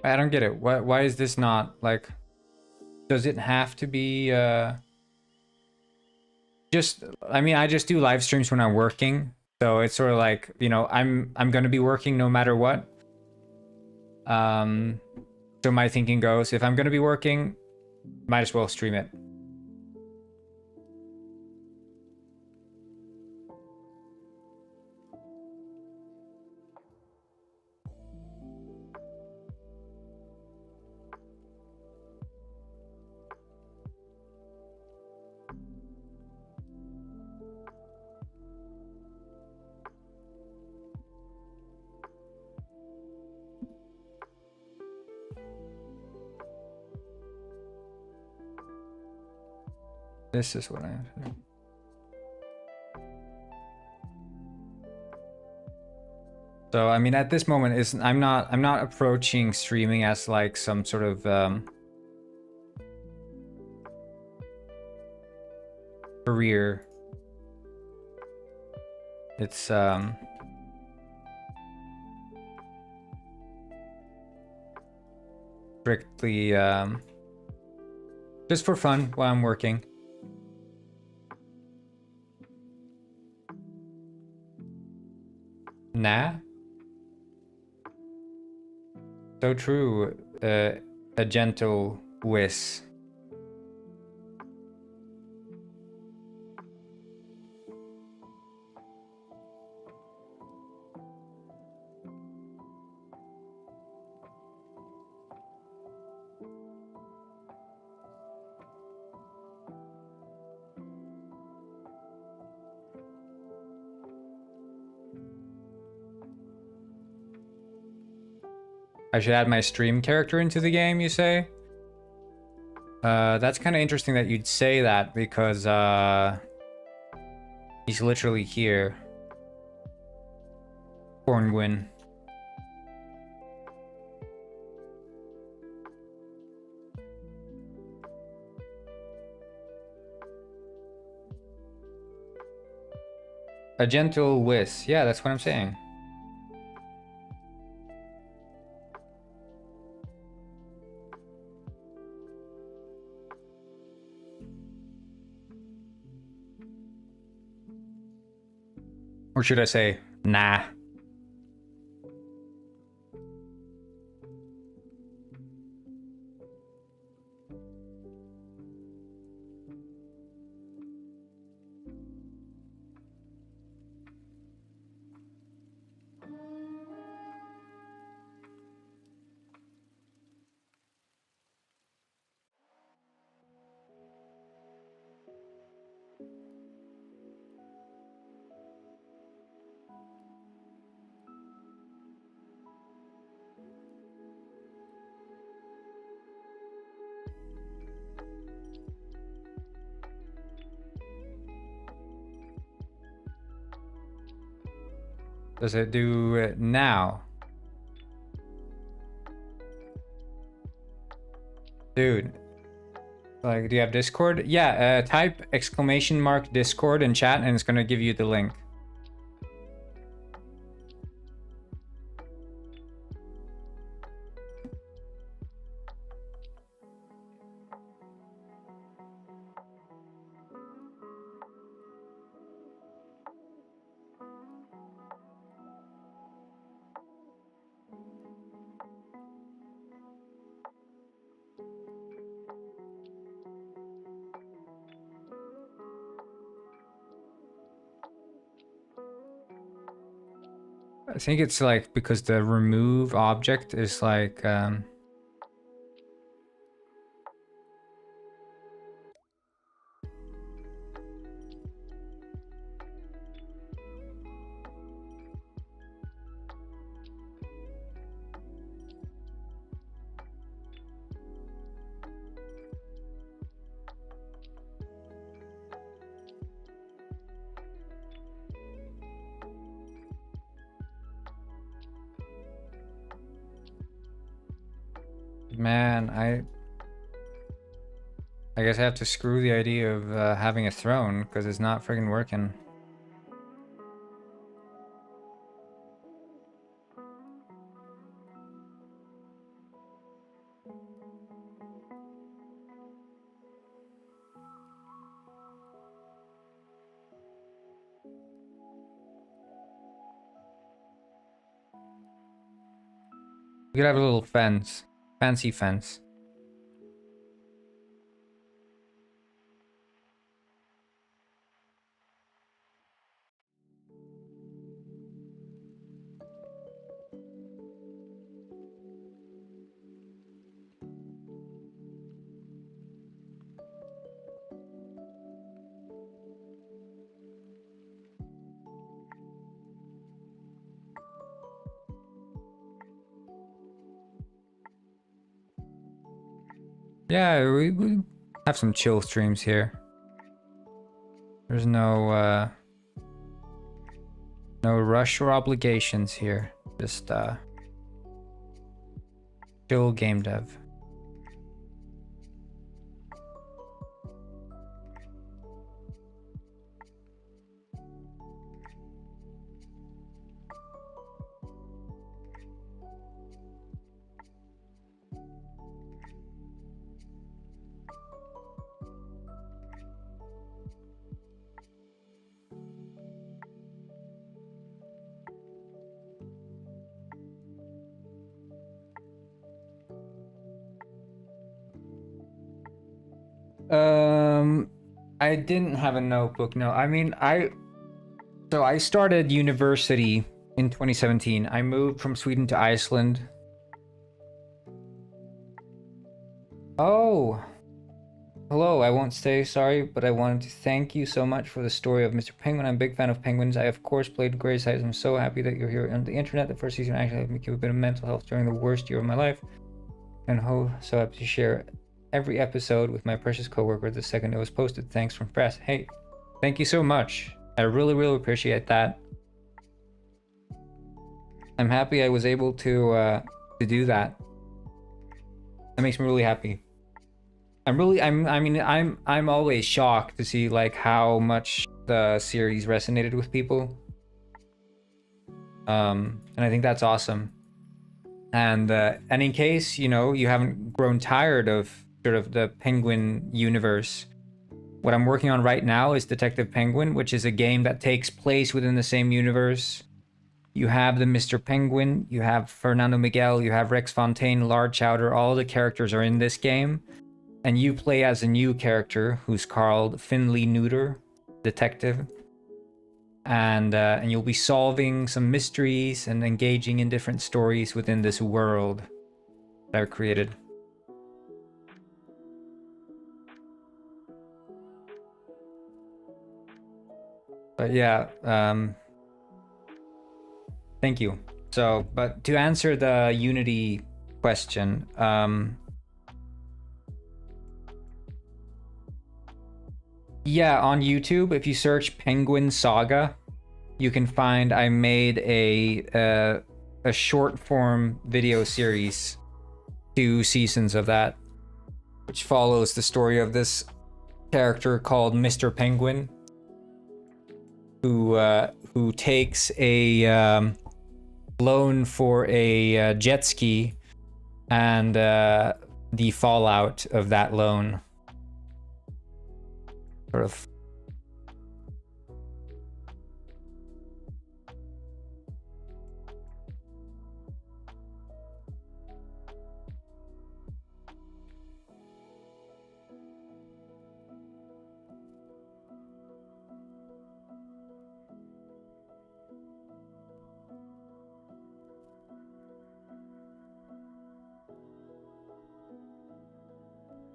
I don't get it. Why is this not like, does it have to be just, I mean, I just do live streams when I'm working, so it's sort of like, you know, I'm gonna be working no matter what. So my thinking goes, if I'm gonna be working, might as well stream it. This is what I have to do. So I mean, at this moment, is I'm not approaching streaming as like some sort of career. It's strictly just for fun while I'm working. Nah. So true, a gentle whiz. I should add my stream character into the game, you say? That's kind of interesting that you'd say that because he's literally here. Cornwin. A gentle whiz. Yeah, that's what I'm saying. Or should I say, nah? Does it do it now? Dude. Like, do you have Discord? Yeah, type ! Discord in chat and it's gonna give you the link. I think it's like because the remove object is like man, I guess I have to screw the idea of having a throne because it's not friggin' working. We could have a little fence. Fancy fence. Yeah, we have some chill streams here. There's no no rush or obligations here. Just chill game dev. I didn't have a notebook. No, I mean, so I started university in 2017. I moved from Sweden to Iceland. Oh, hello. I won't say sorry, but I wanted to thank you so much for the story of Mr. Penguin. I'm a big fan of penguins. I, of course, played Grey Size. I'm so happy that you're here on the internet. The first season actually helped me keep a bit of mental health during the worst year of my life. And so happy to share every episode with my precious coworker the second it was posted. Thanks from Press. Hey, thank you so much. I really, really appreciate that. I'm happy I was able to do that. That makes me really happy. I'm always shocked to see like how much the series resonated with people. And I think that's awesome. And in case, you know, you haven't grown tired of sort of the Penguin universe, what I'm working on right now is Detective Penguin, which is a game that takes place within the same universe. You have the Mr. Penguin, you have Fernando Miguel, you have Rex Fontaine, Lard Chowder, all the characters are in this game. And you play as a new character who's called Finley Neuter, Detective. And you'll be solving some mysteries and engaging in different stories within this world that I've created. But yeah, thank you. So, but to answer the Unity question, yeah, on YouTube, if you search Penguin Saga, you can find I made a short form video series, 2 seasons of that, which follows the story of this character called Mr. Penguin, who takes a loan for a jet ski, and the fallout of that loan. Sort of.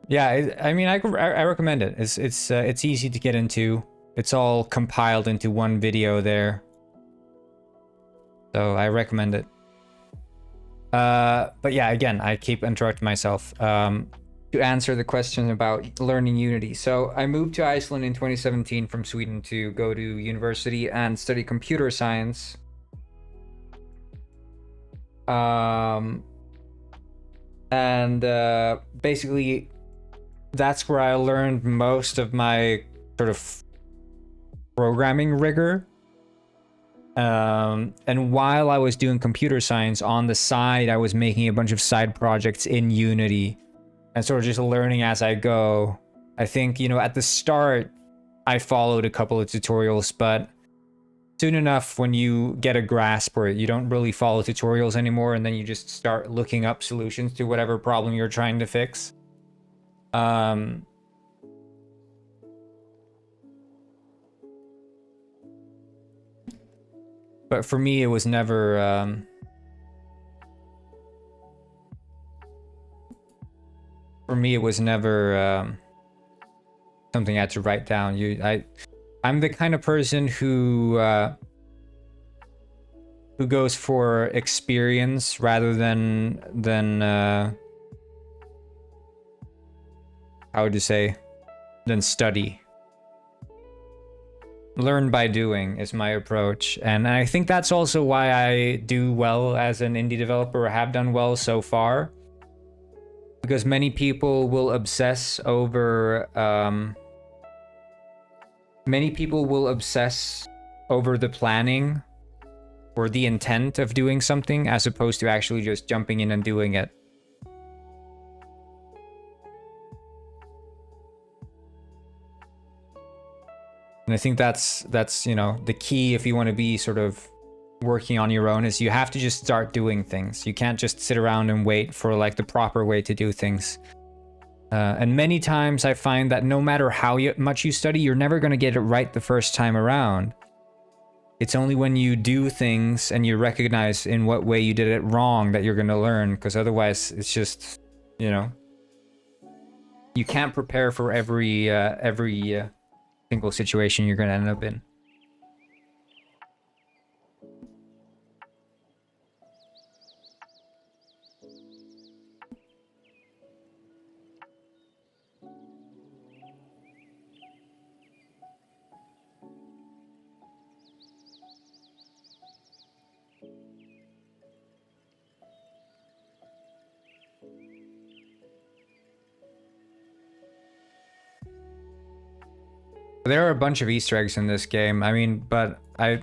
Yeah, I mean, I recommend it. It's easy to get into. It's all compiled into one video there, so I recommend it. But yeah, again, I keep interrupting myself. To answer the question about learning Unity, so I moved to Iceland in 2017 from Sweden to go to university and study computer science. Basically, that's where I learned most of my sort of programming rigor. And while I was doing computer science on the side, I was making a bunch of side projects in Unity and sort of just learning as I go. I think, you know, at the start, I followed a couple of tutorials, but soon enough, when you get a grasp for it, you don't really follow tutorials anymore, and then you just start looking up solutions to whatever problem you're trying to fix. But for me, it was never something I had to write down. I'm the kind of person who goes for experience rather than how would you say, than study. learn by doing is my approach. And I think that's also why I do well as an indie developer, or have done well so far. Because many people will obsess over the planning or the intent of doing something, as opposed to actually just jumping in and doing it. And I think that's you know, the key if you want to be sort of working on your own, is you have to just start doing things. You can't just sit around and wait for like the proper way to do things. And many times I find that no matter how much you study, you're never going to get it right the first time around. It's only when you do things and you recognize in what way you did it wrong that you're going to learn, because otherwise it's just, you know, you can't prepare for every single situation you're going to end up in. There are a bunch of Easter eggs in this game. I mean, but I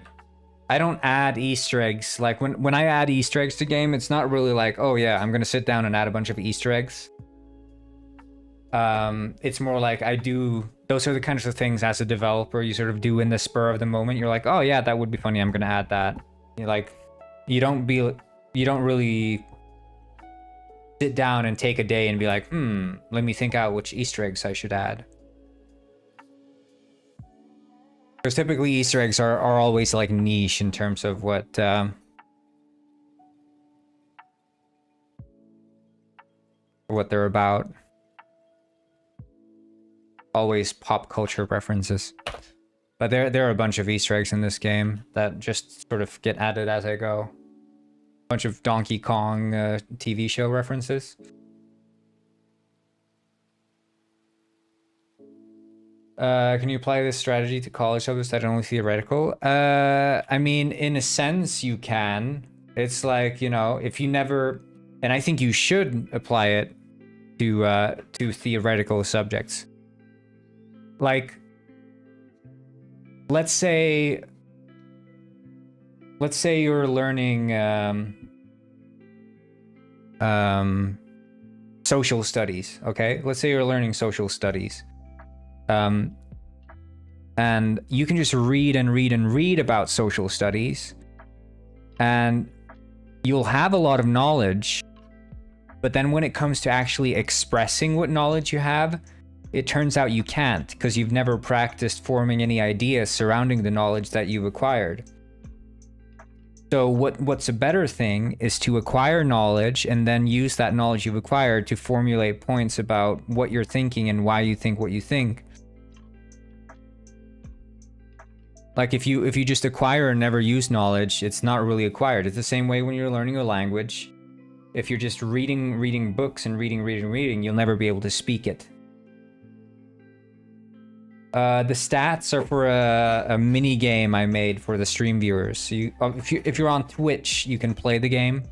don't add Easter eggs. Like when I add Easter eggs to game, it's not really like, oh yeah, I'm gonna sit down and add a bunch of Easter eggs. It's more like those are the kinds of things as a developer you sort of do in the spur of the moment. You're like, oh yeah, that would be funny, I'm gonna add that. You're like, you don't really sit down and take a day and be like, let me think out which Easter eggs I should add. Because typically Easter eggs are always like niche in terms of what they're about. Always pop culture references. But there are a bunch of Easter eggs in this game that just sort of get added as I go. A bunch of Donkey Kong TV show references. Can you apply this strategy to college subjects that are only theoretical? I mean, in a sense, you can. It's like, you know, if you never, and I think you should apply it to theoretical subjects. Like, let's say you're learning social studies, okay? Let's say you're learning social studies. And you can just read and read and read about social studies, and you'll have a lot of knowledge, but then when it comes to actually expressing what knowledge you have, it turns out you can't, because you've never practiced forming any ideas surrounding the knowledge that you've acquired. So what's a better thing is to acquire knowledge and then use that knowledge you've acquired to formulate points about what you're thinking and why you think what you think. Like if you just acquire and never use knowledge, it's not really acquired. It's the same way when you're learning a language. If you're just reading books and reading, you'll never be able to speak it. The stats are for a mini game I made for the stream viewers. So if you're on Twitch, you can play the game.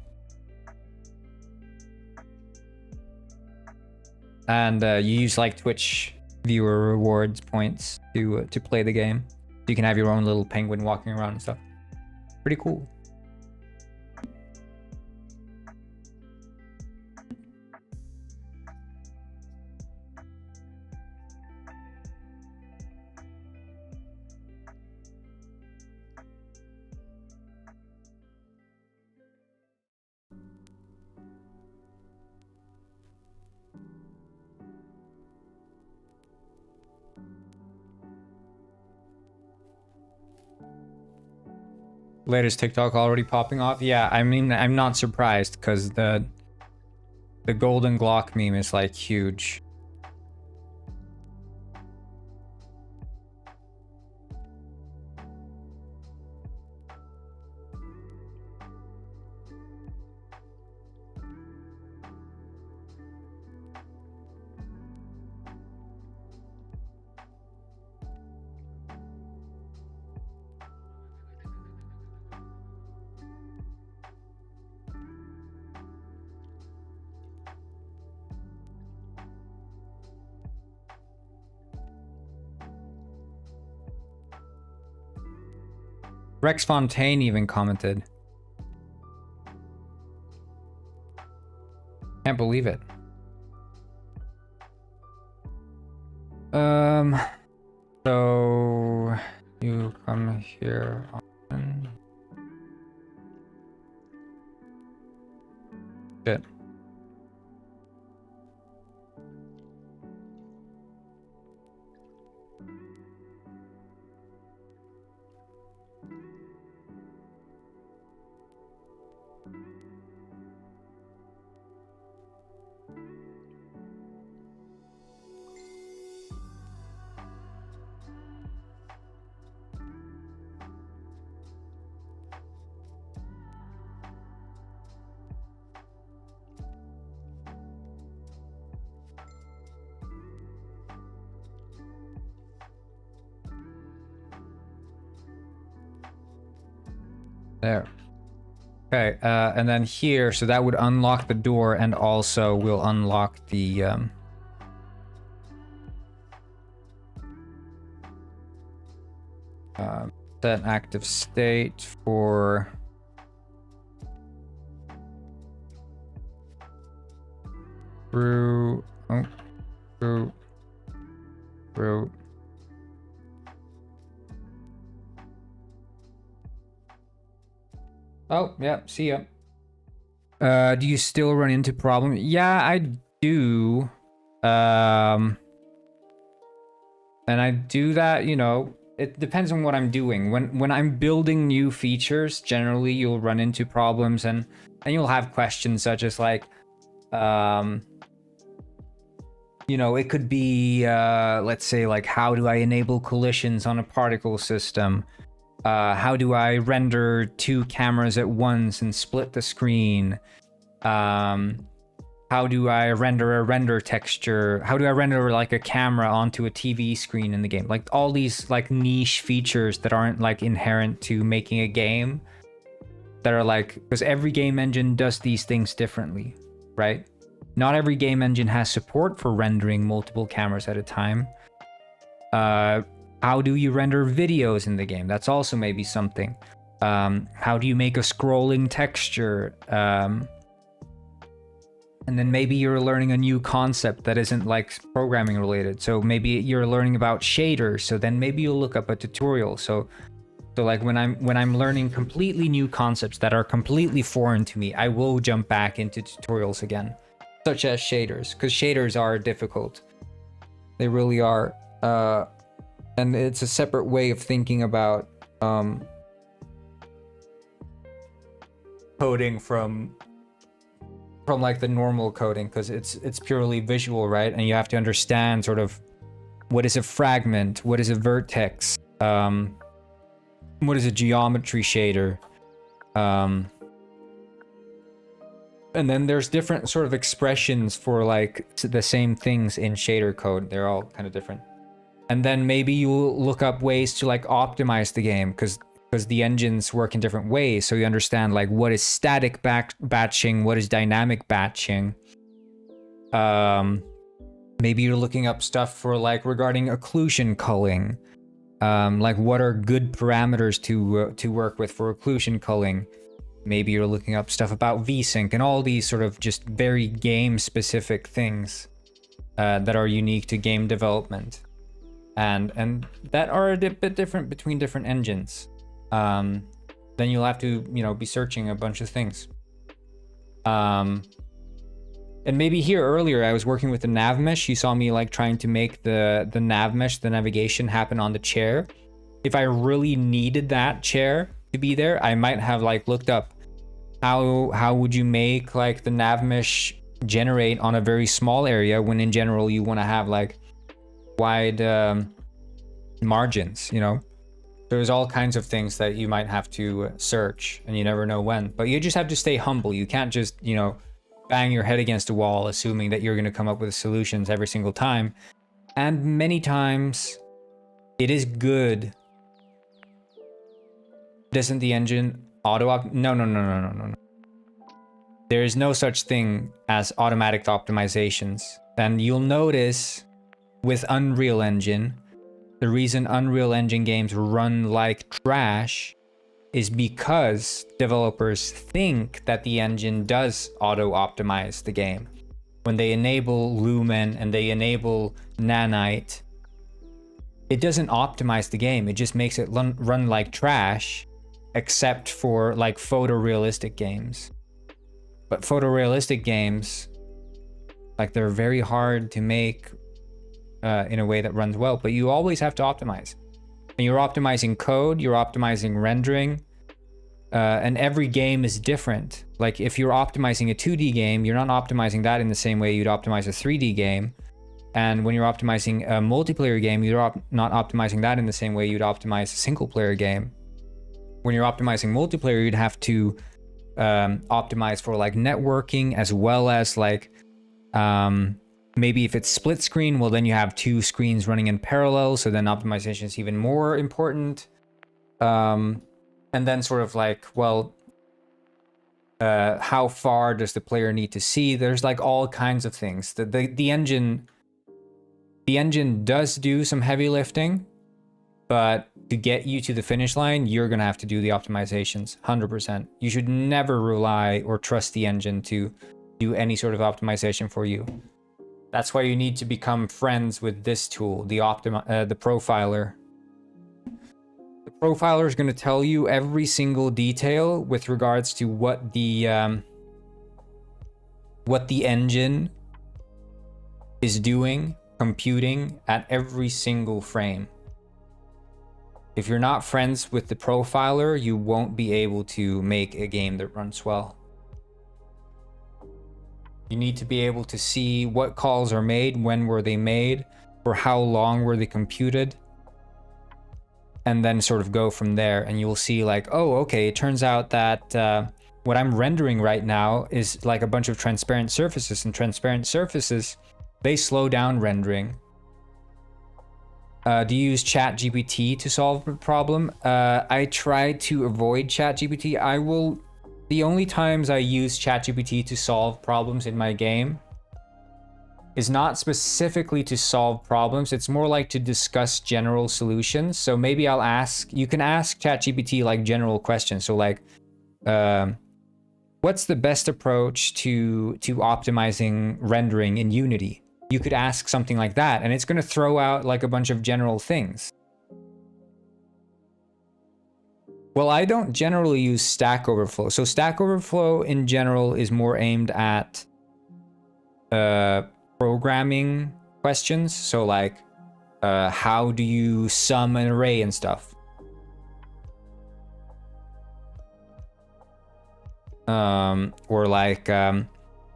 And you use like Twitch viewer rewards points to play the game. You can have your own little penguin walking around and stuff. Pretty cool. Latest TikTok already popping off? Yeah, I mean, I'm not surprised, because the golden Glock meme is like huge. Rex Fontaine even commented. Can't believe it. So you come here often. Shit. There. Okay, and then here, so that would unlock the door, and also will unlock the set active state for through Oh, yeah, see ya. Do you still run into problems? Yeah, I do. And I do that, you know, it depends on what I'm doing. When I'm building new features, generally you'll run into problems and you'll have questions such as like, you know, it could be, let's say like, how do I enable collisions on a particle system? How do I render two cameras at once and split the screen? How do I render a render texture? How do I render like a camera onto a TV screen in the game? Like all these like niche features that aren't like inherent to making a game, that are like, because every game engine does these things differently, right? Not every game engine has support for rendering multiple cameras at a time. How do you render videos in the game? That's also maybe something. How do you make a scrolling texture? And then maybe you're learning a new concept that isn't like programming related. So maybe you're learning about shaders. So then maybe you'll look up a tutorial. So like when I'm learning completely new concepts that are completely foreign to me, I will jump back into tutorials again, such as shaders, because shaders are difficult. They really are. And it's a separate way of thinking about coding from like the normal coding, because it's purely visual, right? And you have to understand sort of what is a fragment, what is a vertex, what is a geometry shader, and then there's different sort of expressions for like the same things in shader code. They're all kind of different. And then maybe you'll look up ways to like optimize the game, because the engines work in different ways. So you understand like what is static batching, what is dynamic batching. Maybe you're looking up stuff for like regarding occlusion culling. Like what are good parameters to work with for occlusion culling. Maybe you're looking up stuff about VSync and all these sort of just very game specific things that are unique to game development. And that are a bit different between different engines. Then you'll have to, you know, be searching a bunch of things. And maybe here earlier I was working with the nav mesh. You saw me like trying to make the nav mesh, the navigation, happen on the chair. If I really needed that chair to be there, I might have like looked up how would you make like the nav mesh generate on a very small area, when in general you want to have like wide margins, you know. There's all kinds of things that you might have to search, and you never know when. But you just have to stay humble. You can't just, you know, bang your head against a wall assuming that you're going to come up with solutions every single time. And many times it is good. Doesn't the engine No. There is no such thing as automatic optimizations. And you'll notice with Unreal Engine, the reason Unreal Engine games run like trash is because developers think that the engine does auto-optimize the game. When they enable Lumen and they enable Nanite, it doesn't optimize the game. It just makes it run like trash, except for like photorealistic games. But photorealistic games, like, they're very hard to make in a way that runs well, but you always have to optimize. And you're optimizing code, you're optimizing rendering, and every game is different. Like, if you're optimizing a 2D game, you're not optimizing that in the same way you'd optimize a 3D game. And when you're optimizing a multiplayer game, you're not optimizing that in the same way you'd optimize a single player game. When you're optimizing multiplayer, you'd have to optimize for like networking, as well as like maybe if it's split screen, well, then you have two screens running in parallel, so then optimization is even more important. And then sort of like, well, how far does the player need to see? There's like all kinds of things. The engine does do some heavy lifting, but to get you to the finish line, you're gonna have to do the optimizations 100%. You should never rely or trust the engine to do any sort of optimization for you. That's why you need to become friends with this tool, the profiler. The profiler is going to tell you every single detail with regards to what the engine is doing, computing at every single frame. If you're not friends with the profiler, you won't be able to make a game that runs well. You need to be able to see what calls are made, when were they made, for how long were they computed, and then sort of go from there. And you'll see like, oh, okay, it turns out that what I'm rendering right now is like a bunch of transparent surfaces, and transparent surfaces, they slow down rendering. Do you use ChatGPT to solve the problem? I try to avoid ChatGPT. The only times I use ChatGPT to solve problems in my game is not specifically to solve problems. It's more like to discuss general solutions. So maybe you can ask ChatGPT like general questions. So like, what's the best approach to optimizing rendering in Unity? You could ask something like that, and it's going to throw out like a bunch of general things. Well, I don't generally use Stack Overflow. So Stack Overflow in general is more aimed at programming questions. So like, how do you sum an array and stuff? Or like,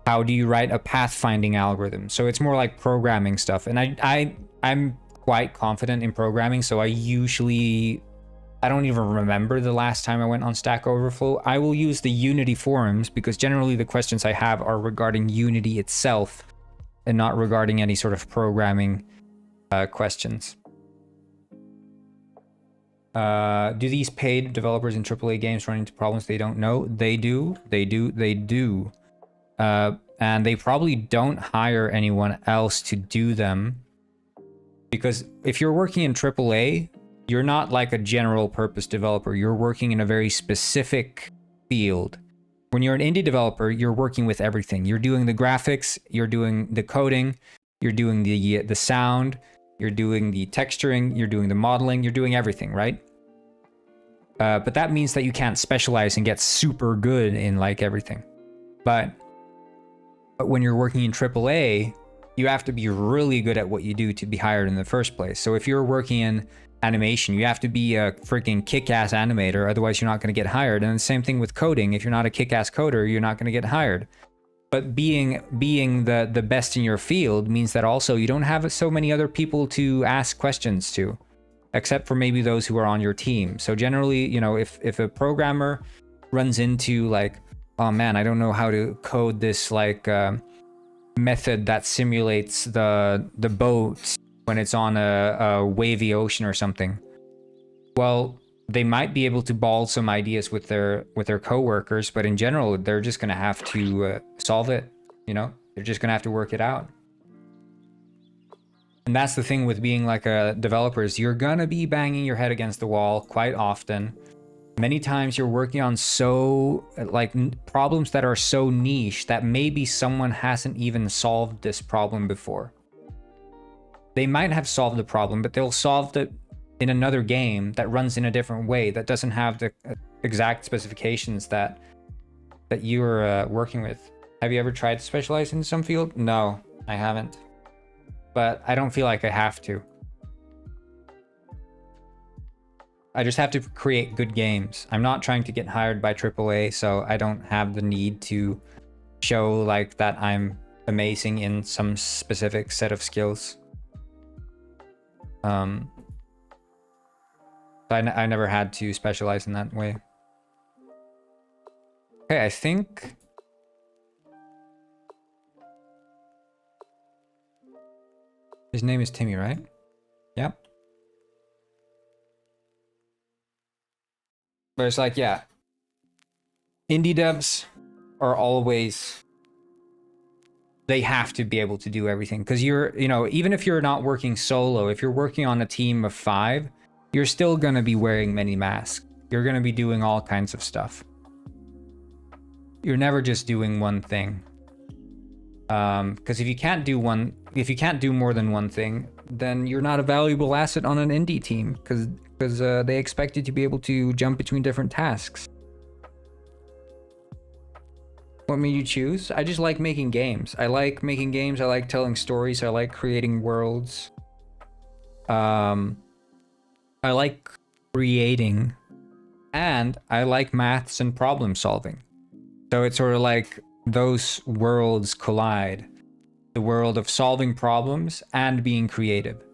how do you write a pathfinding algorithm? So it's more like programming stuff. And I'm quite confident in programming, so I don't even remember the last time I went on Stack Overflow. I will use the Unity forums because generally the questions I have are regarding Unity itself and not regarding any sort of programming questions. Do these paid developers in AAA games run into problems they don't know? They do. And they probably don't hire anyone else to do them. Because if you're working in AAA, you're not like a general purpose developer. You're working in a very specific field. When you're an indie developer, you're working with everything. You're doing the graphics, you're doing the coding, you're doing the sound, you're doing the texturing, you're doing the modeling, you're doing everything, right? But that means that you can't specialize and get super good in like everything. But when you're working in AAA, you have to be really good at what you do to be hired in the first place. So if you're working in animation, you have to be a freaking kick-ass animator, otherwise you're not going to get hired. And the same thing with coding. If you're not a kick-ass coder, you're not going to get hired. But being the best in your field means that also you don't have so many other people to ask questions to, except for maybe those who are on your team. So generally, you know, if a programmer runs into like, oh man, I don't know how to code this like method that simulates the boat when it's on a wavy ocean or something. Well, they might be able to ball some ideas with their coworkers, but in general, they're just gonna have to solve it. You know, they're just gonna have to work it out. And that's the thing with being like a developer, is you're gonna be banging your head against the wall quite often. Many times you're working on so like problems that are so niche that maybe someone hasn't even solved this problem before. They might have solved the problem, but they'll solve it in another game that runs in a different way, that doesn't have the exact specifications that you're working with. Have you ever tried to specialize in some field? No, I haven't. But I don't feel like I have to. I just have to create good games. I'm not trying to get hired by AAA, so I don't have the need to show like that I'm amazing in some specific set of skills. So I never had to specialize in that way. Okay, I think his name is Timmy, right? Yep. But it's like, yeah, indie devs are always, they have to be able to do everything, because you're, you know, even if you're not working solo, if you're working on a team of 5, you're still going to be wearing many masks. You're going to be doing all kinds of stuff. You're never just doing one thing. Because if you can't do more than one thing, then you're not a valuable asset on an indie team, because they expect you to be able to jump between different tasks. What made you choose? I just like making games. I like making games. I like telling stories. I like creating worlds. I like creating, and I like maths and problem solving. So it's sort of like those worlds collide. The world of solving problems and being creative.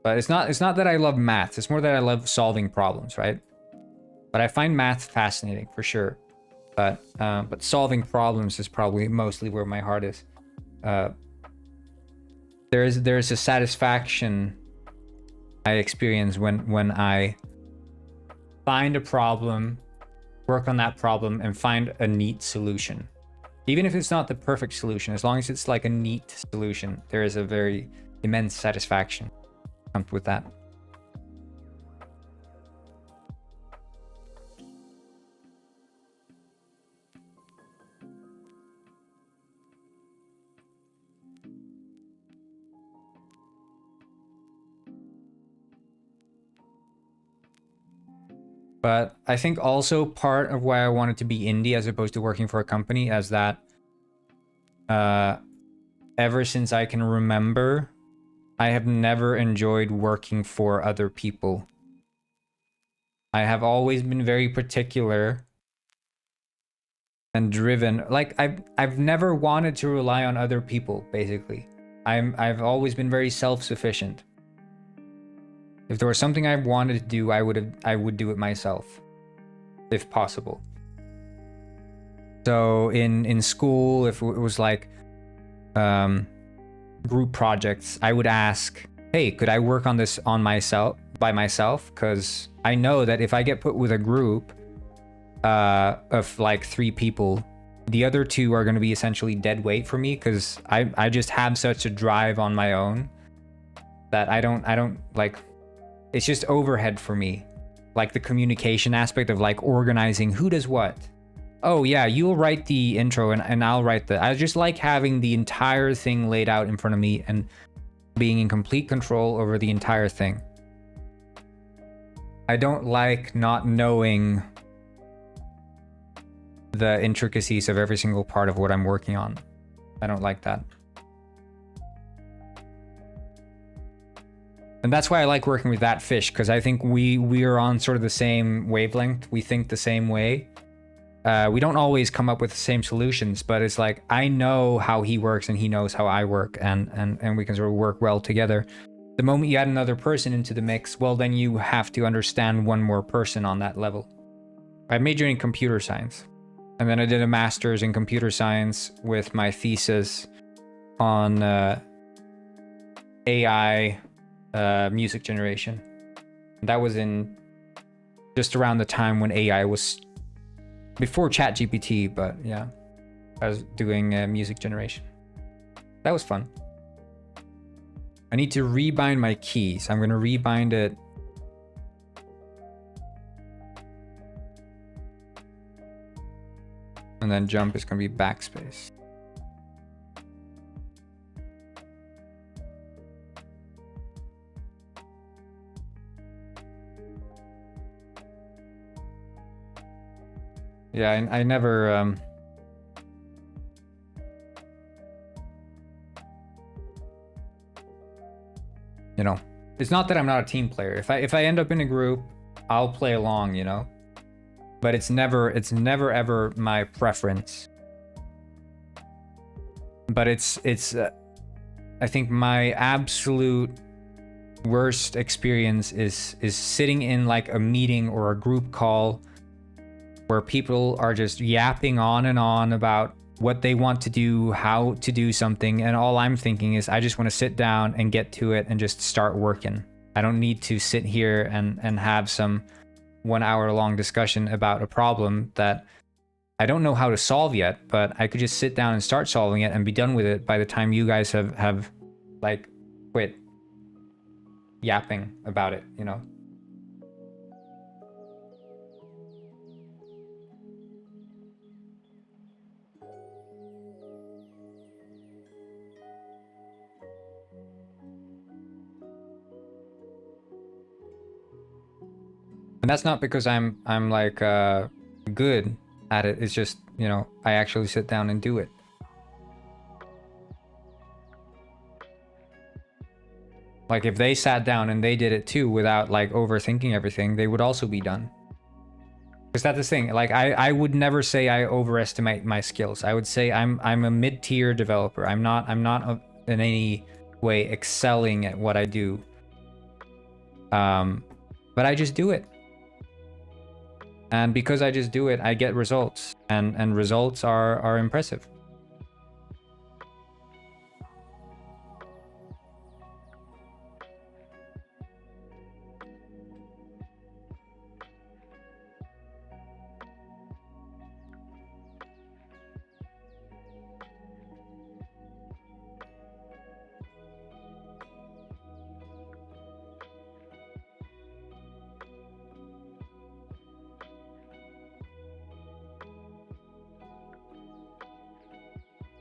But it's not that I love maths. It's more that I love solving problems, right? But I find maths fascinating for sure. But solving problems is probably mostly where my heart is. There is a satisfaction I experience when I find a problem, work on that problem, and find a neat solution. Even if it's not the perfect solution, as long as it's like a neat solution, there is a very immense satisfaction that comes with that. But I think also part of why I wanted to be indie as opposed to working for a company is that ever since I can remember, I have never enjoyed working for other people. I have always been very particular and driven. Like I've never wanted to rely on other people, basically. I've always been very self-sufficient. If there was something I wanted to do, I would do it myself, if possible. So in school, if it was like group projects, I would ask, hey, could I work on this by myself? Because I know that if I get put with a group of like 3 people, the other 2 are going to be essentially dead weight for me, because I just have such a drive on my own that I don't like. It's just overhead for me. Like the communication aspect of like organizing who does what. Oh yeah, you'll write the intro and I'll write I just like having the entire thing laid out in front of me and being in complete control over the entire thing. I don't like not knowing the intricacies of every single part of what I'm working on. I don't like that. And that's why I like working with that fish, because I think we are on sort of the same wavelength. We think the same way. We don't always come up with the same solutions, but it's like I know how he works and he knows how I work, and we can sort of work well together. The moment you add another person into the mix, well, then you have to understand one more person on that level. I majored in computer science, and then I did a master's in computer science with my thesis on AI music generation. That was in just around the time when AI was before ChatGPT, but yeah, I was doing music generation. That was fun. I need to rebind my keys. I'm going to rebind it. And then jump is going to be backspace. Yeah, I never... you know, it's not that I'm not a team player. If I end up in a group, I'll play along, you know. But it's never ever my preference. But it's I think my absolute worst experience is sitting in like a meeting or a group call where people are just yapping on and on about what they want to do, how to do something, and all I'm thinking is I just want to sit down and get to it and just start working. I don't need to sit here and have some 1 hour long discussion about a problem that I don't know how to solve yet, but I could just sit down and start solving it and be done with it by the time you guys have like quit yapping about it, you know? And that's not because I'm like good at it. It's just, you know, I actually sit down and do it. Like if they sat down and they did it too without like overthinking everything, they would also be done. Because that's the thing. Like I would never say I overestimate my skills. I would say I'm a mid-tier developer. I'm not in any way excelling at what I do. But I just do it. And because I just do it, I get results, and results are impressive.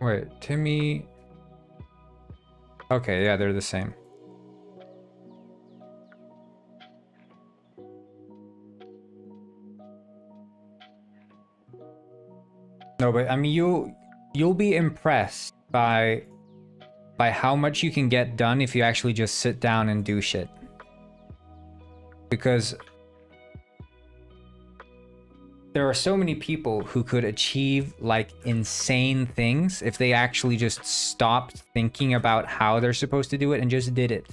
Wait, Timmy... Okay, yeah, they're the same. No, but I mean, you'll be impressed by how much you can get done if you actually just sit down and do shit. Because there are so many people who could achieve like insane things if they actually just stopped thinking about how they're supposed to do it and just did it.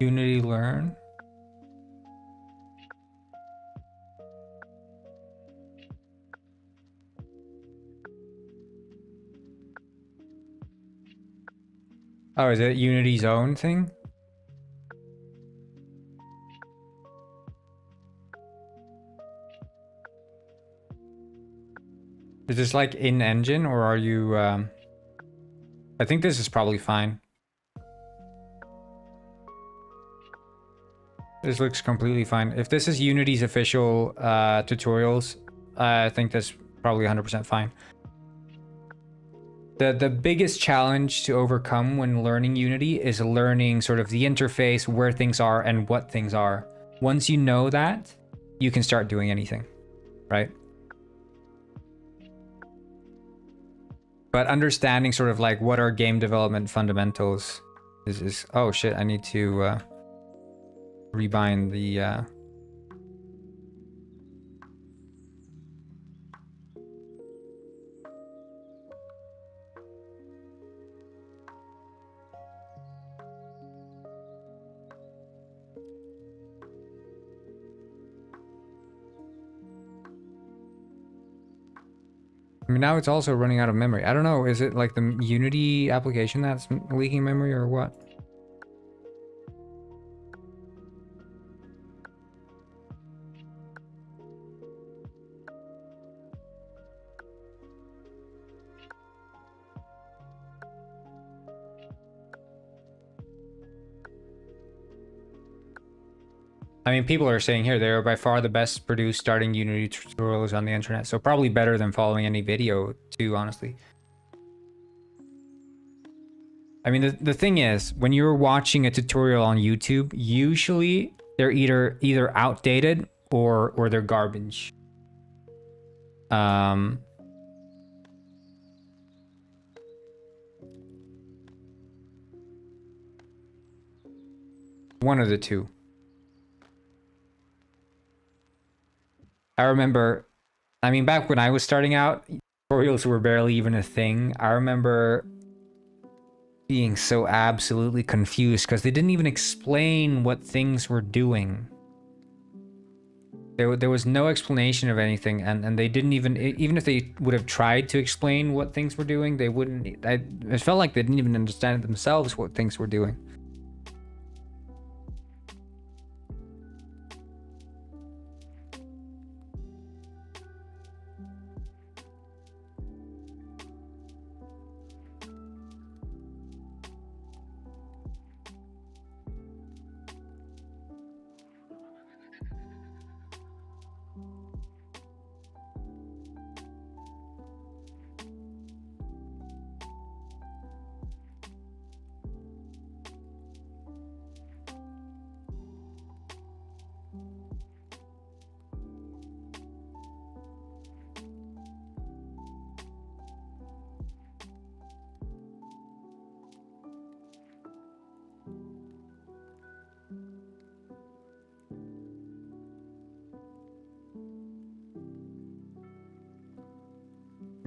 Unity learn. Oh, is it Unity's own thing? Is this like in engine, or are you I think this is probably fine. This looks completely fine. If this is Unity's official tutorials, I think that's probably 100% fine. The biggest challenge to overcome when learning Unity is learning sort of the interface, where things are and what things are. Once you know that, you can start doing anything, right? But understanding sort of like what are game development fundamentals is oh shit, I need to rebind the I mean, now it's also running out of memory. I don't know, is it like the Unity application that's leaking memory or what? I mean, people are saying here they are by far the best produced starting Unity tutorials on the internet. So probably better than following any video too, honestly. I mean, the thing is, when you're watching a tutorial on YouTube, usually they're either outdated or they're garbage. One of the two. I remember, I mean, back when I was starting out, tutorials were barely even a thing. I remember being so absolutely confused because they didn't even explain what things were doing. There was no explanation of anything, and they didn't even if they would have tried to explain what things were doing, they wouldn't. It felt like they didn't even understand themselves what things were doing.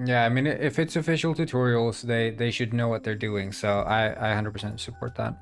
Yeah, I mean, if it's official tutorials, they should know what they're doing. So I 100% support that.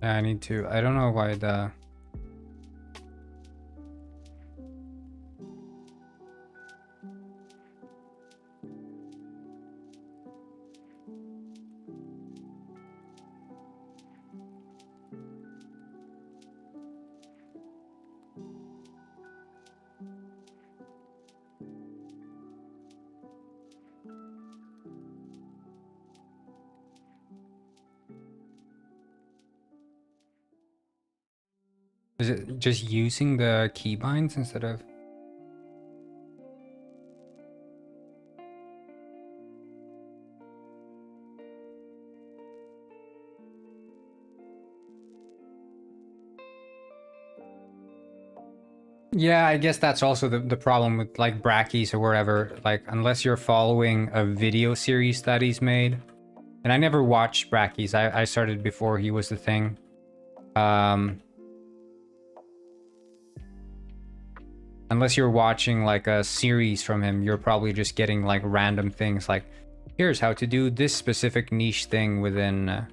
Yeah, I need to. I don't know why the... Is it just using the keybinds instead of... Yeah, I guess that's also the problem with like Brackeys or wherever. Like, unless you're following a video series that he's made. And I never watched Brackeys. I started before he was the thing. Unless you're watching like a series from him, you're probably just getting like random things like, here's how to do this specific niche thing within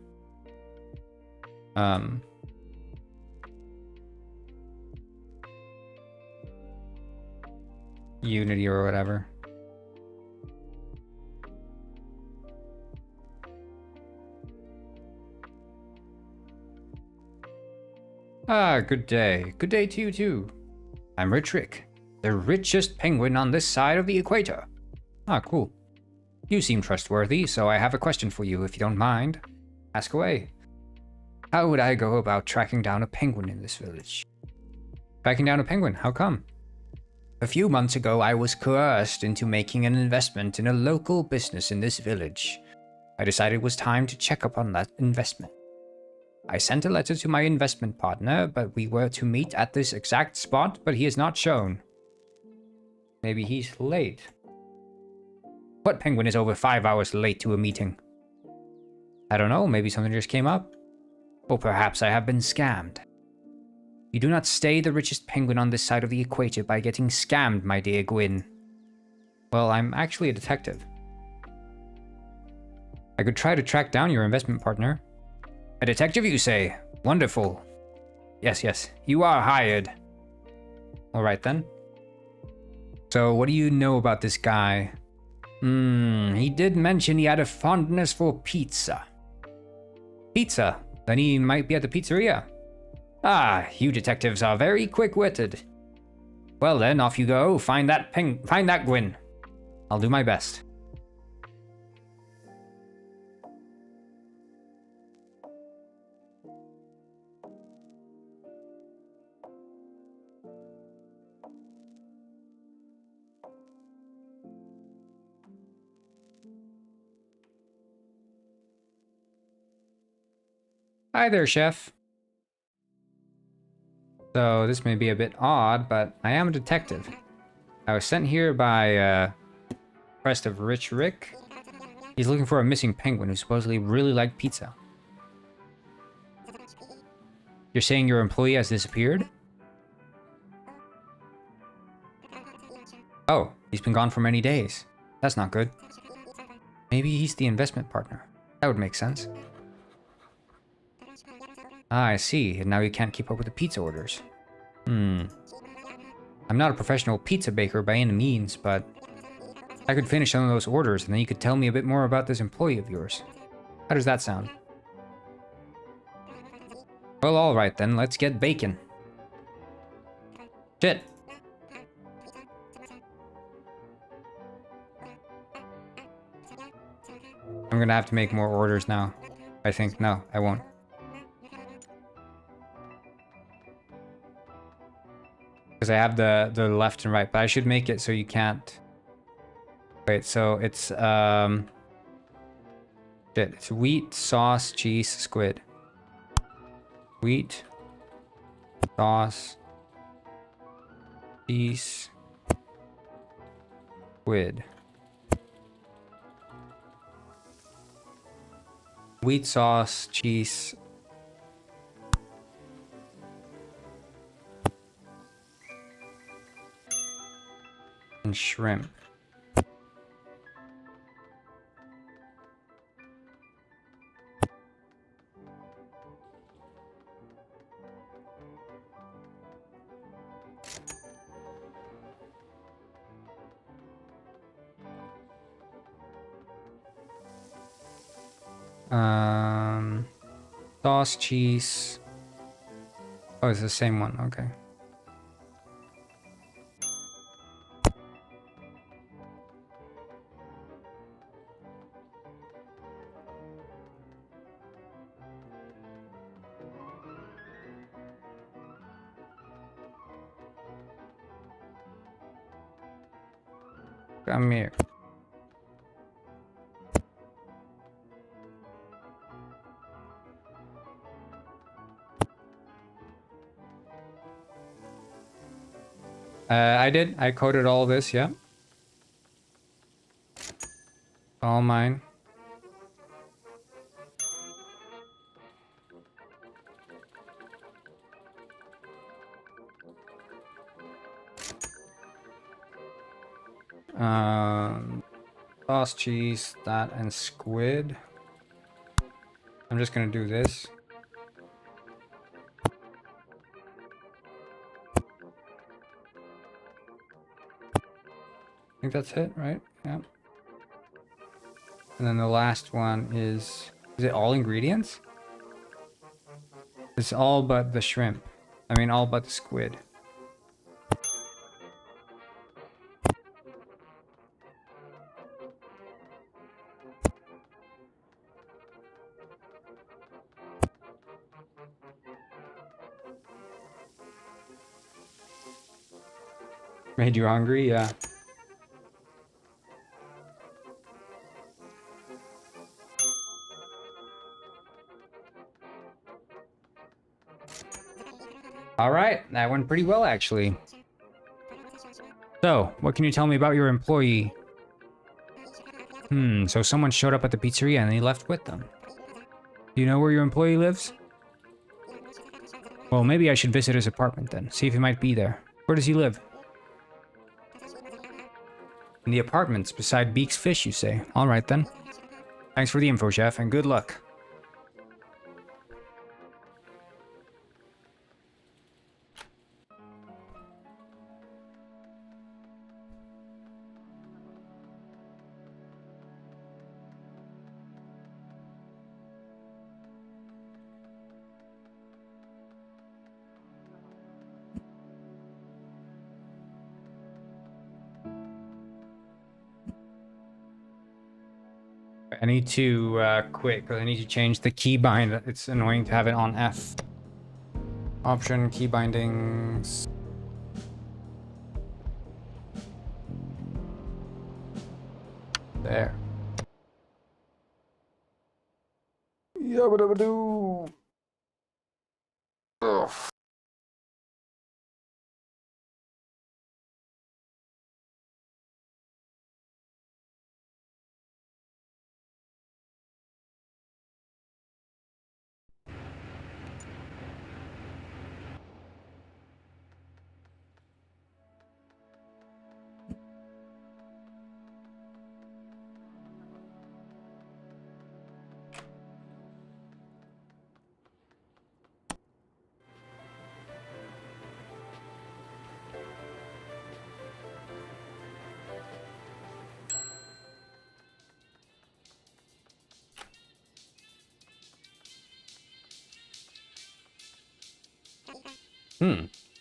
Unity or whatever. Ah, good day. Good day to you too. I'm Rich Rick, the richest penguin on this side of the equator. Ah, cool. You seem trustworthy, so I have a question for you, if you don't mind. Ask away. How would I go about tracking down a penguin in this village? Tracking down a penguin? How come? A few months ago, I was coerced into making an investment in a local business in this village. I decided it was time to check up on that investment. I sent a letter to my investment partner, but we were to meet at this exact spot, but he is not shown. Maybe he's late. What penguin is over 5 hours late to a meeting? I don't know, maybe something just came up. Or perhaps I have been scammed. You do not stay the richest penguin on this side of the equator by getting scammed, my dear Gwyn. Well, I'm actually a detective. I could try to track down your investment partner. A detective, you say? Wonderful. Yes, you are hired. Alright then. So, what do you know about this guy? He did mention he had a fondness for pizza. Pizza? Then he might be at the pizzeria. Ah, you detectives are very quick-witted. Well then, off you go. Find that Gwyn. I'll do my best. Hi there, Chef. So, this may be a bit odd, but I am a detective. I was sent here by, Crest of Rich Rick. He's looking for a missing penguin who supposedly really liked pizza. You're saying your employee has disappeared? Oh, he's been gone for many days. That's not good. Maybe he's the investment partner. That would make sense. Ah, I see. And now you can't keep up with the pizza orders. I'm not a professional pizza baker by any means, but I could finish some of those orders and then you could tell me a bit more about this employee of yours. How does that sound? Well, alright then. Let's get bacon. Shit. I'm gonna have to make more orders now. I think. No, I won't. Because I have the left and right, but I should make it so you can't. Wait, so it's shit, it's wheat, sauce, cheese, squid. Wheat, sauce, cheese, squid. Wheat sauce, cheese. And shrimp. Sauce, cheese. Oh, it's the same one. Okay. Come here. I did. I coded all this, yeah. All mine. Sauce, cheese, that, and squid. I'm just gonna do this. I think that's it, right? Yeah. And then the last one is it all ingredients? It's all but the shrimp. I mean, all but the squid. Made you hungry? Yeah. All right, that went pretty well, actually. So, what can you tell me about your employee? So someone showed up at the pizzeria and he left with them. Do you know where your employee lives? Well, maybe I should visit his apartment then, see if he might be there. Where does he live? In the apartments beside Beak's Fish, you say? All right then. Thanks for the info, chef, and good luck. I need to quit because I need to change the keybind. It's annoying to have it on F. Option key bindings. There. Yabba-dabba-doo. Ugh.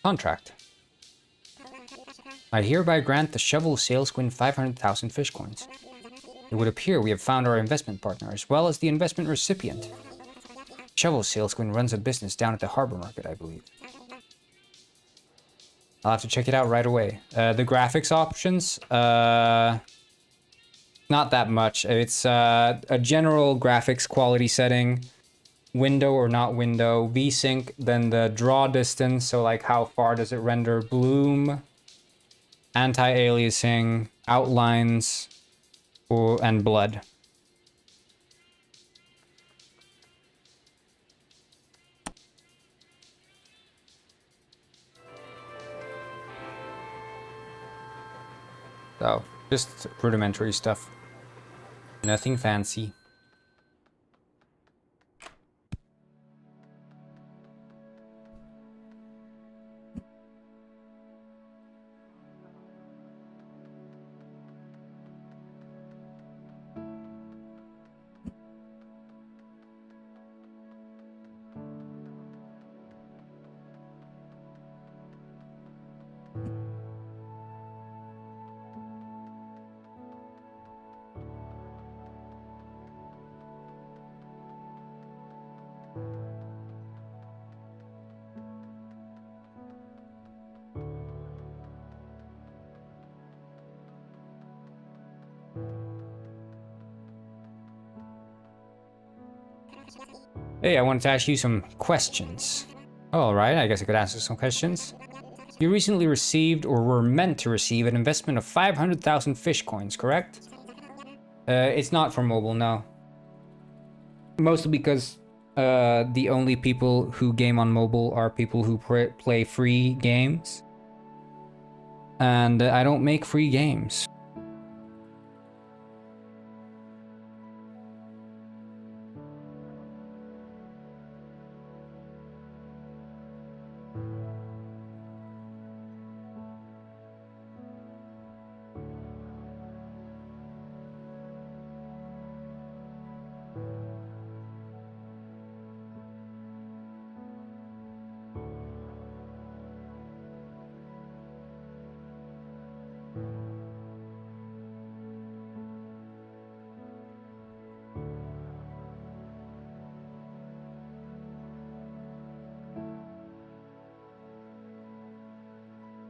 Contract. I hereby grant the Shovel Sales Squin 500,000 fish coins. It would appear we have found our investment partner as well as the investment recipient. Shovel Sales Squin runs a business down at the harbor market, I believe. I'll have to check it out right away. The graphics options, not that much. It's a general graphics quality setting. Window or not window, VSync, then the draw distance, so like how far does it render, bloom, anti-aliasing, outlines, and blood. So, just rudimentary stuff. Nothing fancy. Hey, I wanted to ask you some questions. All right, I guess I could answer some questions. You recently received, or were meant to receive, an investment of 500,000 fish coins, correct? It's not for mobile, no. Mostly because the only people who game on mobile are people who play free games. And I don't make free games.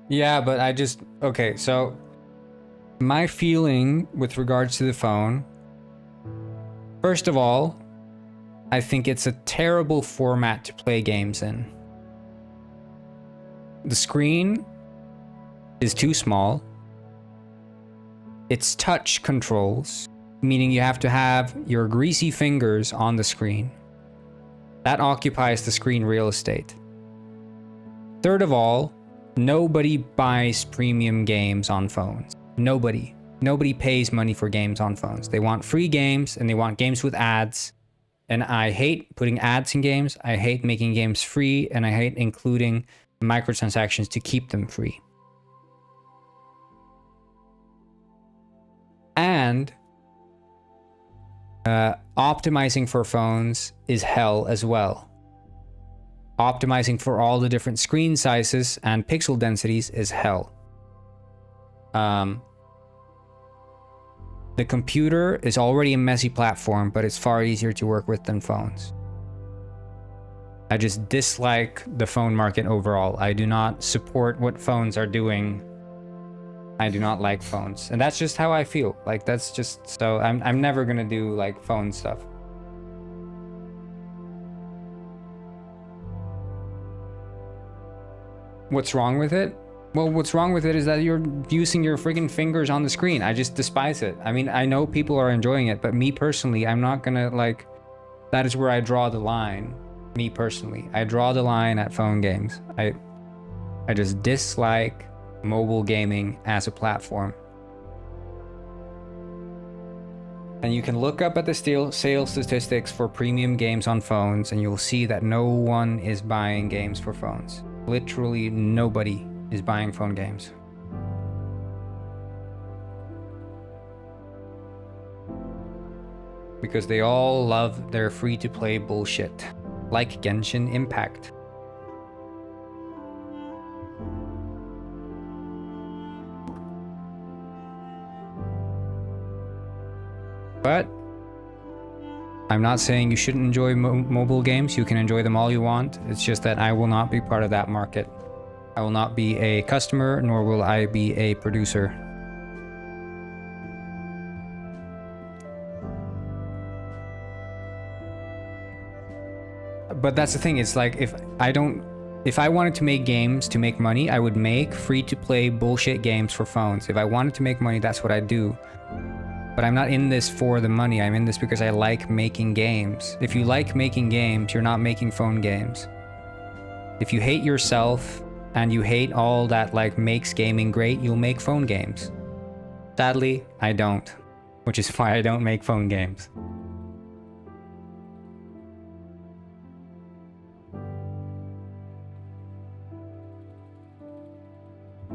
Yeah, but I just... Okay, so... My feeling with regards to the phone... First of all, I think it's a terrible format to play games in. The screen is too small. It's touch controls, meaning you have to have your greasy fingers on the screen. That occupies the screen real estate. Third of all, nobody buys premium games on phones. Nobody. Nobody pays money for games on phones. They want free games and they want games with ads. And I hate putting ads in games. I hate making games free, and I hate including microtransactions to keep them free. And optimizing for phones is hell as well. Optimizing for all the different screen sizes and pixel densities is hell. The computer is already a messy platform, but it's far easier to work with than phones. I just dislike the phone market overall. I do not support what phones are doing. I do not like phones. And that's just how I feel. Like, that's just... So I'm never gonna do, like, phone stuff. What's wrong with it? Well, what's wrong with it is that you're using your friggin' fingers on the screen. I just despise it. I mean, I know people are enjoying it, but me personally, I'm not gonna, like... That is where I draw the line. Me personally. I draw the line at phone games. I just dislike mobile gaming as a platform. And you can look up at the sales statistics for premium games on phones, and you'll see that no one is buying games for phones. Literally nobody is buying phone games. Because they all love their free-to-play bullshit, like Genshin Impact. But I'm not saying you shouldn't enjoy mobile games. You can enjoy them all you want. It's just that I will not be part of that market. I will not be a customer, nor will I be a producer. But that's the thing. It's like, if I wanted to make games to make money, I would make free-to-play bullshit games for phones. If I wanted to make money, that's what I'd do. But I'm not in this for the money. I'm in this because I like making games. If you like making games, you're not making phone games. If you hate yourself and you hate all that like makes gaming great, you'll make phone games. Sadly, I don't, which is why I don't make phone games.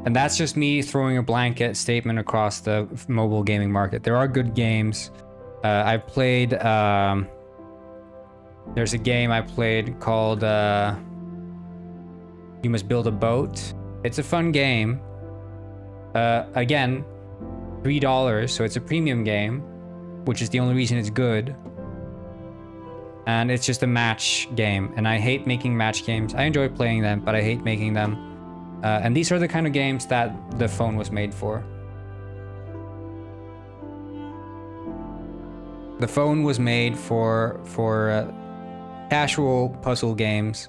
And that's just me throwing a blanket statement across the mobile gaming market. There are good games. I've played... there's a game I played called You Must Build a Boat. It's a fun game. Again, $3, so it's a premium game, which is the only reason it's good. And it's just a match game. And I hate making match games. I enjoy playing them, but I hate making them. And these are the kind of games that the phone was made for. The phone was made for casual puzzle games,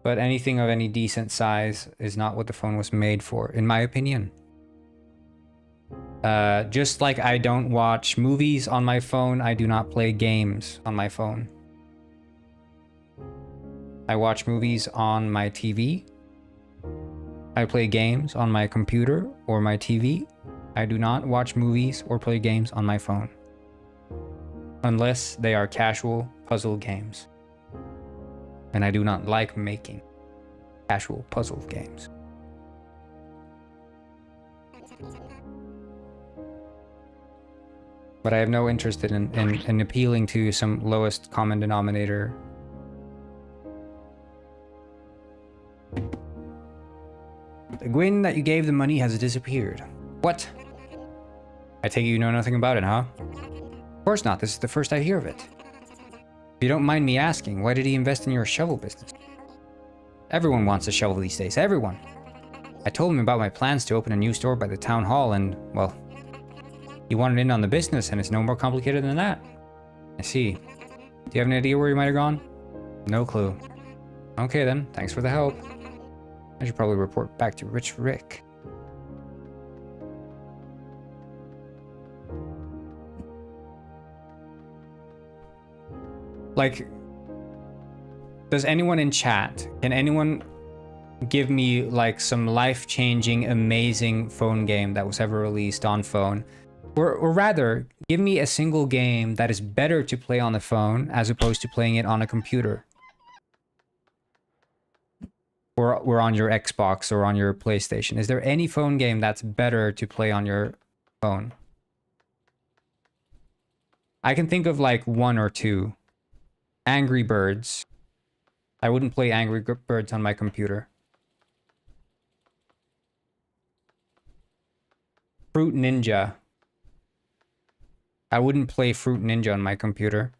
but anything of any decent size is not what the phone was made for, in my opinion. Just like I don't watch movies on my phone, I do not play games on my phone. I watch movies on my TV. I play games on my computer or my TV. I do not watch movies or play games on my phone. Unless they are casual puzzle games. And I do not like making casual puzzle games. But I have no interest in appealing to some lowest common denominator. The Gwyn that you gave the money has disappeared. What? I take it you know nothing about it, huh? Of course not. This is the first I hear of it. If you don't mind me asking, why did he invest in your shovel business? Everyone wants a shovel these days. Everyone. I told him about my plans to open a new store by the town hall and, well, he wanted in on the business and it's no more complicated than that. I see. Do you have any idea where he might have gone? No clue. Okay then, thanks for the help. I should probably report back to Rich Rick. Like, does anyone in chat, can anyone give me like some life-changing, amazing phone game that was ever released on phone? Or rather, give me a single game that is better to play on the phone as opposed to playing it on a computer. Or on your Xbox or on your PlayStation. Is there any phone game that's better to play on your phone? I can think of like one or two. Angry Birds. I wouldn't play Angry Birds on my computer. Fruit Ninja. I wouldn't play Fruit Ninja on my computer.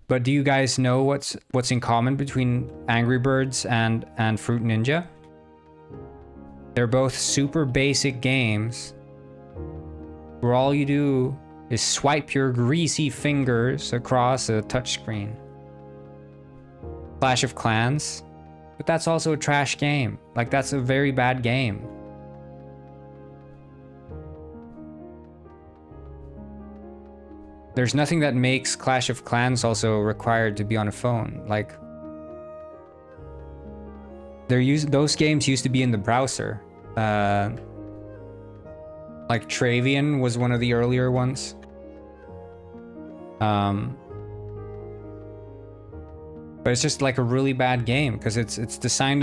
But do you guys know what's in common between Angry Birds and Fruit Ninja? They're both super basic games where all you do is swipe your greasy fingers across a touchscreen. Clash of Clans, but that's also a trash game. Like, that's a very bad game. There's nothing that makes Clash of Clans also required to be on a phone. Like, those games used to be in the browser. Like Travian was one of the earlier ones. But it's just like a really bad game because it's designed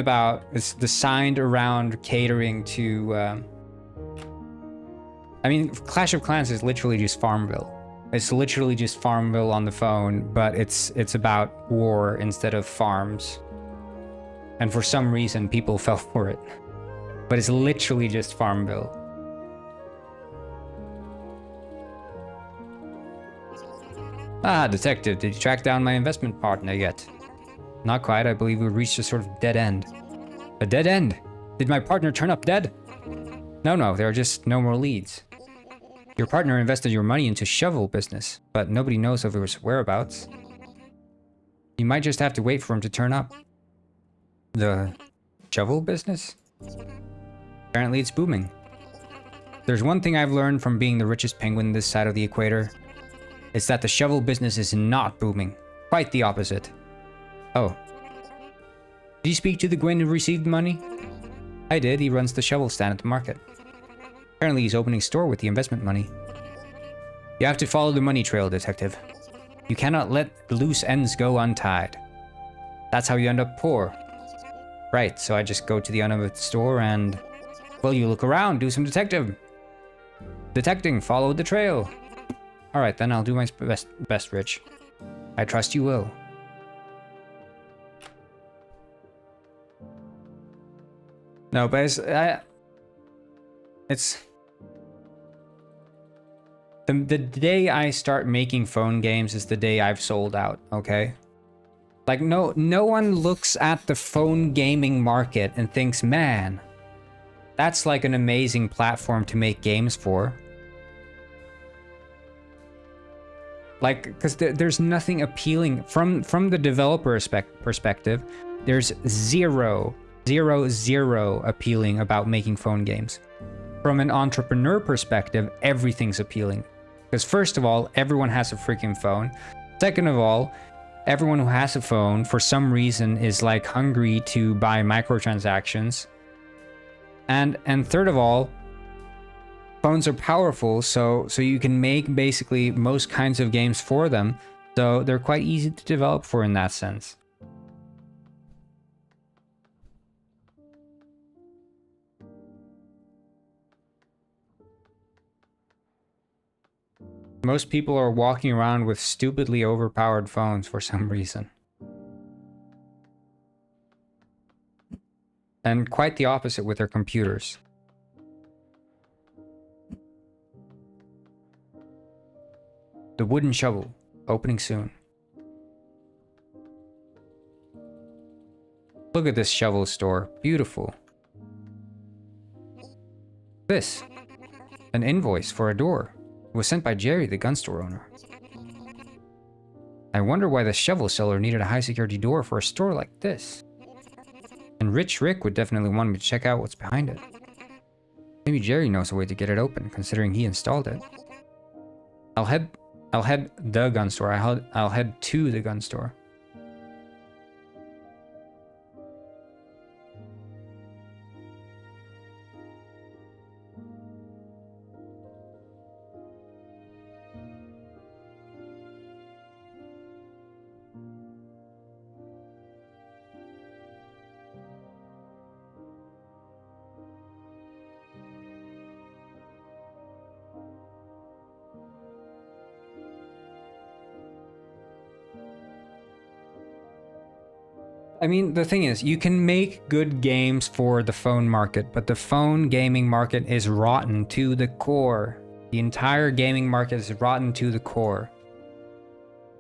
around catering to. I mean, Clash of Clans is literally just Farmville. It's literally just Farmville on the phone, but it's about war instead of farms. And for some reason, people fell for it. But it's literally just Farmville. Ah, detective, did you track down my investment partner yet? Not quite, I believe we reached a sort of dead end. A dead end? Did my partner turn up dead? No, there are just no more leads. Your partner invested your money into shovel business, but nobody knows of his whereabouts. You might just have to wait for him to turn up. The shovel business? Apparently it's booming. There's one thing I've learned from being the richest penguin this side of the equator. It's that the shovel business is not booming. Quite the opposite. Oh. Did you speak to the Gwyn who received money? I did, he runs the shovel stand at the market. Apparently he's opening a store with the investment money. You have to follow the money trail, detective. You cannot let loose ends go untied. That's how you end up poor. Right, so I just go to the owner of the store and... Well, you look around, do some detecting, follow the trail. Alright then, I'll do my best, Rich. I trust you will. No, but it's... The day I start making phone games is the day I've sold out, okay? Like, no one looks at the phone gaming market and thinks, man, that's like an amazing platform to make games for. Like, because there's nothing appealing from the developer perspective. There's zero appealing about making phone games. From an entrepreneur perspective, everything's appealing. Because first of all, everyone has a freaking phone. Second of all, everyone who has a phone for some reason is like hungry to buy microtransactions. And third of all, phones are powerful, so you can make basically most kinds of games for them. So they're quite easy to develop for in that sense. Most people are walking around with stupidly overpowered phones for some reason. And quite the opposite with their computers. The wooden shovel, opening soon. Look at this shovel store. Beautiful. This. An invoice for a door. It was sent by Jerry, the gun store owner. I wonder why the shovel seller needed a high security door for a store like this. And Rich Rick would definitely want me to check out what's behind it. Maybe Jerry knows a way to get it open, considering he installed it. I'll head the gun store. I'll head to the gun store. I mean, the thing is, you can make good games for the phone market, but the phone gaming market is rotten to the core. The entire gaming market is rotten to the core.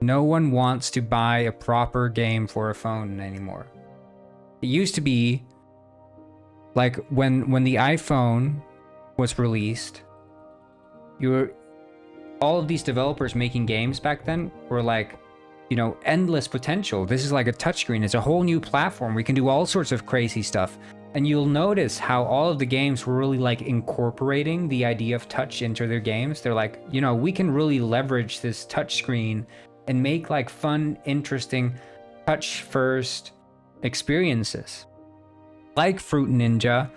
No one wants to buy a proper game for a phone anymore. It used to be like when the iPhone was released, all of these developers making games back then were like, you know, endless potential. This is like a touchscreen. It's a whole new platform. We can do all sorts of crazy stuff. And you'll notice how all of the games were really like incorporating the idea of touch into their games. They're like, you know, we can really leverage this touchscreen and make like fun, interesting, touch-first experiences. Like Fruit Ninja,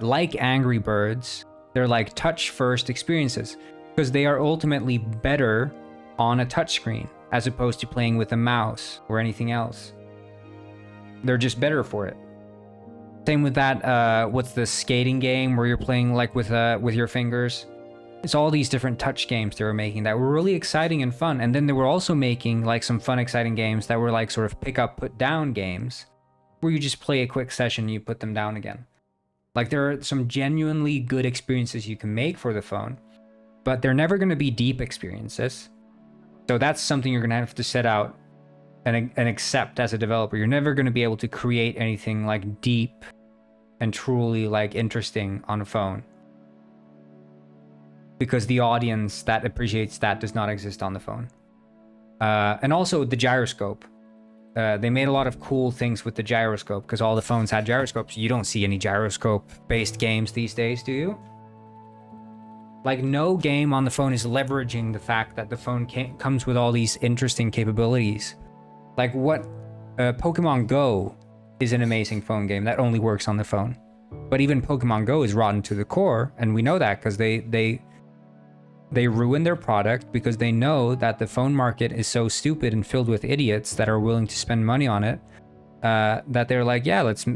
like Angry Birds, they're like touch-first experiences because they are ultimately better on a touchscreen as opposed to playing with a mouse or anything else. They're just better for it. Same with that, what's the skating game where you're playing like with your fingers? It's all these different touch games they were making that were really exciting and fun. And then they were also making like some fun, exciting games that were like sort of pick up, put down games where you just play a quick session, you put them down again. Like there are some genuinely good experiences you can make for the phone, but they're never going to be deep experiences. So that's something you're going to have to set out and accept as a developer. You're never going to be able to create anything like deep and truly like interesting on a phone, because the audience that appreciates that does not exist on the phone. And also the gyroscope. They made a lot of cool things with the gyroscope because all the phones had gyroscopes. You don't see any gyroscope-based games these days, do you? Like, no game on the phone is leveraging the fact that the phone comes with all these interesting capabilities. Like what Pokemon Go is an amazing phone game that only works on the phone. But even Pokemon Go is rotten to the core, and we know that because they ruin their product because they know that the phone market is so stupid and filled with idiots that are willing to spend money on it, that they're like, yeah, let's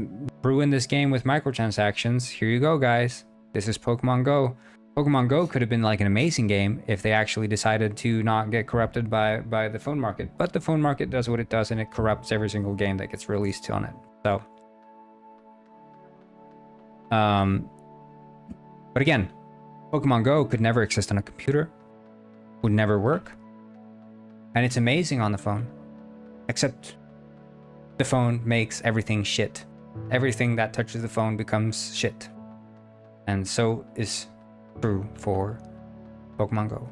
ruin this game with microtransactions. Here you go, guys. This is Pokemon Go. Pokemon Go could have been like an amazing game if they actually decided to not get corrupted by the phone market. But the phone market does what it does, and it corrupts every single game that gets released on it. So, but again, Pokemon Go could never exist on a computer, would never work, and it's amazing on the phone. Except the phone makes everything shit. Everything that touches the phone becomes shit. And so is true for Pokemon Go.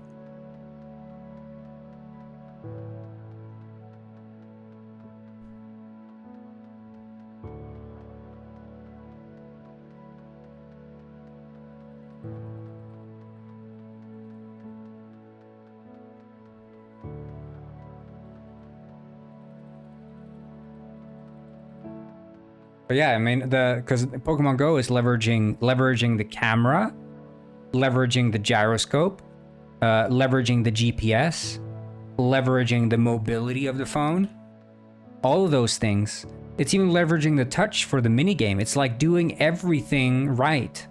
But yeah, I mean, because Pokemon Go is leveraging the camera, leveraging the gyroscope, leveraging the GPS, leveraging the mobility of the phone, all of those things. It's even leveraging the touch for the minigame. It's like doing everything right.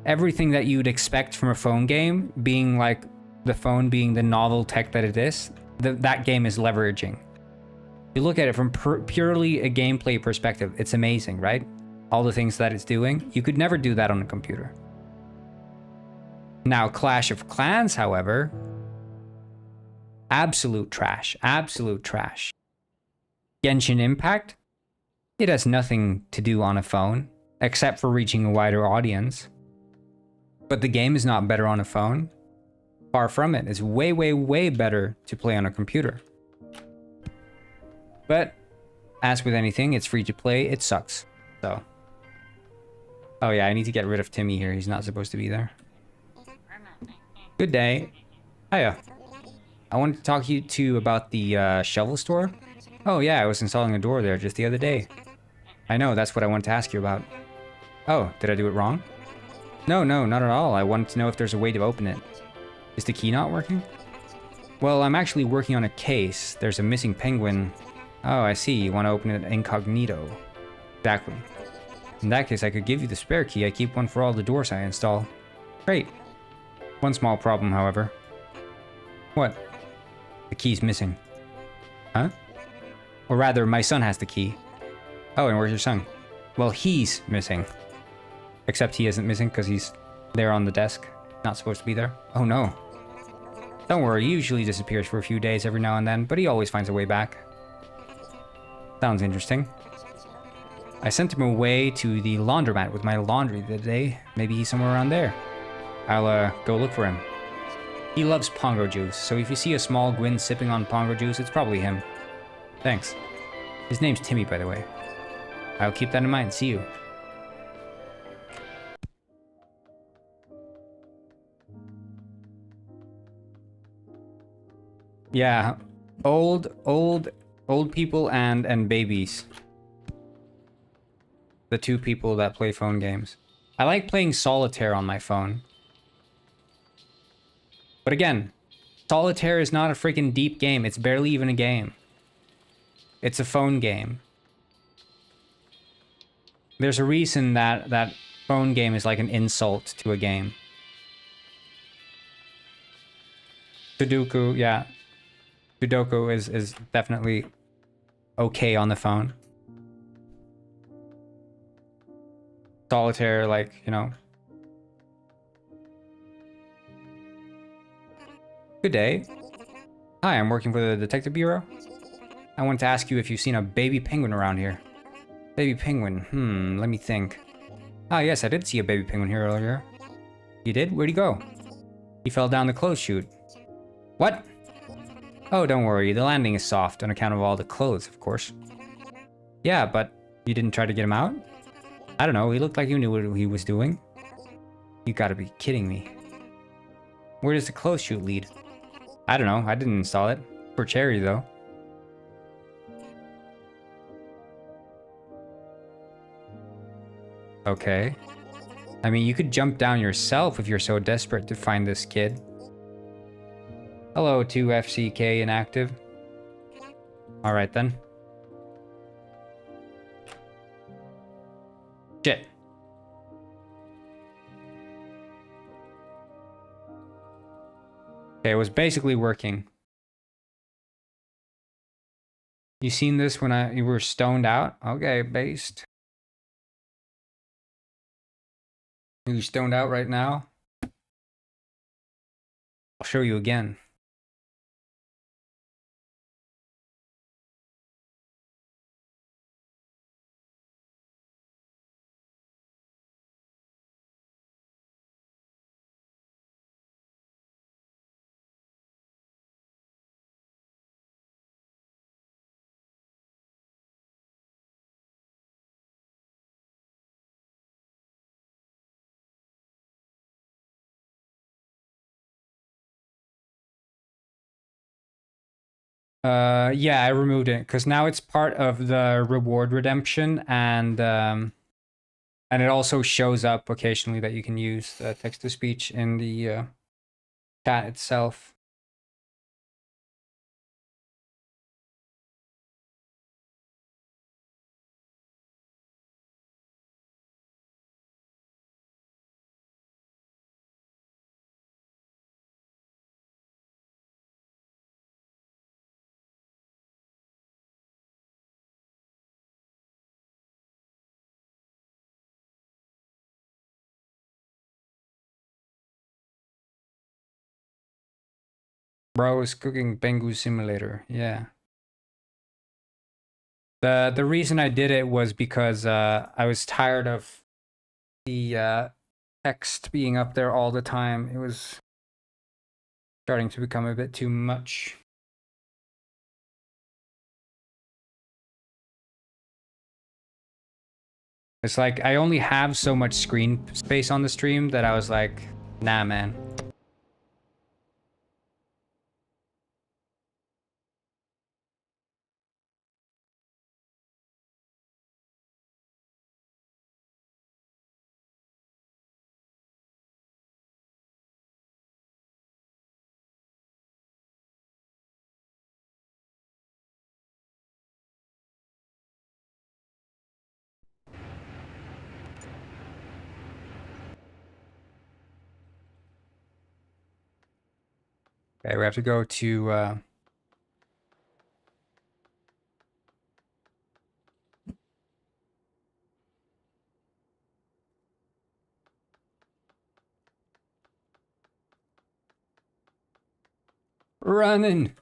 Everything that you'd expect from a phone game, being like the phone being the novel tech that it is, that game is leveraging. You look at it from purely a gameplay perspective, it's amazing, right? All the things that it's doing, you could never do that on a computer. Now, Clash of Clans, however, absolute trash, absolute trash. Genshin Impact, It has nothing to do on a phone, except for reaching a wider audience. But the game is not better on a phone. Far from it. It's way, way, way better to play on a computer. But, as with anything, it's free to play, it sucks. So. Oh yeah, I need to get rid of Timmy here. He's not supposed to be there. Good day. Hiya. I wanted to talk to you about the shovel store. Oh yeah, I was installing a door there just the other day. I know, that's what I wanted to ask you about. Oh, did I do it wrong? No, not at all. I wanted to know if there's a way to open it. Is the key not working? Well, I'm actually working on a case. There's a missing penguin. Oh, I see. You want to open it incognito. Exactly. In that case, I could give you the spare key. I keep one for all the doors I install. Great. One small problem, however. What? The key's missing. Huh? Or rather, my son has the key. Oh, and where's your son? Well, he's missing. Except he isn't missing because he's there on the desk. Not supposed to be there. Oh no. Don't worry, he usually disappears for a few days every now and then, but he always finds a way back. Sounds interesting. I sent him away to the laundromat with my laundry the other day. Maybe he's somewhere around there. I'll go look for him. He loves Pongo juice, so if you see a small Gwyn sipping on Pongo juice, it's probably him. Thanks. His name's Timmy, by the way. I'll keep that in mind. See you. Yeah, old people and babies. The two people that play phone games. I like playing solitaire on my phone. But again, solitaire is not a freaking deep game. It's barely even a game. It's a phone game. There's a reason that phone game is like an insult to a game. Sudoku, yeah. Sudoku is definitely okay on the phone. Solitaire, like, you know. Good day. Hi, I'm working for the Detective Bureau. I wanted to ask you if you've seen a baby penguin around here. Baby penguin, let me think. Ah, yes, I did see a baby penguin here earlier. You did? Where'd he go? He fell down the clothes chute. What? Oh, don't worry, the landing is soft on account of all the clothes, of course. Yeah, but you didn't try to get him out? I don't know, he looked like he knew what he was doing. You gotta be kidding me. Where does the clothes chute lead? I don't know, I didn't install it. For Cherry, though. Okay. I mean, you could jump down yourself if you're so desperate to find this kid. Hello, 2FCK inactive. Alright then. Shit. Okay, it was basically working. You seen this when you were stoned out? Okay, based. You stoned out right now? I'll show you again. Yeah, I removed it because now it's part of the reward redemption, and it also shows up occasionally that you can use text to speech in the chat itself. Bro is cooking Pengu Simulator. Yeah. The reason I did it was because I was tired of the text being up there all the time. It was starting to become a bit too much. It's like I only have so much screen space on the stream that I was like, nah, man. Okay, we have to go to running.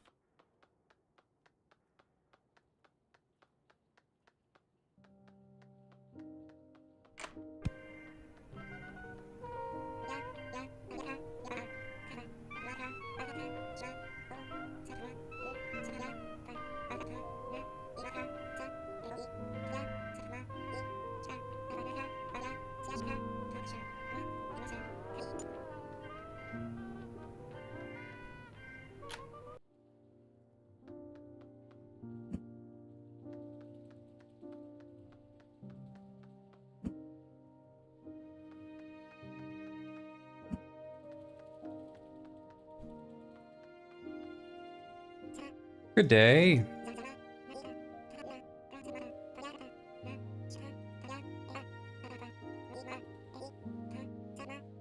Good day.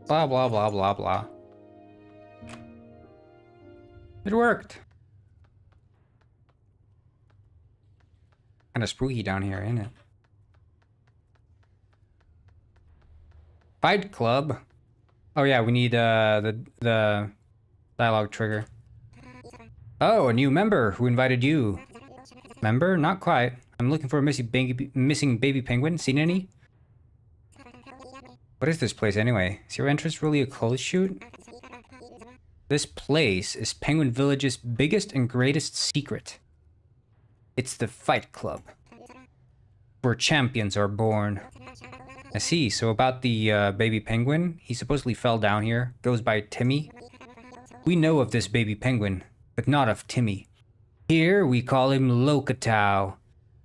Blah, blah, blah, blah, blah. It worked. Kind of spooky down here, ain't it? Fight Club. Oh yeah, we need the dialogue trigger. Oh, a new member. Who invited you? Member? Not quite. I'm looking for a missing baby penguin. Seen any? What is this place anyway? Is your entrance really a clothes shoot? This place is Penguin Village's biggest and greatest secret. It's the Fight Club, where champions are born. I see. So about the baby penguin, he supposedly fell down here. Goes by Timmy. We know of this baby penguin, but not of Timmy. Here we call him Lokatow,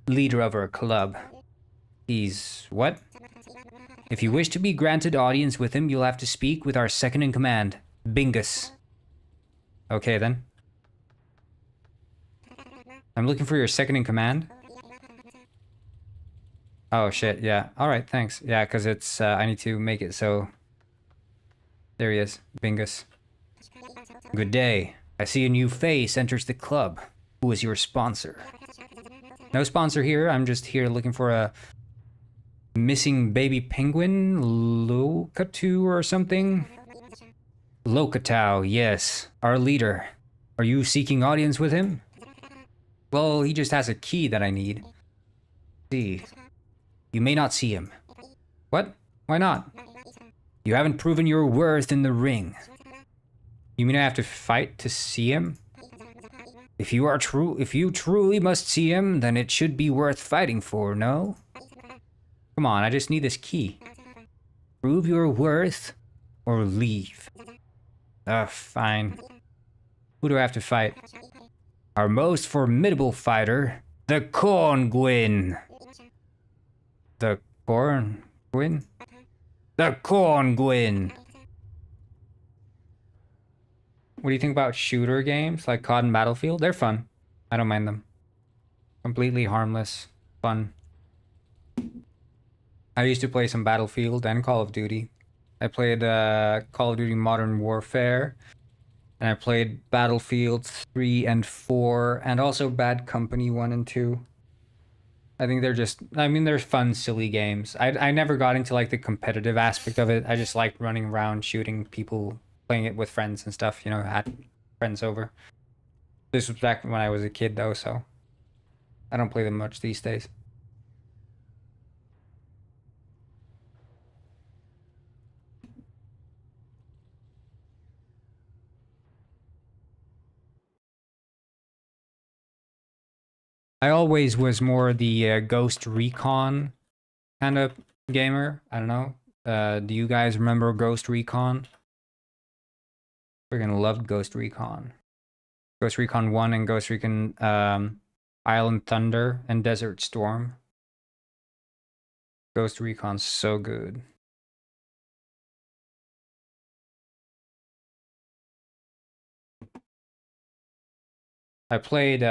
leader of our club. He's what? If you wish to be granted audience with him, you'll have to speak with our second in command, Bingus. Okay then. I'm looking for your second in command. Oh shit, yeah. Alright, thanks. Yeah, because it's, I need to make it so... There he is, Bingus. Good day. I see a new face enters the club. Who is your sponsor? No sponsor here, I'm just here looking for a... missing baby penguin? Lokatu or something? Lokatow, yes. Our leader. Are you seeking audience with him? Well, he just has a key that I need. See. You may not see him. What? Why not? You haven't proven your worth in the ring. You mean I have to fight to see him? If you truly must see him, then it should be worth fighting for, no? Come on, I just need this key. Prove your worth, or leave. Fine. Who do I have to fight? Our most formidable fighter, the Corngwin. The Corngwin? The Corngwin! What do you think about shooter games like COD and Battlefield? They're fun. I don't mind them. Completely harmless. Fun. I used to play some Battlefield and Call of Duty. I played Call of Duty Modern Warfare. And I played Battlefield 3 and 4. And also Bad Company 1 and 2. I think they're just... I mean, they're fun, silly games. I never got into like the competitive aspect of it. I just liked running around, shooting people, playing it with friends and stuff. You know, had friends over. This was back when I was a kid though, so... I don't play them much these days. I always was more the Ghost Recon kind of gamer. I don't know. Do you guys remember Ghost Recon? Freaking loved Ghost Recon. Ghost Recon 1 and Ghost Recon Island Thunder and Desert Storm. Ghost Recon's so good. I played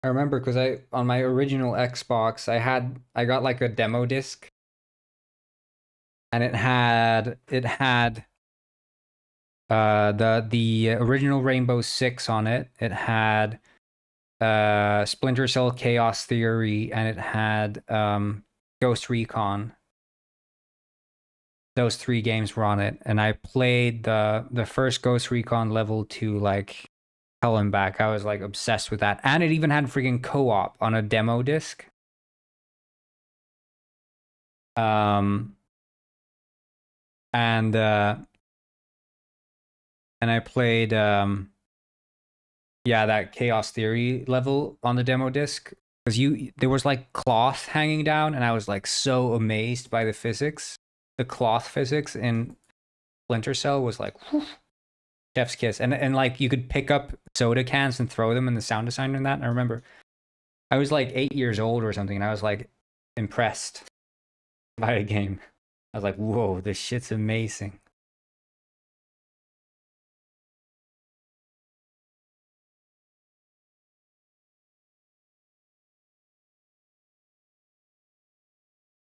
I remember because on my original Xbox I got like a demo disc and it had the original Rainbow Six on it. It had Splinter Cell Chaos Theory and it had Ghost Recon. Those 3 games were on it, and I played the first Ghost Recon level to like hell and back. I was like obsessed with that, and it even had freaking co-op on a demo disc. And I played yeah, that Chaos Theory level on the demo disc because there was like cloth hanging down, and I was like so amazed by the physics. The cloth physics in Splinter Cell was like whew, chef's kiss, and like you could pick up soda cans and throw them in the sound design and that. And I remember I was like 8 years old or something, and I was like impressed by a game. I was like, whoa, this shit's amazing.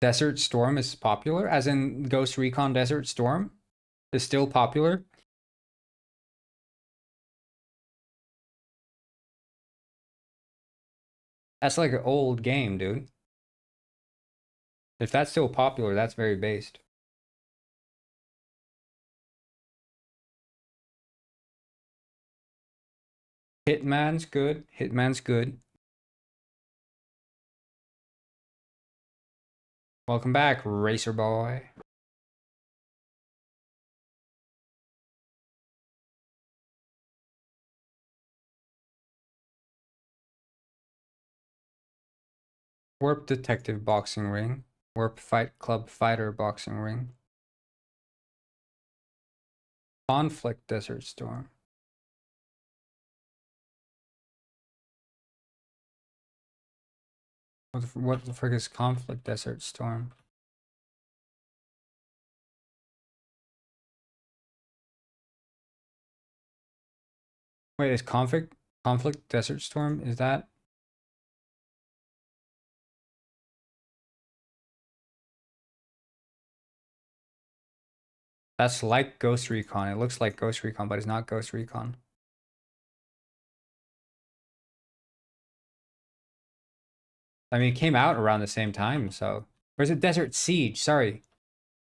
Desert Storm is popular, as in Ghost Recon Desert Storm is still popular. That's like an old game, dude. If that's still popular, that's very based. Hitman's good. Hitman's good. Welcome back, Racer Boy. Warp Detective Boxing Ring. Warp Fight Club Fighter Boxing Ring. Conflict Desert Storm. What the frick is Conflict Desert Storm? Wait, is Conflict Desert Storm? Is that? That's like Ghost Recon. It looks like Ghost Recon, but it's not Ghost Recon. I mean, it came out around the same time, so. Or is it Desert Siege? Sorry.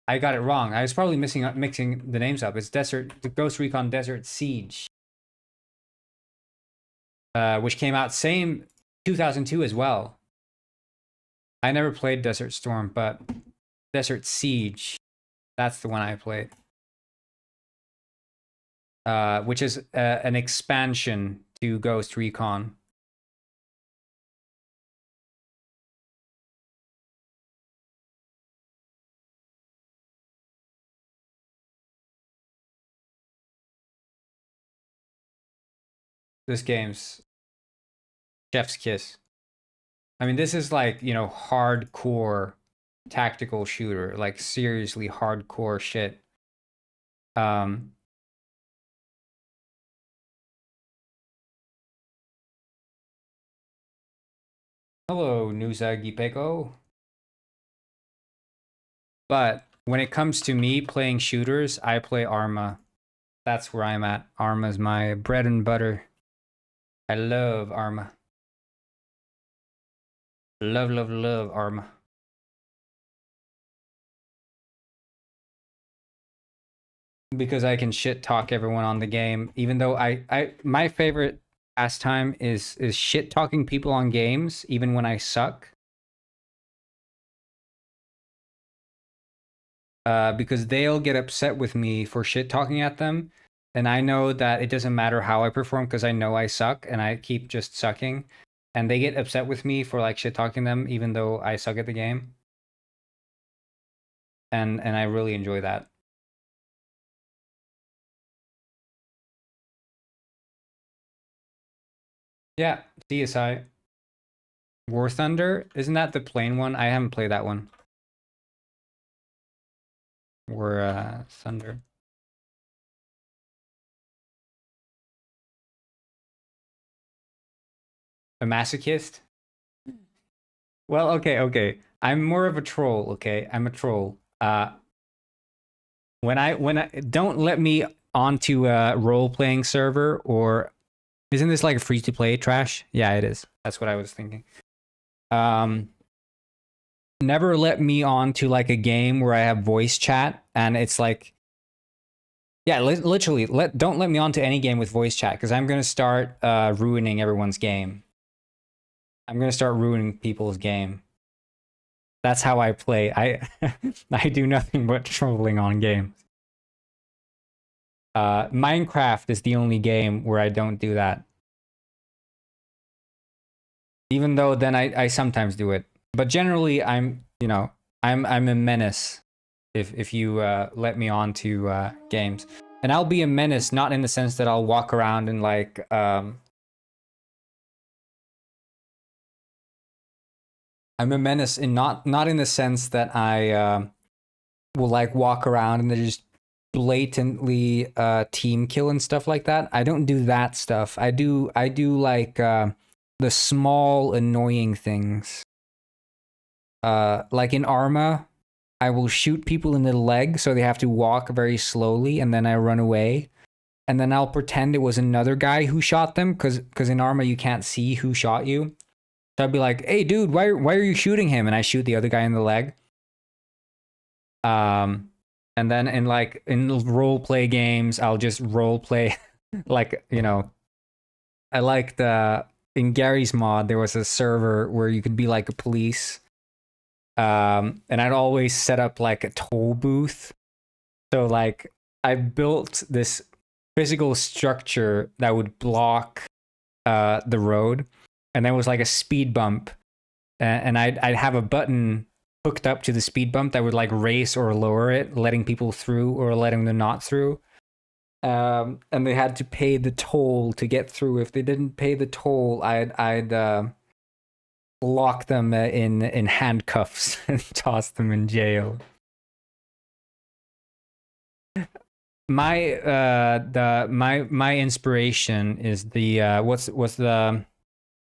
I got it wrong. I was probably mixing the names up. It's the Ghost Recon Desert Siege. Which came out same 2002 as well. I never played Desert Storm, but Desert Siege, that's the one I played. Which is an expansion to Ghost Recon. This game's chef's kiss. I mean, this is like, you know, hardcore tactical shooter, like seriously hardcore shit. Hello, Nusa Gipeko. But when it comes to me playing shooters, I play Arma. That's where I'm at. Arma's my bread and butter. I love Arma. Love, love, love Arma. because I can shit talk everyone on the game. Even though my favorite pastime is shit talking people on games, even when I suck. Because they'll get upset with me for shit talking at them, and I know that it doesn't matter how I perform because I know I suck and I keep just sucking, and they get upset with me for like shit talking them even though I suck at the game. And I really enjoy that. Yeah, CSI. War Thunder? Isn't that the plain one? I haven't played that one. War Thunder. A masochist? Well, okay. I'm more of a troll, okay? I'm a troll. When I don't let me onto a role-playing server, or isn't this like a free-to-play trash? Yeah, it is. That's what I was thinking. Never let me onto like a game where I have voice chat and it's like, yeah, literally don't let me onto any game with voice chat, because I'm gonna start ruining everyone's game. I'm gonna start ruining people's game. That's how I play. I do nothing but trolling on games. Minecraft is the only game where I don't do that. Even though then I sometimes do it. But generally I'm a menace if you let me on to games. And I'll be a menace not in the sense that I'll walk around and like I'm a menace in not in the sense that I will like walk around and just blatantly team kill and stuff like that. I don't do that stuff. I do like the small annoying things. Like in Arma, I will shoot people in the leg so they have to walk very slowly, and then I run away. And then I'll pretend it was another guy who shot them, because in Arma you can't see who shot you. So I'd be like, "Hey, dude, why are you shooting him?" And I shoot the other guy in the leg. And then in role play games, I'll just role play like, I like in Gary's mod there was a server where you could be like a police. And I'd always set up like a toll booth. So like I built this physical structure that would block the road, and there was like a speed bump, and I'd have a button hooked up to the speed bump that would like raise or lower it, letting people through or letting them not through. And they had to pay the toll to get through. If they didn't pay the toll, I'd lock them in handcuffs and toss them in jail. My my inspiration is the what's the,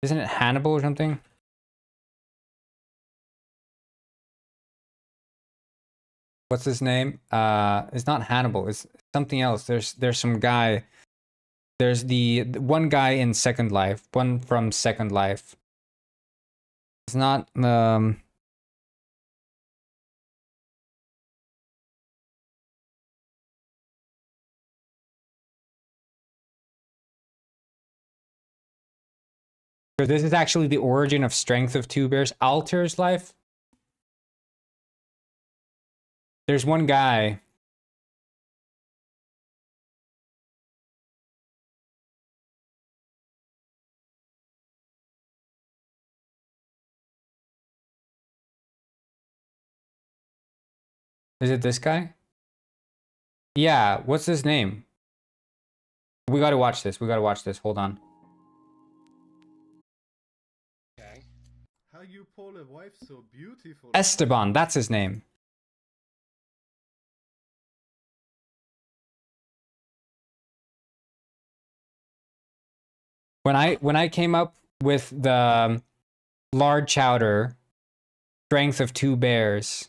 isn't it Hannibal or something? What's his name? It's not Hannibal. It's something else. There's some guy. There's the one guy in Second Life. One from Second Life. It's not so this is actually the origin of Strength of Two Bears. Alter's Life. There's one guy. Is it this guy? Yeah, what's his name? We gotta watch this. We gotta watch this. Hold on. How you pull a wife so beautiful? Esteban, that's his name. When I came up with the lard chowder, Strength of Two Bears,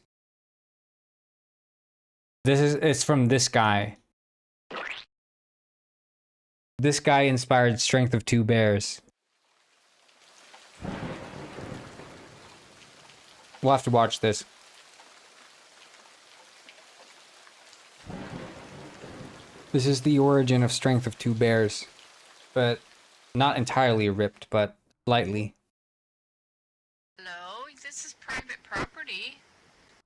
it's from this guy. This guy inspired Strength of Two Bears. We'll have to watch this. This is the origin of Strength of Two Bears, but not entirely ripped, but slightly. Hello, this is private property.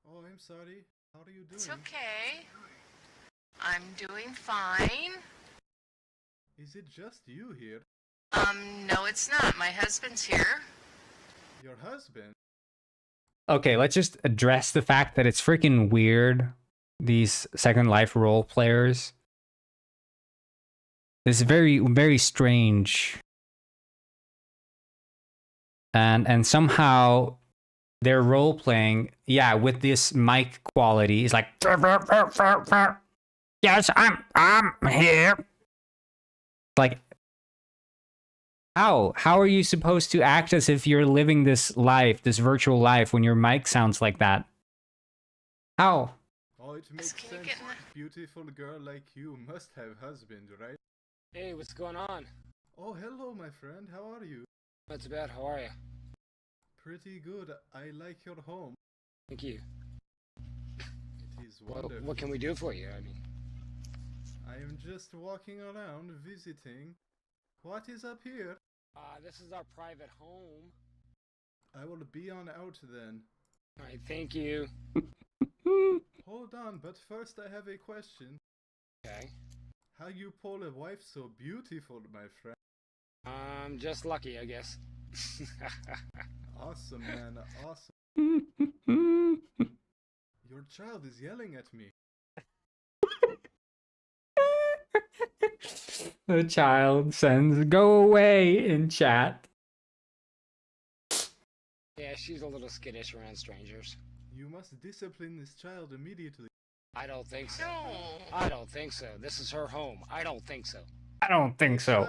Oh, I'm sorry. How are you doing? It's okay. I'm doing fine. Is it just you here? No, it's not. My husband's here. Your husband? Okay, let's just address the fact that it's freaking weird. These Second Life role players. It's very, very strange. And somehow they're role playing, yeah, with this mic quality. It's like, yes, I'm here. Like, how are you supposed to act as if you're living this life, this virtual life, when your mic sounds like that? How? Oh, it makes sense. Beautiful girl like you must have husband, right? Hey, what's going on? Oh, hello, my friend. How are you? Not too bad. How are you? Pretty good. I like your home. Thank you. It is wonderful. What can we do for you? I mean, I am just walking around visiting. What is up here? this is our private home. I will be on out then. Alright, thank you. Hold on, but first I have a question. Okay. How you pull a wife so beautiful, my friend? I'm just lucky, I guess. Awesome, man. Awesome. Your child is yelling at me. The child sends "go away" in chat. Yeah, she's a little skittish around strangers. You must discipline this child immediately. I don't think so. No. I don't think so. This is her home. I don't think so. I don't think so.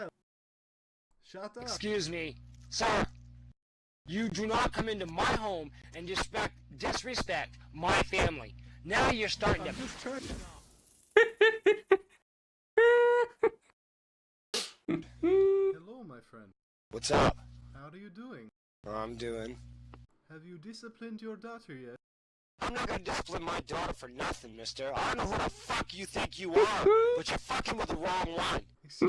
Shut up. Excuse me, sir. You do not come into my home and disrespect my family. Now you're starting to... Hello, my friend. What's up? How are you doing? I'm doing. Have you disciplined your daughter yet? I'm not gonna discipline my daughter for nothing, mister. I don't know who the fuck you think you are, but you're fucking with the wrong one.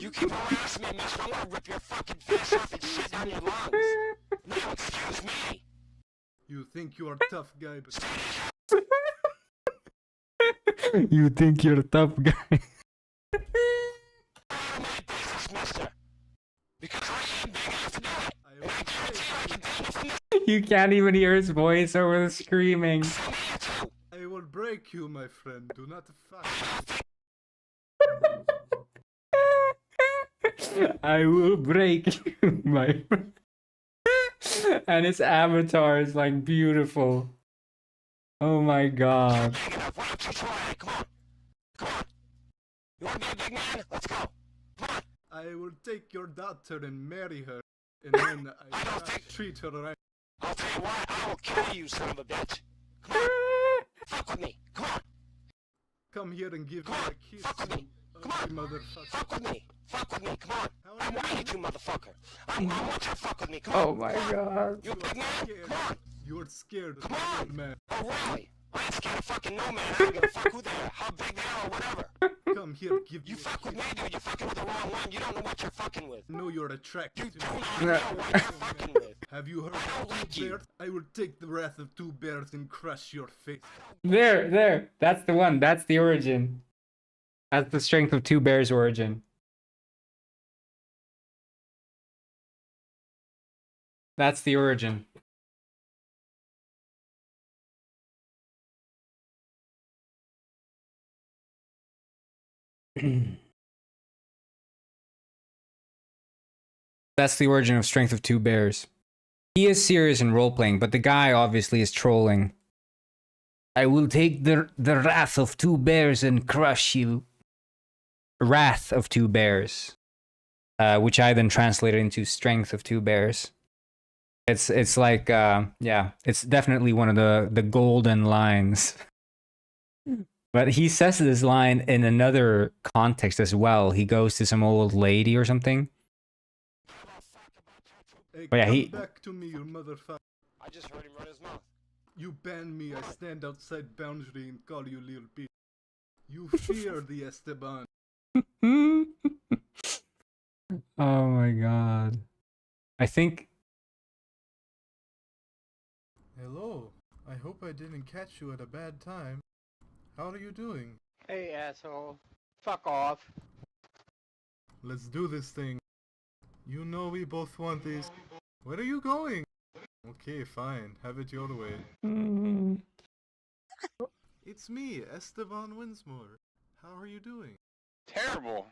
You keep harassing me, mister. I'm gonna rip your fucking face off and shit down your lungs. Now, excuse me. You think you are tough guy, but... You think you're a tough guy. You can't even hear his voice over the screaming. I will break you, my friend. Do not fuck. I will break you, my friend. And his avatar is like beautiful. Oh my god. I will take your daughter and marry her, and then I will treat her right. I'll tell you what, I will kill you, son of a bitch. Come on. Fuck with me. Come on. Come here and give me a kiss. Fuck with me. Come on. Motherfucker. Fuck with me. Fuck with me. Come on. I want you to, motherfucker. I want you to fuck with me. Come on. Oh my god. You big man. Come on. You're scared. Come on. Man. Oh, really? I ain't scared of fucking no man. I don't give a fuck who they are, how big they are, or whatever. Come here, give me You fuck with me, dude. You're fucking with the wrong one. You don't know what you're fucking with. No, you're attracted You to do me. not know what you're fucking with. Have you heard I of don't like two you. bears? I will take the wrath of two bears and crush your face. There. That's the one. That's the origin. That's the Strength of Two Bears origin. That's the origin. That's the origin of Strength of Two Bears. He is serious in role-playing, but the guy obviously is trolling. I will take the wrath of two bears and crush you. Wrath of Two Bears. Which I then translated into Strength of Two Bears. It's like, yeah, it's definitely one of the golden lines. But he says this line in another context as well. He goes to some old lady or something. Hey, Oh, yeah, come back to me, you motherfucker. I just heard him run his mouth. You ban me, I stand outside boundary and call you little bitch. You fear the Esteban. Oh my god. I think Hello. I hope I didn't catch you at a bad time. How are you doing? Hey, asshole. Fuck off. Let's do this thing. You know we both want this. Where are you going? Okay, fine. Have it your way. It's me, Esteban Winsmore. How are you doing? Terrible.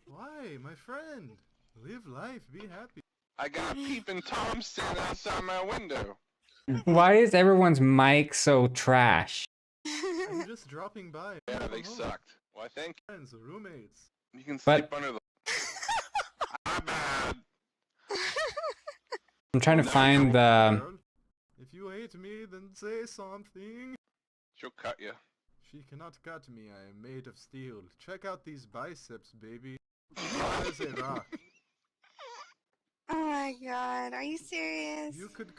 Why, my friend? Live life, be happy. I got peeping Tom standing outside my window. why is everyone's mic so trash? I'm just dropping by. Yeah, they Come home. sucked. Why, thank Friends, roommates. you. You can But- sleep under the... I'm bad. I'm trying to find the Girl, if you hate me, then say something. She'll cut you. She cannot cut me, I am made of steel. Check out these biceps, baby. Hard as a rock. Oh my god, are you serious? You could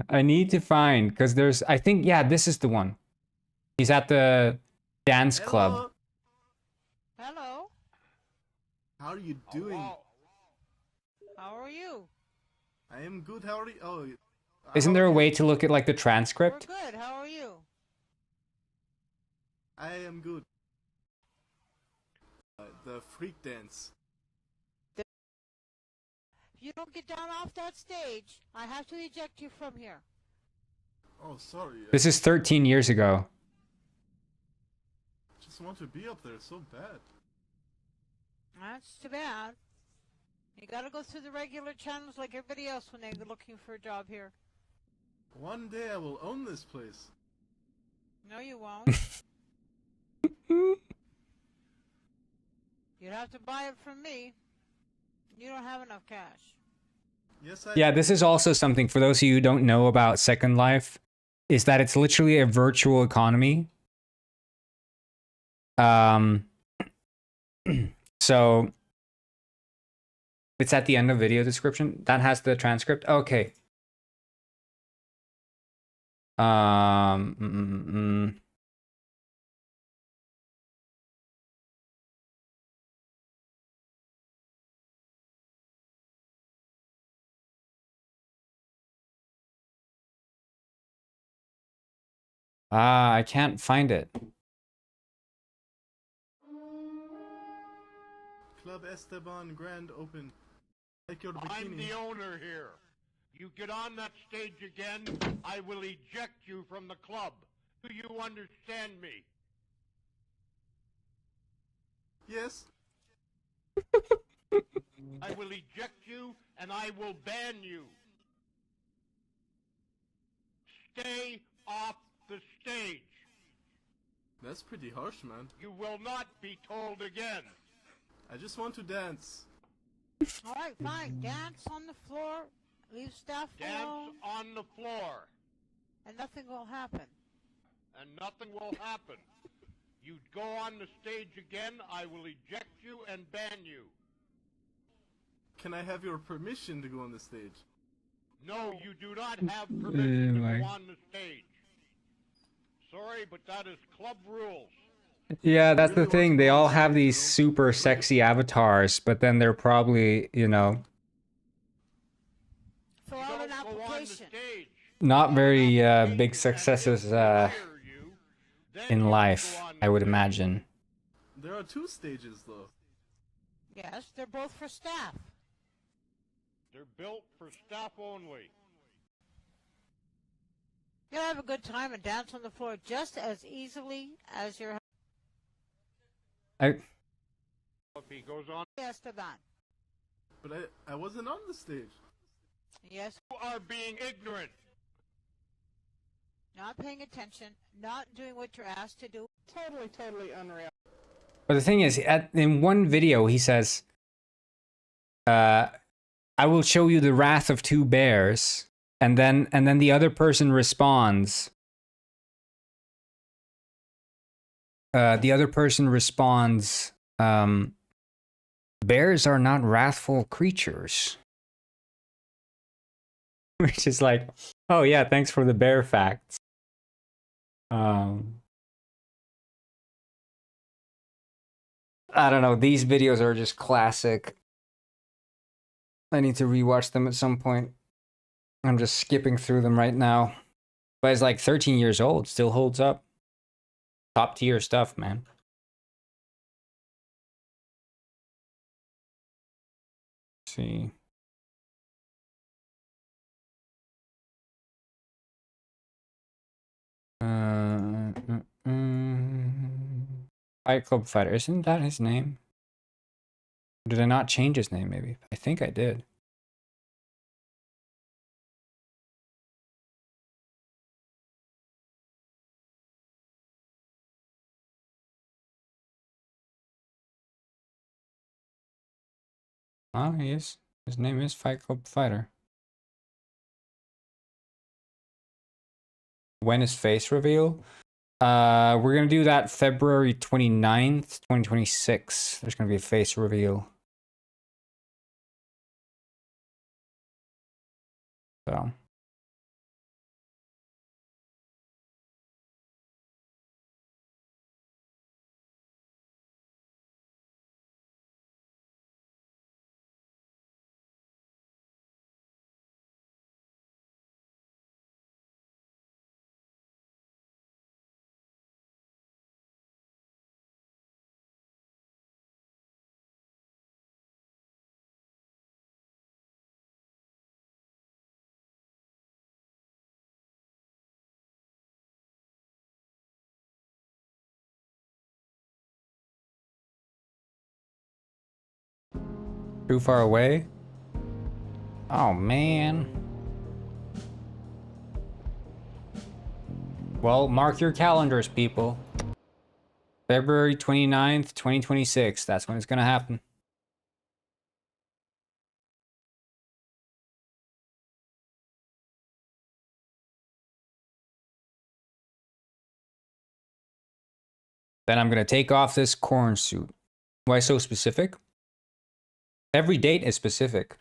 I need to find because there's I think yeah, this is the one. He's at the dance club. Hello. How are you doing? How are you? I am good, how are you? Oh, Isn't there a way to look at like the transcript? We're good. How are you? I am good. The freak dance. If you don't get down off that stage, I have to eject you from here. Oh, sorry. This is 13 years ago. Just want to be up there so bad. That's too bad. You gotta go through the regular channels like everybody else when they're looking for a job here. One day I will own this place. No, you won't. You'd have to buy it from me. You don't have enough cash. Yes, I Yeah, this is also something for those of you who don't know about Second Life, is that it's literally a virtual economy. So it's at the end of video description. That has the transcript. Okay. I can't find it. Club Esteban Grand Open. Like your bikini. I'm the owner here. You get on that stage again, I will eject you from the club. Do you understand me? Yes. I will eject you and I will ban you. Stay off the stage. That's pretty harsh, man. You will not be told again. I just want to dance. Alright, fine. Dance on the floor. Leave staff Dance alone. on the floor. And nothing will happen. And nothing will happen. You go on the stage again, I will eject you and ban you. Can I have your permission to go on the stage? No, you do not have permission to my- go on the stage. Sorry, but that is club rules. Yeah, that's the thing. They all have these super sexy avatars, but then they're probably, you know, Fill out an application. not very big successes in life, I would imagine. There are two stages, though. Yes, they're both for staff. They're built for staff only. You'll have a good time and dance on the floor just as easily as your If he goes on, Esteban. But I wasn't on the stage. Yes, you are being ignorant. not paying attention, not doing what you're asked to do. Totally unreal. But the thing is, in one video, he says, I will show you the wrath of two bears. And then the other person responds. Bears are not wrathful creatures. Which is like, oh yeah, thanks for the bear facts. I don't know. These videos are just classic. I need to rewatch them at some point. I'm just skipping through them right now. But it's like 13 years old. Still holds up. Top tier stuff, man. Let's see. Fight Club Fighter. Isn't that his name? Did I not change his name, maybe? I think I did. Oh, he is. His name is Fight Club Fighter. When is face reveal? We're gonna do that February 29th, 2026. There's gonna be a face reveal. So. Too far away? Oh, man. Well, mark your calendars, people. February 29th, 2026. That's when it's gonna happen. Then I'm gonna take off this corn suit. Why so specific? Every date is specific.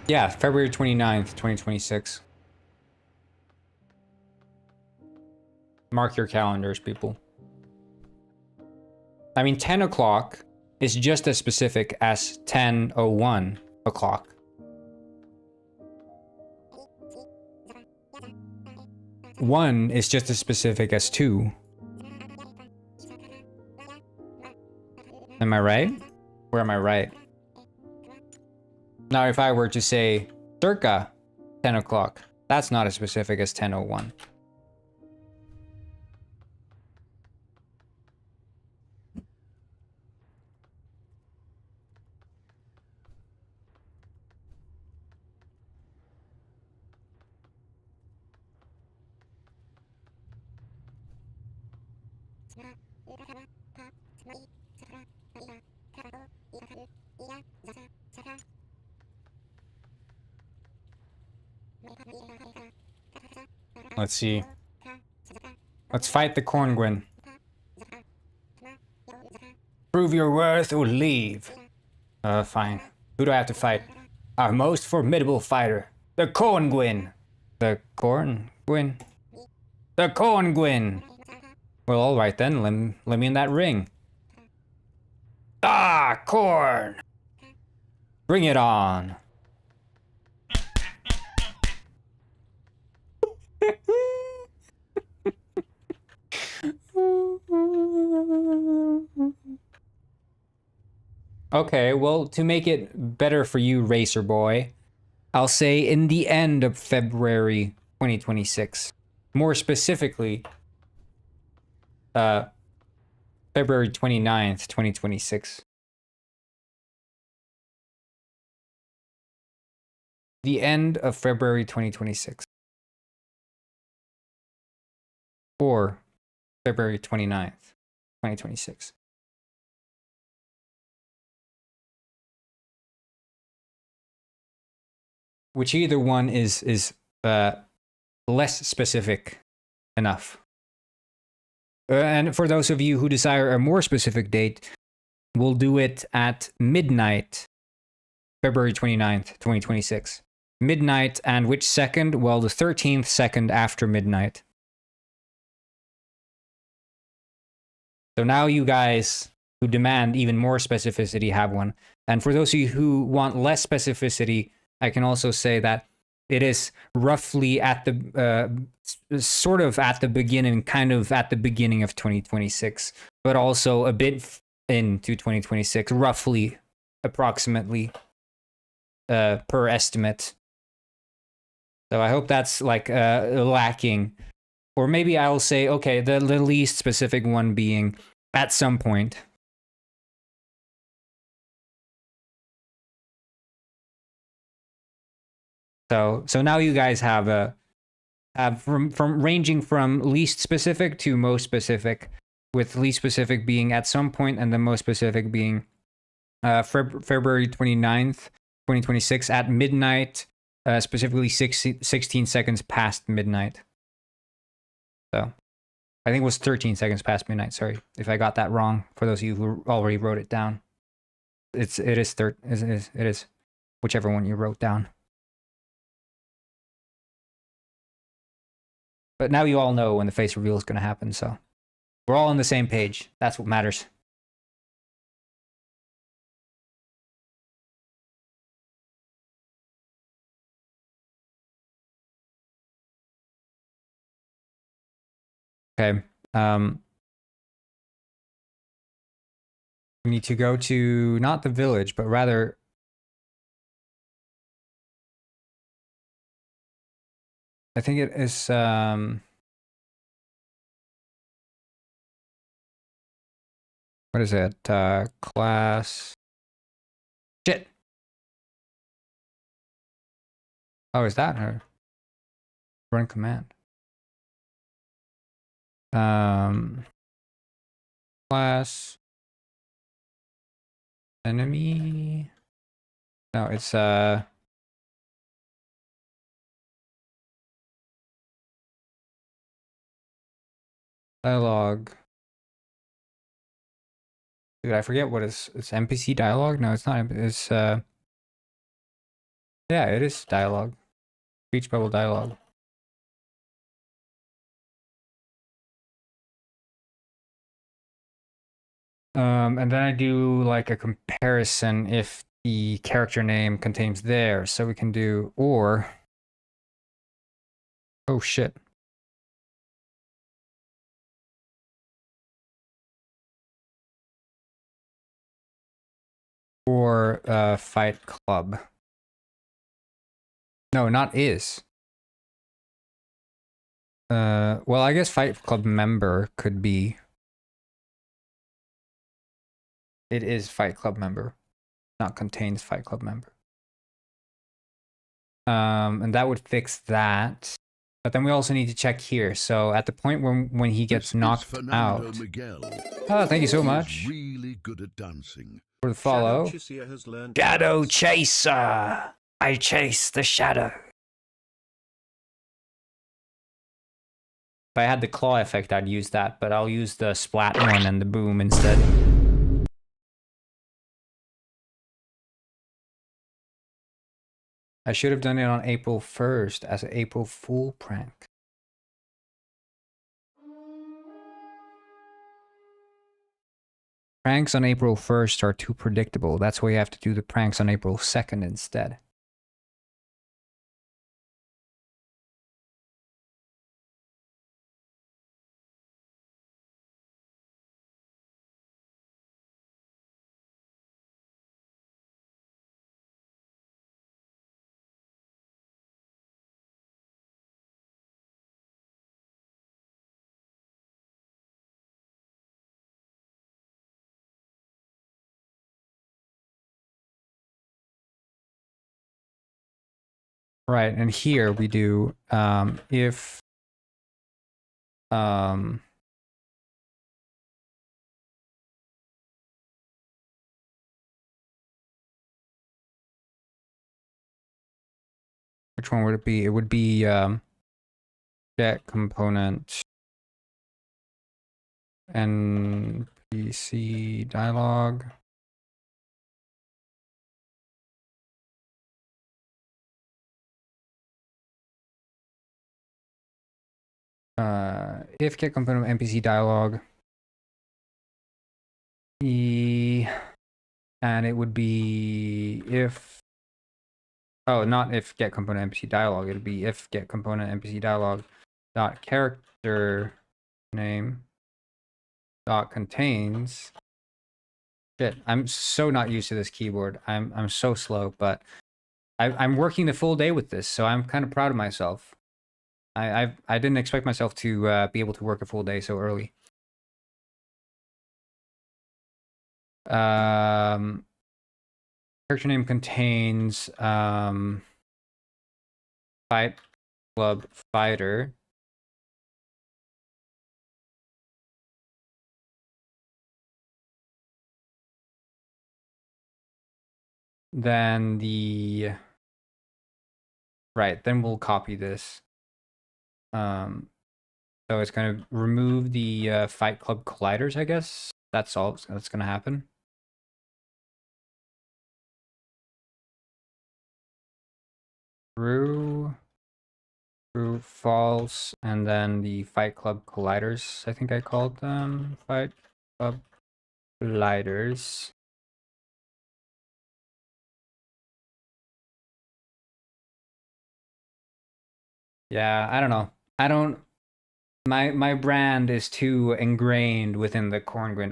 Yeah, February 29th, 2026. Mark your calendars, people. I mean, 10 o'clock is just as specific as 10:01 o'clock. One is just as specific as 2. Am I right? Or am I right? Now, if I were to say circa 10 o'clock, that's not as specific as 10:01. Let's see. Let's fight the Corngwin. Prove your worth or leave. Fine. Who do I have to fight? Our most formidable fighter. The Corngwin. The Corngwin? The Corngwin! Well, alright then. Let me in that ring. Ah, corn! Bring it on. Okay, well, to make it better for you, Racer Boy, I'll say in the end of February 2026. More specifically, February 29th, 2026. The end of February 2026. Or February 29th, 2026. Which either one is less specific enough. And for those of you who desire a more specific date, we'll do it at midnight, February 29th, 2026. Midnight, and which second? Well, the 13th second after midnight. So now you guys who demand even more specificity have one. And for those of you who want less specificity, I can also say that it is roughly at the sort of at the beginning, kind of at the beginning of 2026, but also a bit into 2026, roughly, approximately, per estimate. So I hope that's like lacking. Or maybe I'll say, okay, the least specific one being at some point. So now you guys have from ranging from least specific to most specific, with least specific being at some point and the most specific being February 29th, 2026 at midnight, specifically 16 seconds past midnight. So I think it was 13 seconds past midnight. Sorry if I got that wrong. For those of you who already wrote it down, it is whichever one you wrote down. But now you all know when the face reveal is going to happen, so we're all on the same page. That's what matters. Okay. We need to go to not the village, but rather I think it is what is it? Class shit. Oh, is that her? Run command. Class enemy. No, it's dialogue. Dude, I forget what it's NPC dialogue? No, it's not. It's yeah, it is dialogue. Speech bubble dialogue. And then I do like a comparison if the character name contains there. So we can do or. Oh shit. Or Fight Club. No, not is. Well, I guess Fight Club member could be. It is Fight Club member, not contains Fight Club member. And that would fix that. But then we also need to check here. So at the point when he gets knocked out. Miguel. Oh, thank you so He much. is really good at dancing. For the follow. Shadow Chaser. I chase the shadow. If I had the claw effect, I'd use that, but I'll use the splat one and the boom instead. I should have done it on April 1st as an April Fool prank. Pranks on April 1st are too predictable. That's why you have to do the pranks on April 2nd instead. Right, and here we do if which one would it be? It would be get component NPC dialogue. If get component NPC dialogue And it would be if, oh, not if get component NPC dialog. It'd be if get component NPC dialog dot character name dot contains. Shit, I'm so not used to this keyboard. I'm so slow, but I'm working the full day with this, so I'm kind of proud of myself. I didn't expect myself to be able to work a full day so early. Character name contains Fight Club Fighter. Then the right, then we'll copy this. So it's going to remove the Fight Club colliders, I guess. That's all that's going to happen. True, false, and then the Fight Club colliders, I think I called them Fight Club colliders. Yeah, I don't know. I don't. My brand is too ingrained within the Corngwin.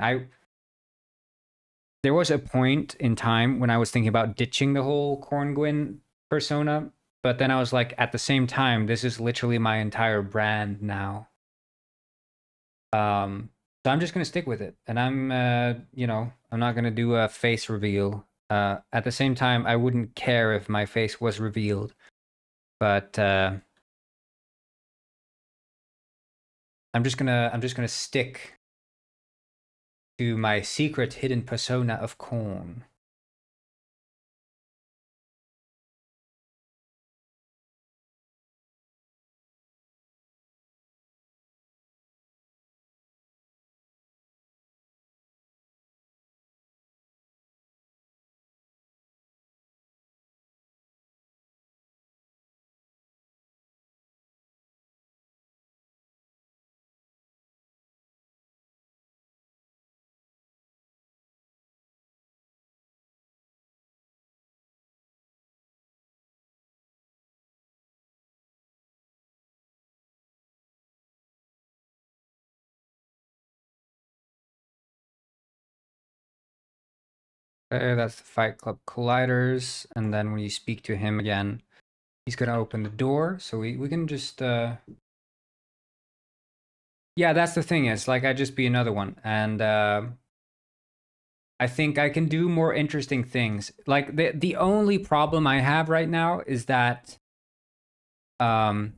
There was a point in time when I was thinking about ditching the whole Corngwin persona, but then I was like, at the same time, this is literally my entire brand now. So I'm just gonna stick with it, and I'm, you know, I'm not gonna do a face reveal. At the same time, I wouldn't care if my face was revealed, but I'm just gonna stick to my secret hidden persona of Corn. Okay, that's the Fight Club colliders, and then when you speak to him again, he's gonna open the door, so we can just yeah, that's the thing, is like I'd just be another one, and I think I can do more interesting things. Like the only problem I have right now is that when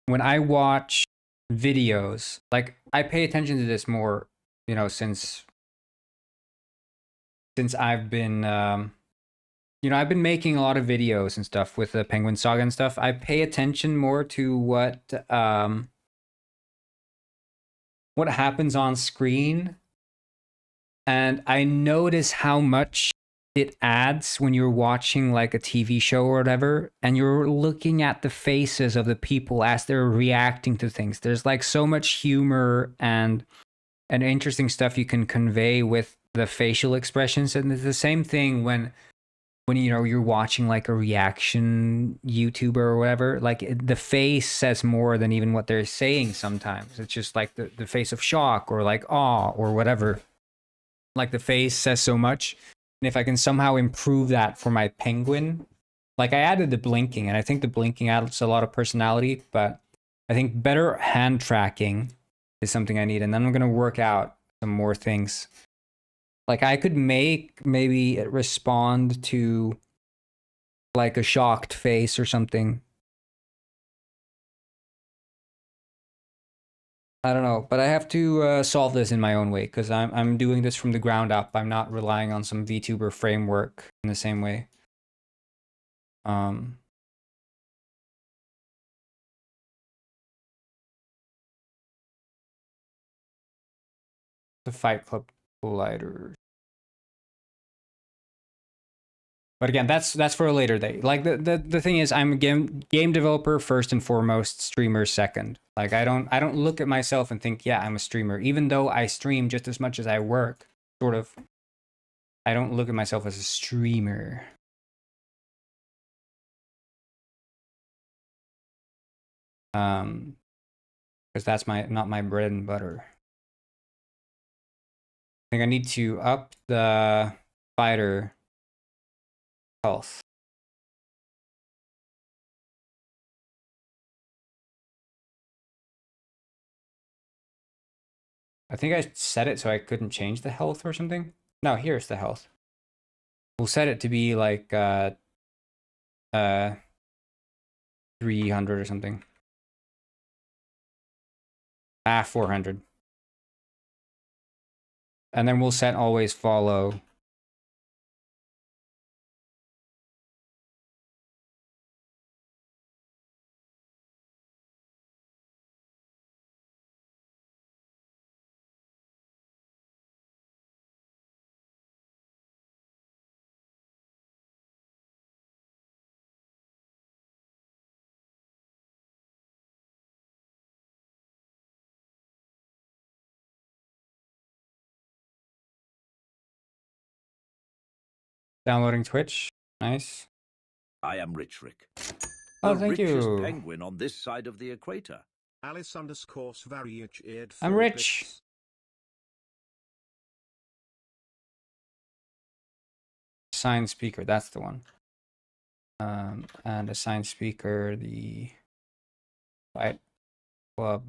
I watch videos, like I pay attention to this more, you know, since I've been you know, I've been making a lot of videos and stuff with the Penguin Saga and stuff. I pay attention more to what happens on screen, and I notice how much it adds when you're watching like a TV show or whatever, and you're looking at the faces of the people as they're reacting to things. There's like so much humor and interesting stuff you can convey with the facial expressions, and it's the same thing when you know you're watching like a reaction YouTuber or whatever. Like the face says more than even what they're saying sometimes. It's just like the face of shock or like awe or whatever. Like the face says so much, and if I can somehow improve that for my penguin, like I added the blinking, and I think the blinking adds a lot of personality, but I think better hand tracking is something I need, and then I'm gonna work out some more things. Like I could maybe respond to like a shocked face or something. I don't know, but I have to solve this in my own way, because I'm doing this from the ground up. I'm not relying on some VTuber framework in the same way. The Fight Club colliders. But again, that's for a later day. Like the thing is, I'm a game developer first and foremost, streamer second. Like I don't look at myself and think, yeah, I'm a streamer, even though I stream just as much as I work, sort of. I don't look at myself as a streamer. Because that's not my bread and butter. I think I need to up the fighter health. I think I set it so I couldn't change the health or something. No, here's the health. We'll set it to be like 300 or something. 400. And then we'll set always follow. Downloading Twitch. Nice. I am Rich Rick. Oh, The thank richest you. penguin on this side of the equator. Alice underscore Svariach eared I'm 4 rich. bits. Assign speaker, that's the one. And assign speaker, the Fight Club.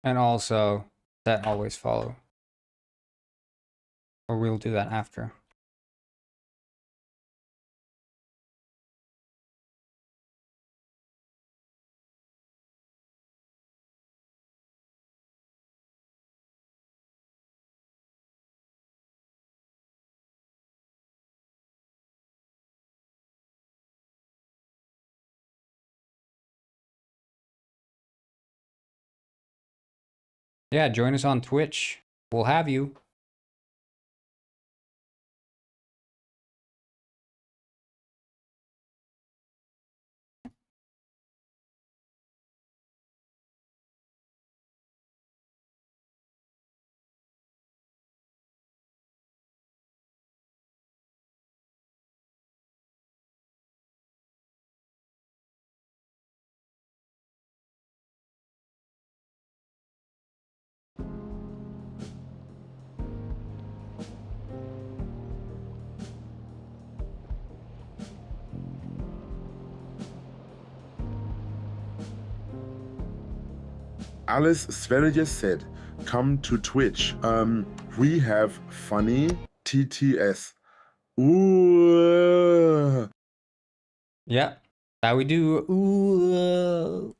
And also that always follow. Or we'll do that after. Yeah, join us on Twitch. We'll have you. Alice Sverige just said, come to Twitch. We have funny TTS. Ooh. Yeah, that we do. Ooh.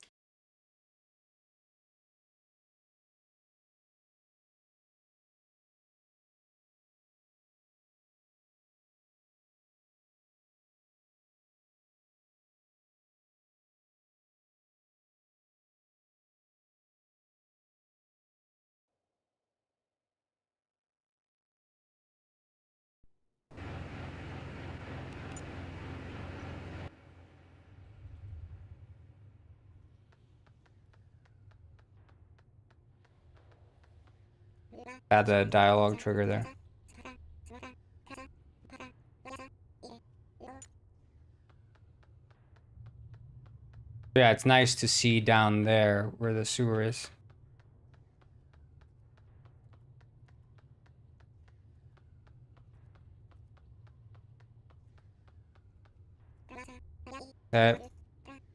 Add the dialogue trigger there. Yeah, it's nice to see down there where the sewer is.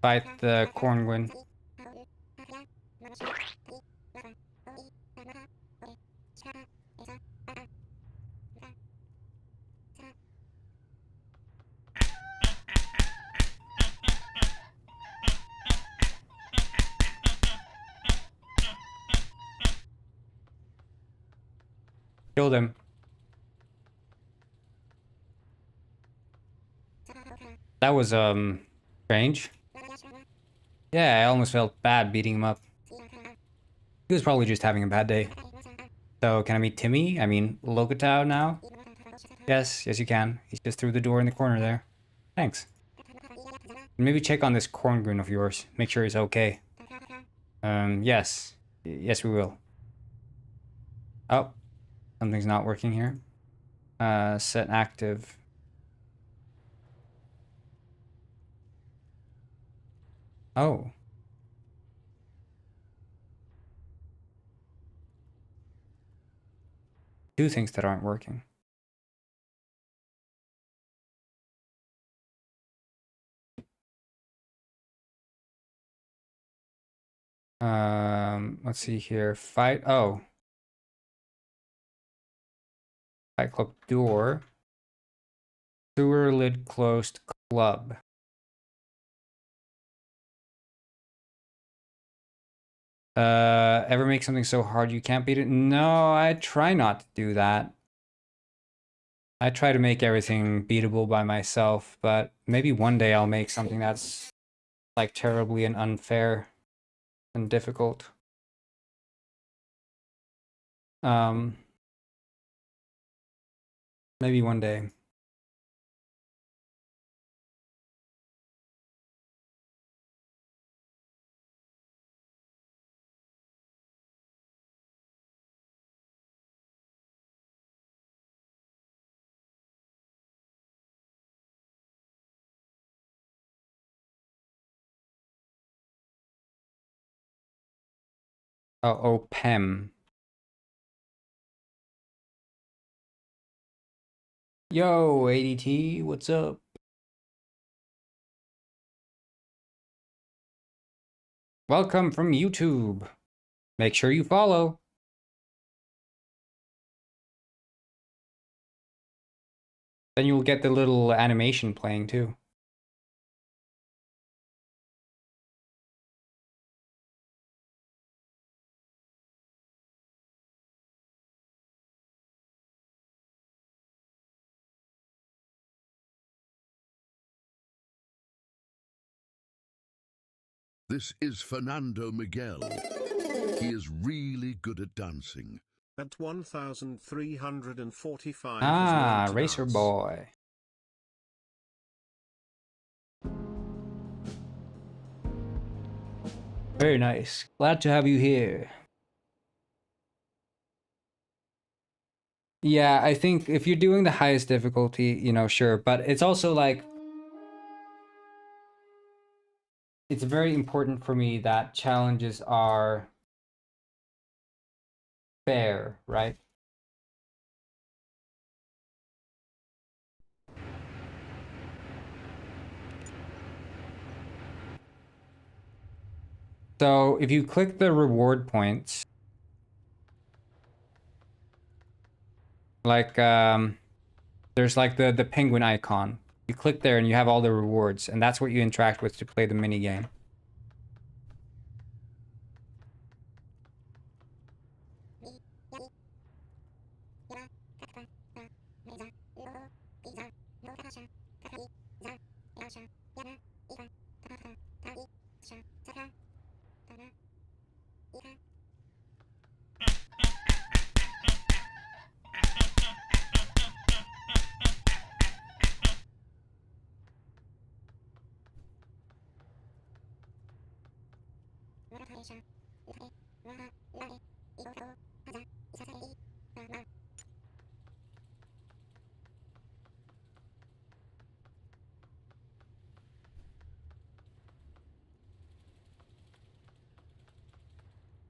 Fight the cornwin. Killed him. That was, strange. Yeah, I almost felt bad beating him up. He was probably just having a bad day. So, can I meet Timmy? I mean, Lokotao now? Yes, yes you can. He's just through the door in the corner there. Thanks. Maybe check on this corn goon of yours. Make sure he's okay. Yes. Yes, we will. Oh, something's not working here. Set active. Oh. Two things that aren't working. Let's see here. Fight Club door. Sewer lid closed club. Ever make something so hard you can't beat it? No, I try not to do that. I try to make everything beatable by myself, but maybe one day I'll make something that's like terribly and unfair and difficult. Maybe one day. Oh, Pem. Yo, ADT, what's up? Welcome from YouTube. Make sure you follow. Then you'll get the little animation playing too. This is Fernando Miguel. He is really good at dancing. At 1,345 Ah, is known to Racer dance. Boy. Very nice. Glad to have you here. Yeah, I think if you're doing the highest difficulty, you know, sure. But it's also like, it's very important for me that challenges are fair, right? So if you click the reward points, like, there's like the penguin icon. You click there and you have all the rewards, and that's what you interact with to play the mini game.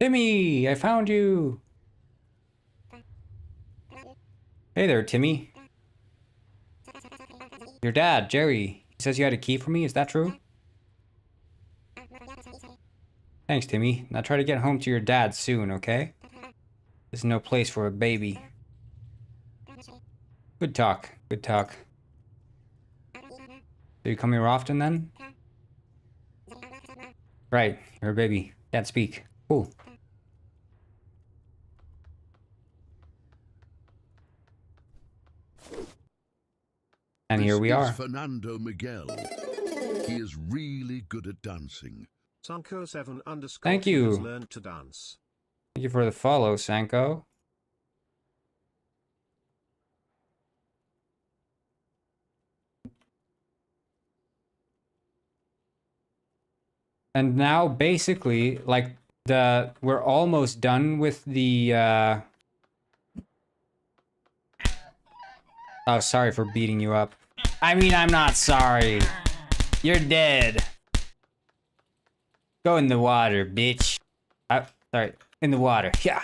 Timmy, I found you. Hey there, Timmy. Your dad, Jerry, he says you had a key for me, is that true? Thanks, Timmy. Now try to get home to your dad soon, okay? There's no place for a baby. Good talk, good talk. Do you come here often then? Right, you're a baby. Can't speak. Cool. And here we are. Fernando Miguel. He is really good at dancing. Sanko7 underscore Thank has you. learned to dance. Thank you for the follow, Sanko. And now basically, like, we're almost done with the Oh, sorry for beating you up. I mean, I'm not sorry. You're dead. Go in the water, bitch. Sorry, in the water. Yeah.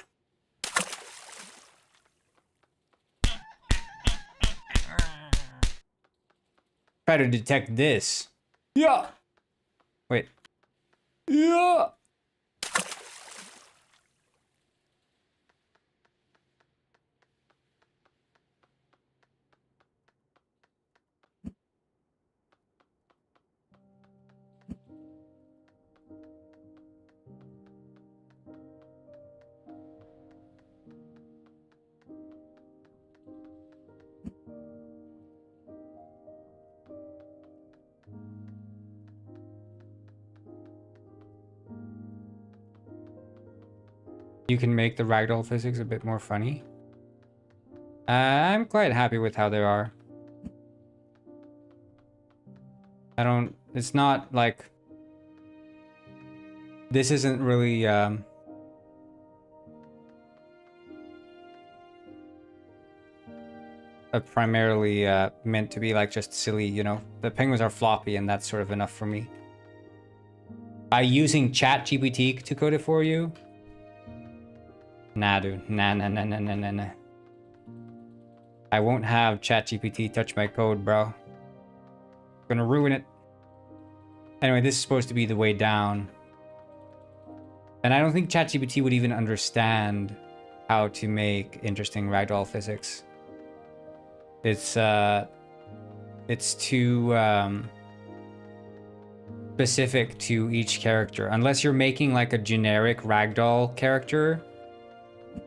Try to detect this. Yeah. Wait. Yeah. You can make the ragdoll physics a bit more funny. I'm quite happy with how they are. It's not like... This isn't really, primarily, meant to be, like, just silly, you know? The penguins are floppy, and that's sort of enough for me. By using ChatGPT to code it for you? Nah, dude. Nah. I won't have ChatGPT touch my code, bro. Gonna ruin it. Anyway, this is supposed to be the way down. And I don't think ChatGPT would even understand how to make interesting ragdoll physics. It's too specific to each character. Unless you're making like a generic ragdoll character,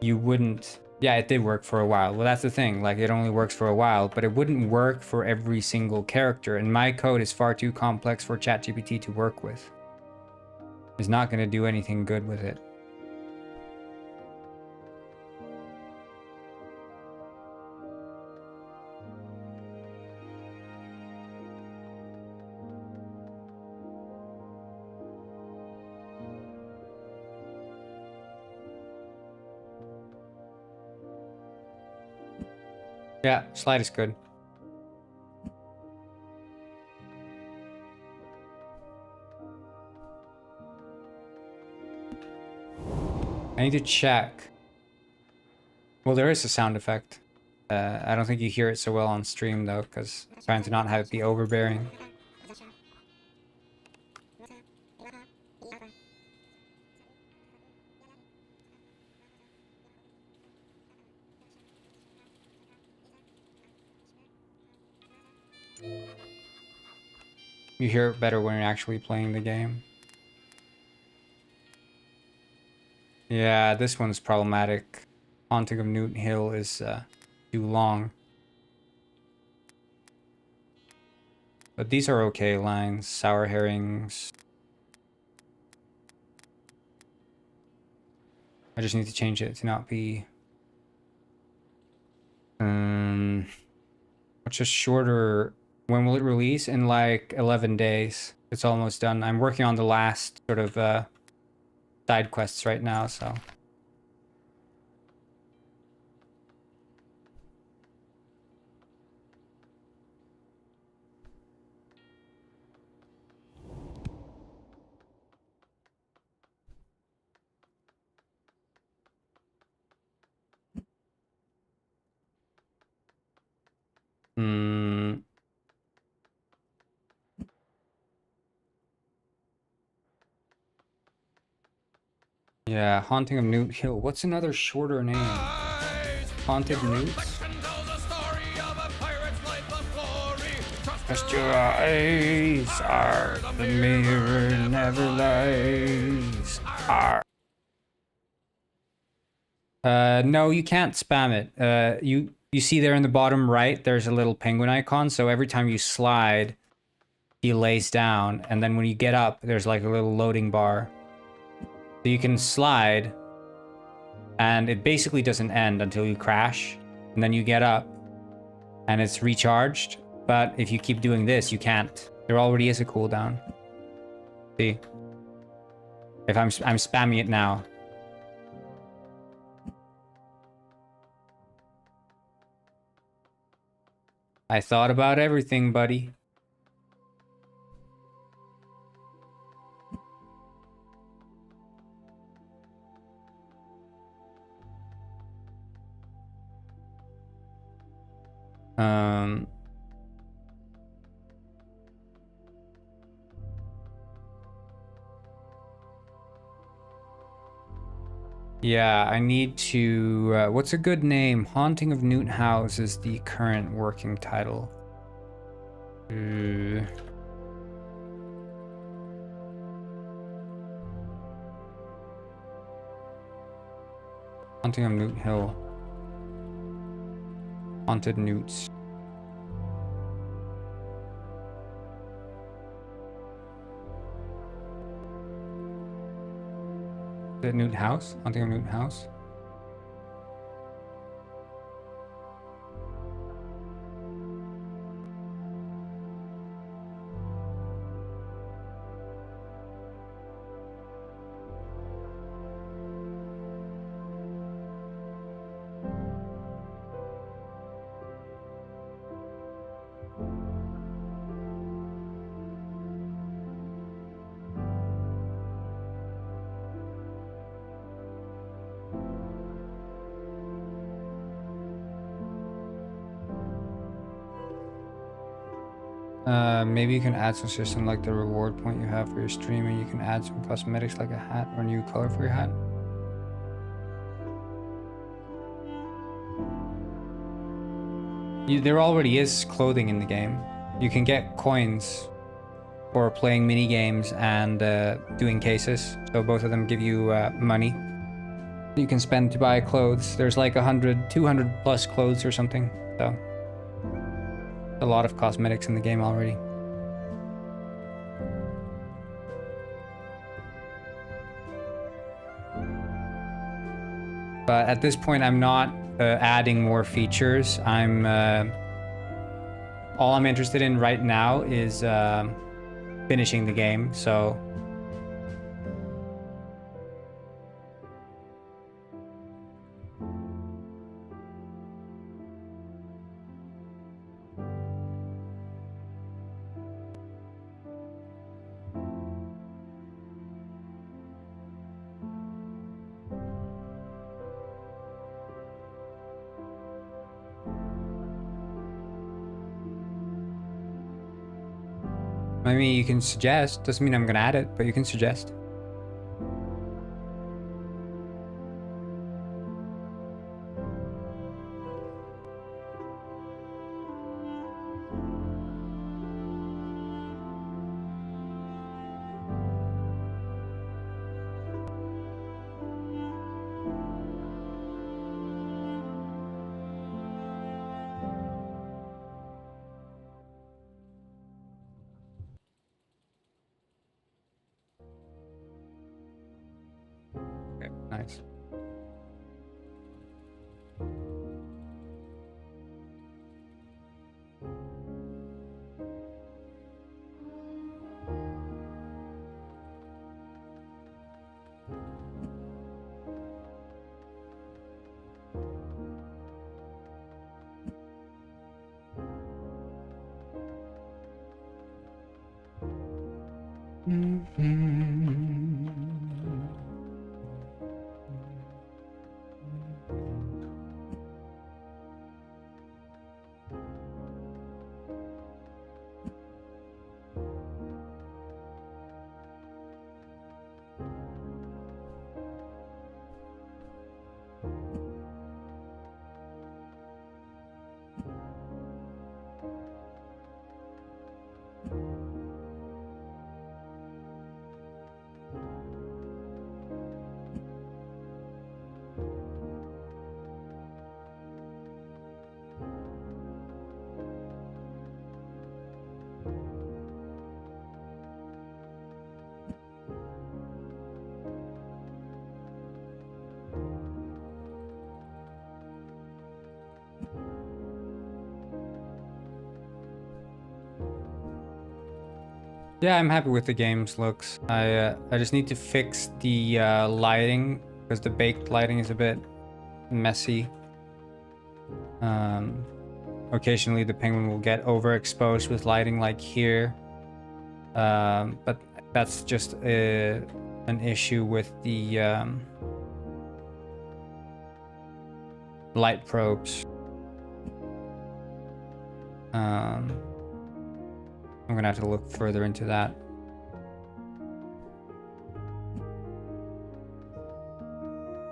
you wouldn't... Yeah, it did work for a while. Well, that's the thing. Like, it only works for a while, but it wouldn't work for every single character. And my code is far too complex for ChatGPT to work with. It's not going to do anything good with it. Yeah, slide is good. I need to check. Well, there is a sound effect. I don't think you hear it so well on stream though, because I'm trying to not have it be overbearing. You hear it better when you're actually playing the game. Yeah, this one's problematic. Haunting of Newton Hill is too long. But these are okay lines. Sour herrings. I just need to change it to not be... What's a shorter... When will it release? In like 11 days. It's almost done. I'm working on the last sort of side quests right now, so... Yeah, Haunting of Newt Hill. What's another shorter name? Haunted Newts? Trust your eyes are the mirror never lies. No, you can't spam it. You see there in the bottom right, there's a little penguin icon. So every time you slide, he lays down, and then when you get up, there's like a little loading bar. So you can slide, and it basically doesn't end until you crash, and then you get up, and it's recharged. But if you keep doing this, you can't. There already is a cooldown. See? If I'm spamming it now. I thought about everything, buddy. Yeah, I need to... what's a good name? Haunting of Newt House is the current working title. Haunting of Newt Hill. Haunted Newts. Is it Newt House? Haunting of Newt House? Maybe you can add some system like the reward point you have for your stream, and you can add some cosmetics like a hat or a new color for your hat. There already is clothing in the game. You can get coins for playing mini games and doing cases. So both of them give you money you can spend to buy clothes. There's like 100, 200 plus clothes or something. So a lot of cosmetics in the game already. But at this point, I'm not adding more features. All I'm interested in right now is finishing the game. So I mean, you can suggest. Doesn't mean I'm gonna add it, but you can suggest. Okay, nice. Yeah, I'm happy with the game's looks. I just need to fix the lighting because the baked lighting is a bit messy. Occasionally the penguin will get overexposed with lighting like here. But that's just an issue with the light probes. I'm gonna have to look further into that.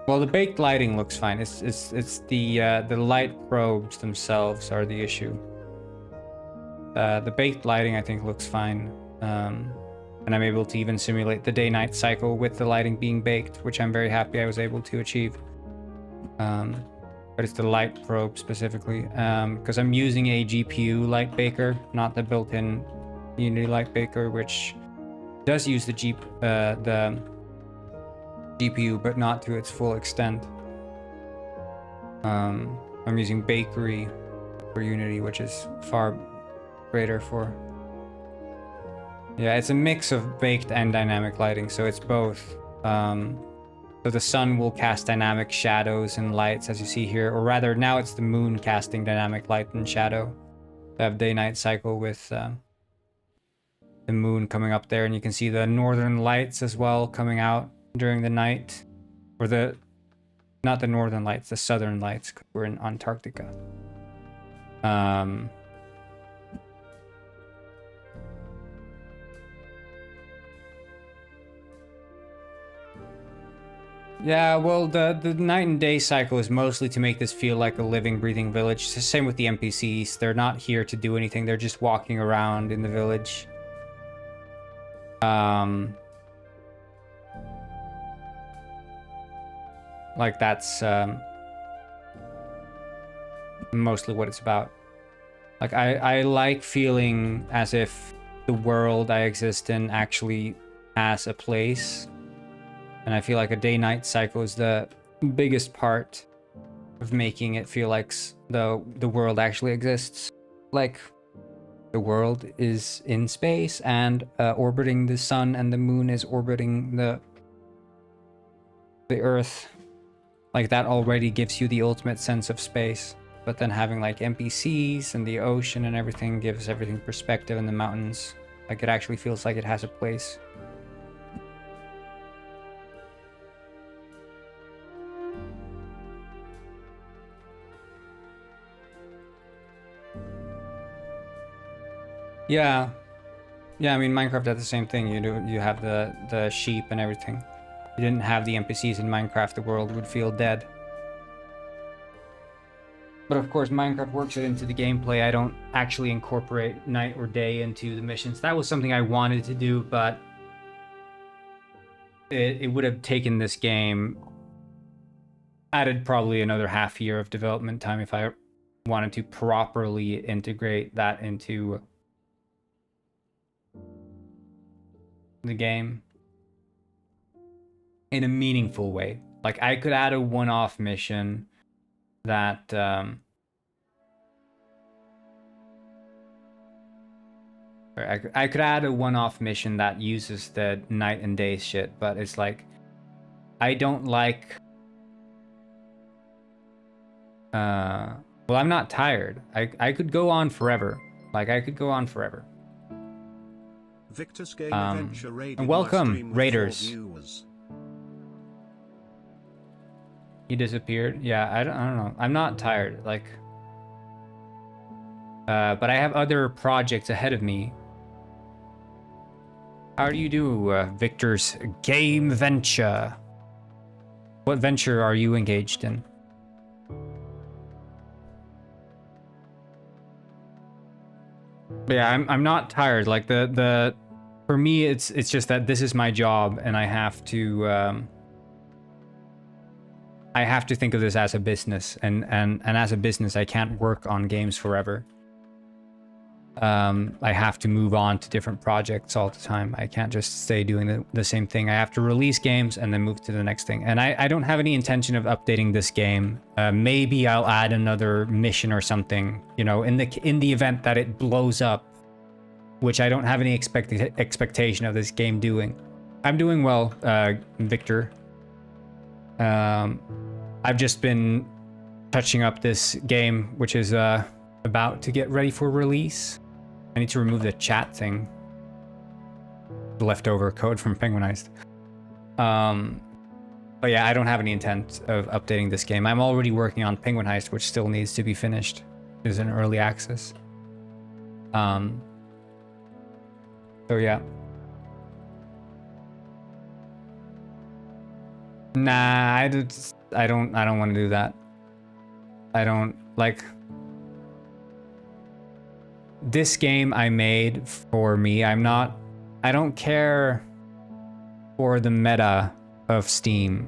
Well, the baked lighting looks fine. It's the light probes themselves are the issue. The baked lighting I think looks fine, and I'm able to even simulate the day-night cycle with the lighting being baked, which I'm very happy I was able to achieve. But it's the light probe specifically, because I'm using a GPU light baker, not the built-in Unity light baker, which does use the GPU, but not to its full extent. I'm using Bakery for Unity, which is far greater for... Yeah, it's a mix of baked and dynamic lighting, so it's both. So the sun will cast dynamic shadows and lights, as you see here, or rather, now it's the moon casting dynamic light and shadow. I have day-night cycle with the moon coming up there, and you can see the northern lights as well coming out during the night, or not the northern lights, the southern lights, 'cause we're in Antarctica. Yeah, well, the night and day cycle is mostly to make this feel like a living, breathing village. It's the same with the NPCs. They're not here to do anything. They're just walking around in the village. Like that's mostly what it's about. Like I like feeling as if the world I exist in actually has a place. And I feel like a day-night cycle is the biggest part of making it feel like the world actually exists. Like the world is in space and orbiting the sun, and the moon is orbiting the Earth. Like that already gives you the ultimate sense of space. But then having like NPCs and the ocean and everything gives everything perspective, and the mountains. Like it actually feels like it has a place. Yeah, I mean Minecraft had the same thing. You have the sheep and everything. If you didn't have the NPCs in Minecraft, the world would feel dead. But of course, Minecraft works it into the gameplay. I don't actually incorporate night or day into the missions. That was something I wanted to do, but it would have taken this game, added probably another half year of development time if I wanted to properly integrate that into the game in a meaningful way. Like I could add a one-off mission that I could add a one-off mission that uses the night and day shit, but it's like I don't like well, I'm not tired. I could go on forever. Like I could go on forever. Victor's Game Adventure raided and my welcome, stream with Raiders. 4 viewers. He disappeared. Yeah, I don't know. I'm not tired. Like, but I have other projects ahead of me. How do you do, Victor's Game Venture? What venture are you engaged in? But yeah, I'm not tired. Like for me, it's just that this is my job, and I have to think of this as a business, and as a business, I can't work on games forever. I have to move on to different projects all the time. I can't just stay doing the same thing. I have to release games and then move to the next thing. And I don't have any intention of updating this game. Maybe I'll add another mission or something, you know, in the event that it blows up. which I don't have any expectation of this game doing. I'm doing well, Victor. I've just been touching up this game, which is about to get ready for release. I need to remove the chat thing. The leftover code from Penguin Heist. But yeah, I don't have any intent of updating this game. I'm already working on Penguin Heist, which still needs to be finished. It's in early access. So yeah. Nah, I don't want to do that. I don't like this game I made for me. I don't care for the meta of Steam.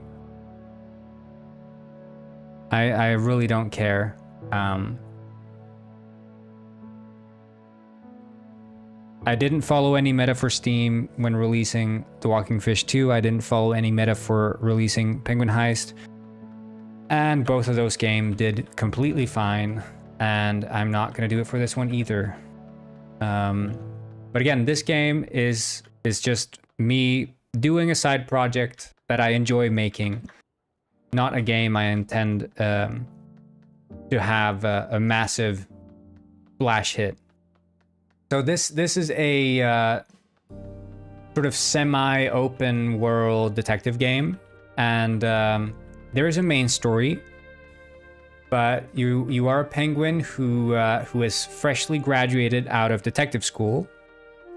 I really don't care. I didn't follow any meta for Steam when releasing The Walking Fish 2. I didn't follow any meta for releasing Penguin Heist. And both of those games did completely fine. And I'm not going to do it for this one either. But again, this game is just me doing a side project that I enjoy making. Not a game I intend to have a massive splash hit. So this is a sort of semi-open world detective game, and there is a main story, but you are a penguin who is freshly graduated out of detective school,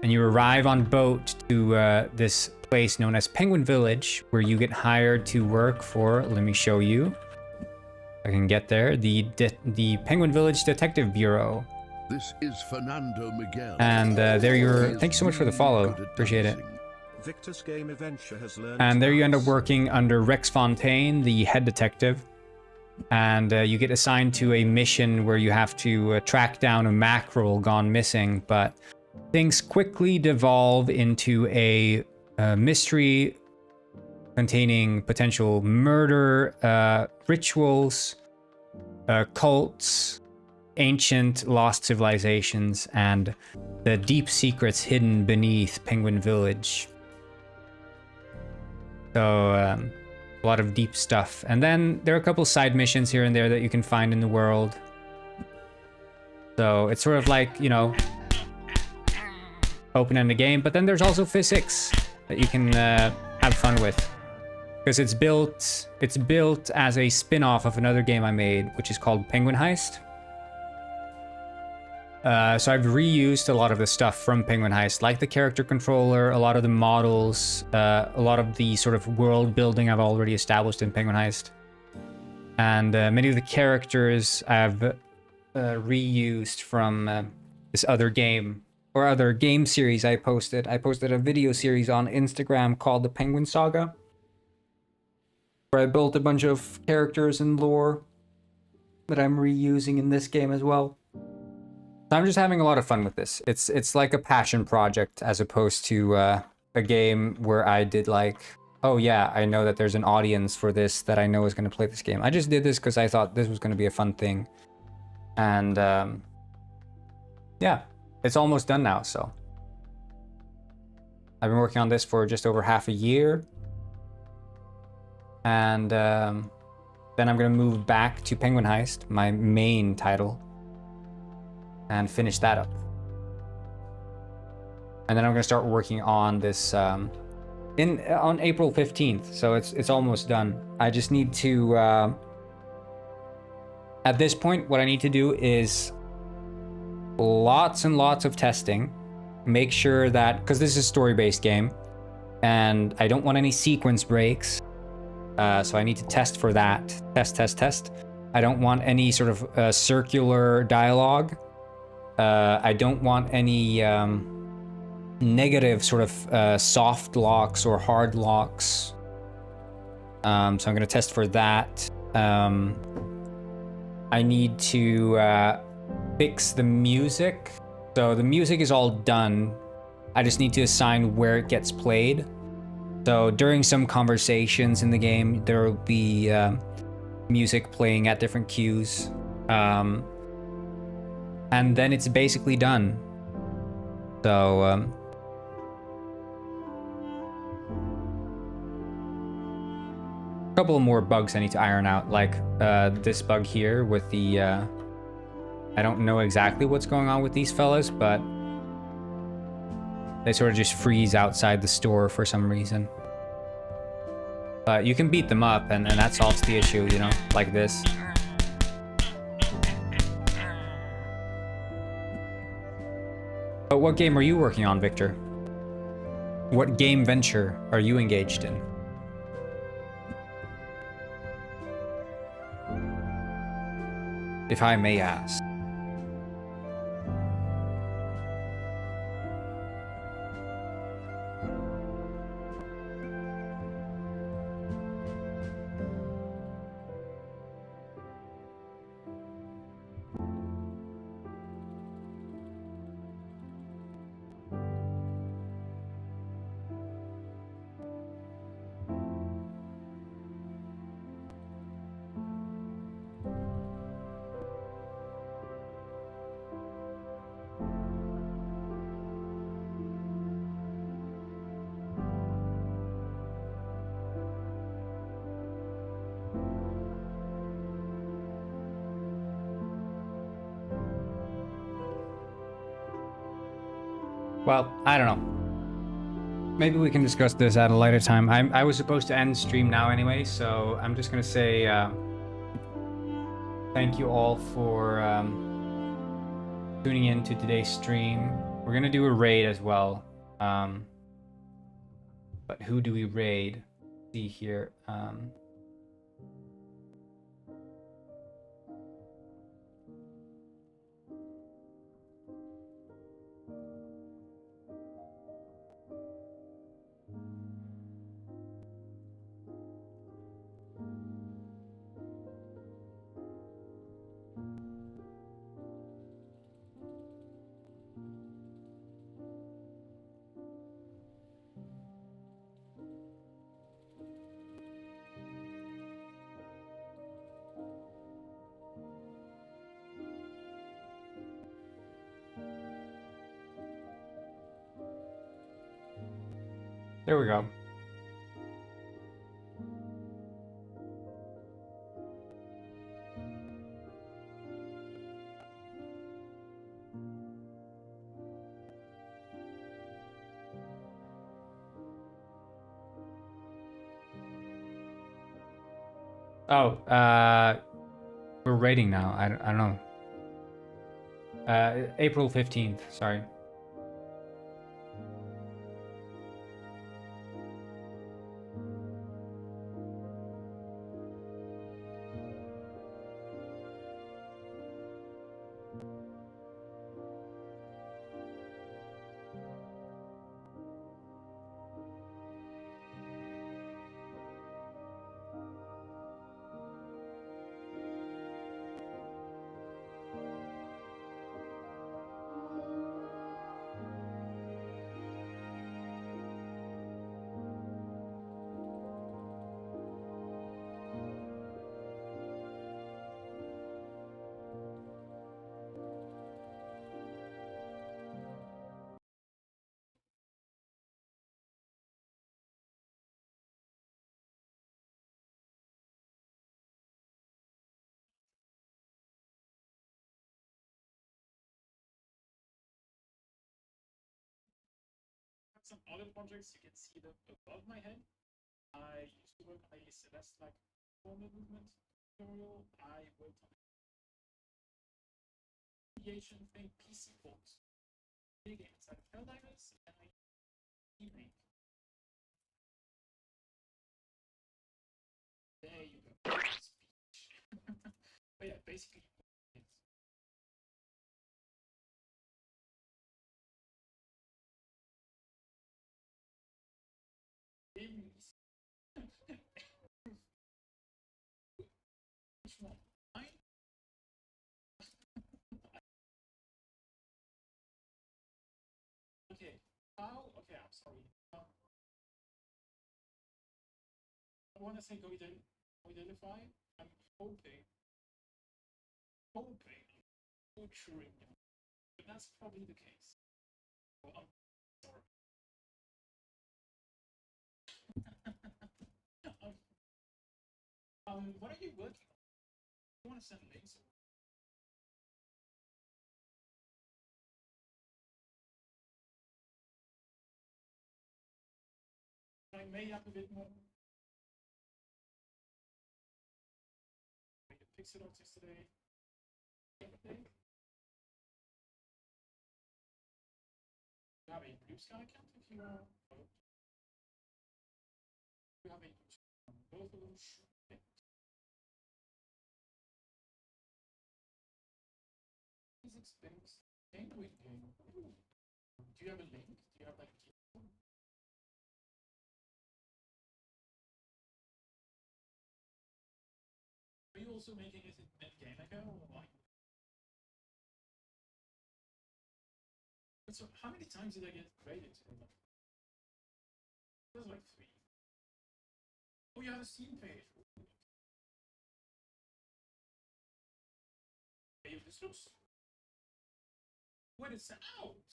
and you arrive on boat to this place known as Penguin Village, where you get hired to work for, let me show you, I can get there, the Penguin Village Detective Bureau. This is Fernando Miguel. And there you're. Thank you so much for the follow. Appreciate it. Victor's game adventure has learned. And there you end up working under Rex Fontaine, the head detective. And you get assigned to a mission where you have to track down a mackerel gone missing. But things quickly devolve into a mystery containing potential murder, rituals, cults, ancient lost civilizations, and the deep secrets hidden beneath Penguin Village. So a lot of deep stuff. And then there are a couple side missions here and there that you can find in the world. So it's sort of like, you know, open-ended game, but then there's also physics that you can have fun with. Because it's built as a spin-off of another game I made, which is called Penguin Heist. So I've reused a lot of the stuff from Penguin Heist, like the character controller, a lot of the models, a lot of the sort of world building I've already established in Penguin Heist. And many of the characters I've reused from this other game, or other game series I posted. I posted a video series on Instagram called The Penguin Saga, where I built a bunch of characters and lore that I'm reusing in this game as well. I'm just having a lot of fun with this. It's like a passion project as opposed to a game where I did like, oh yeah, I know that there's an audience for this that I know is going to play this game. I just did this because I thought this was going to be a fun thing. And yeah, it's almost done now, so. I've been working on this for just over half a year. And then I'm going to move back to Penguin Heist, my main title, and finish that up. And then I'm gonna start working on this on April 15th, so it's almost done. I just need to at this point what I need to do is lots and lots of testing, make sure that, because this is a story-based game and I don't want any sequence breaks, so I need to test for that. Test. I don't want any sort of circular dialogue. I don't want any negative sort of soft locks or hard locks. So I'm going to test for that. I need to fix the music. So the music is all done. I just need to assign where it gets played. So during some conversations in the game, there will be music playing at different cues. And then it's basically done. So, a couple of more bugs I need to iron out, like this bug here with the, I don't know exactly what's going on with these fellas, but they sort of just freeze outside the store for some reason. But you can beat them up, and that solves the issue, you know, like this. But what game are you working on, Victor? What game venture are you engaged in? If I may ask. Well, I don't know. Maybe we can discuss this at a later time. I was supposed to end stream now anyway, so I'm just gonna say thank you all for tuning in to today's stream. We're gonna do a raid as well. But who do we raid? See here. There we go. Oh, we're raiding now. I don't know. April 15th, sorry. Some other projects, you can see them above my head. I used to work on a Celeste like formal movement tutorial. I worked on a mediation thing, PC ports. Big inside of Helldivers, and I remake. There you go. But yeah, basically it's which one? Mine? Okay. How? Okay, I'm sorry. I want to say go identify. I'm hoping, butchering, but that's probably the case. Oh, I'm sorry. What are you working on? You want to send links? I may have a bit more. I fixed it out yesterday. Everything. You have a blue sky account if you are. You have a blue sky account. Both of them. Physics things. Game with game. Do you have a link? Do you have like a key? Are you also making it in game ago or like? So how many times did I get graded today? It was like 3. Oh, you have a Steam page. Hey, this looks. When it's out,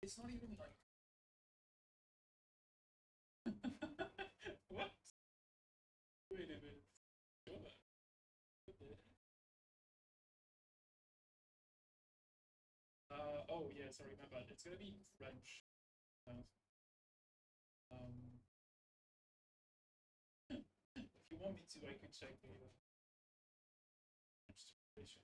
it's not even like. What? Wait a minute. Oh yeah, sorry, my bad. It's gonna be French. If you want me to, I can check the French translation.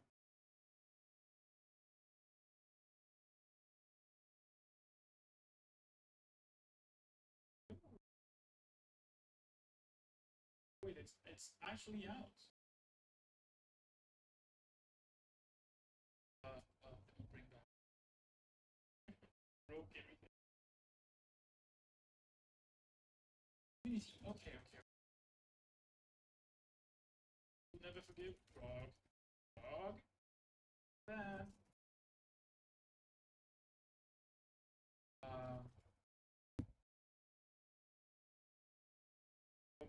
Wait, it's actually out. Let me bring that. Broke everything. Unity. Okay, okay. Never forgive frog. Frog. That. Oh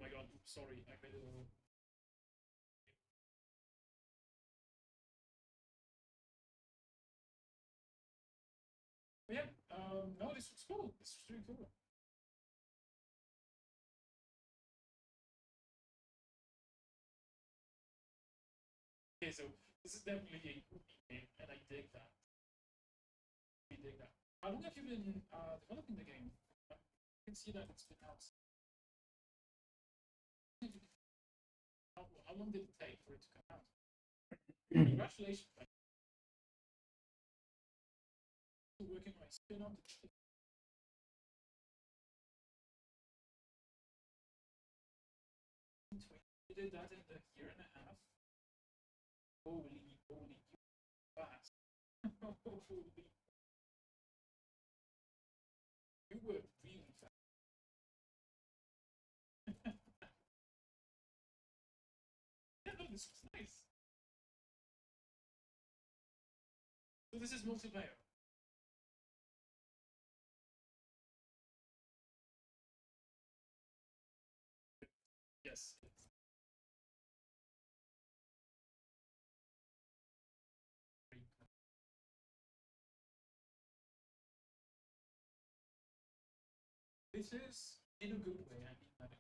my god, sorry, I made a. Yeah, no, this was cool. This was really cool. Okay, so this is definitely a cool game, and I dig that. I dig that. How long have you been developing the game? You can see that it's been out. How long did it take for it to come out? Congratulations. Working on a spin-off. You did that in a year and a half. Holy, fast. Holy. You were really fast. Yeah, no, this was nice. So this is multiplayer. Yes. This is in a good way. I mean that.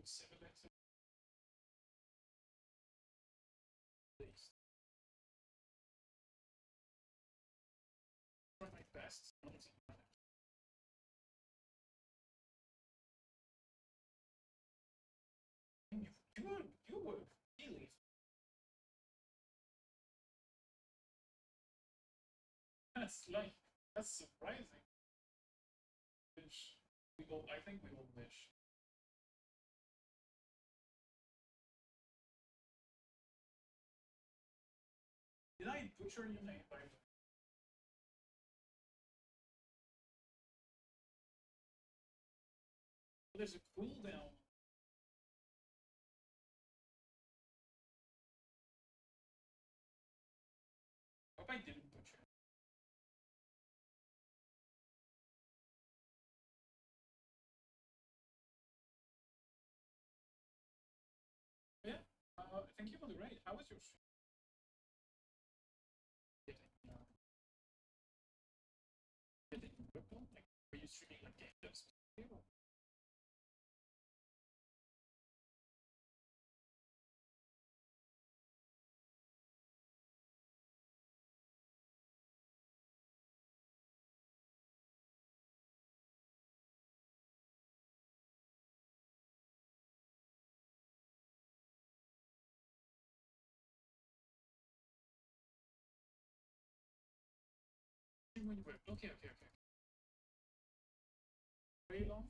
Similar to this. Try my best. You were really. That's surprising. I think we all wish. Did I butcher your name by the way? There's a cooldown. Hope I didn't butcher. Yeah. Thank you for the raid. How was your stream? when you worked. Okay. Very long.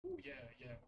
Oh yeah. Okay.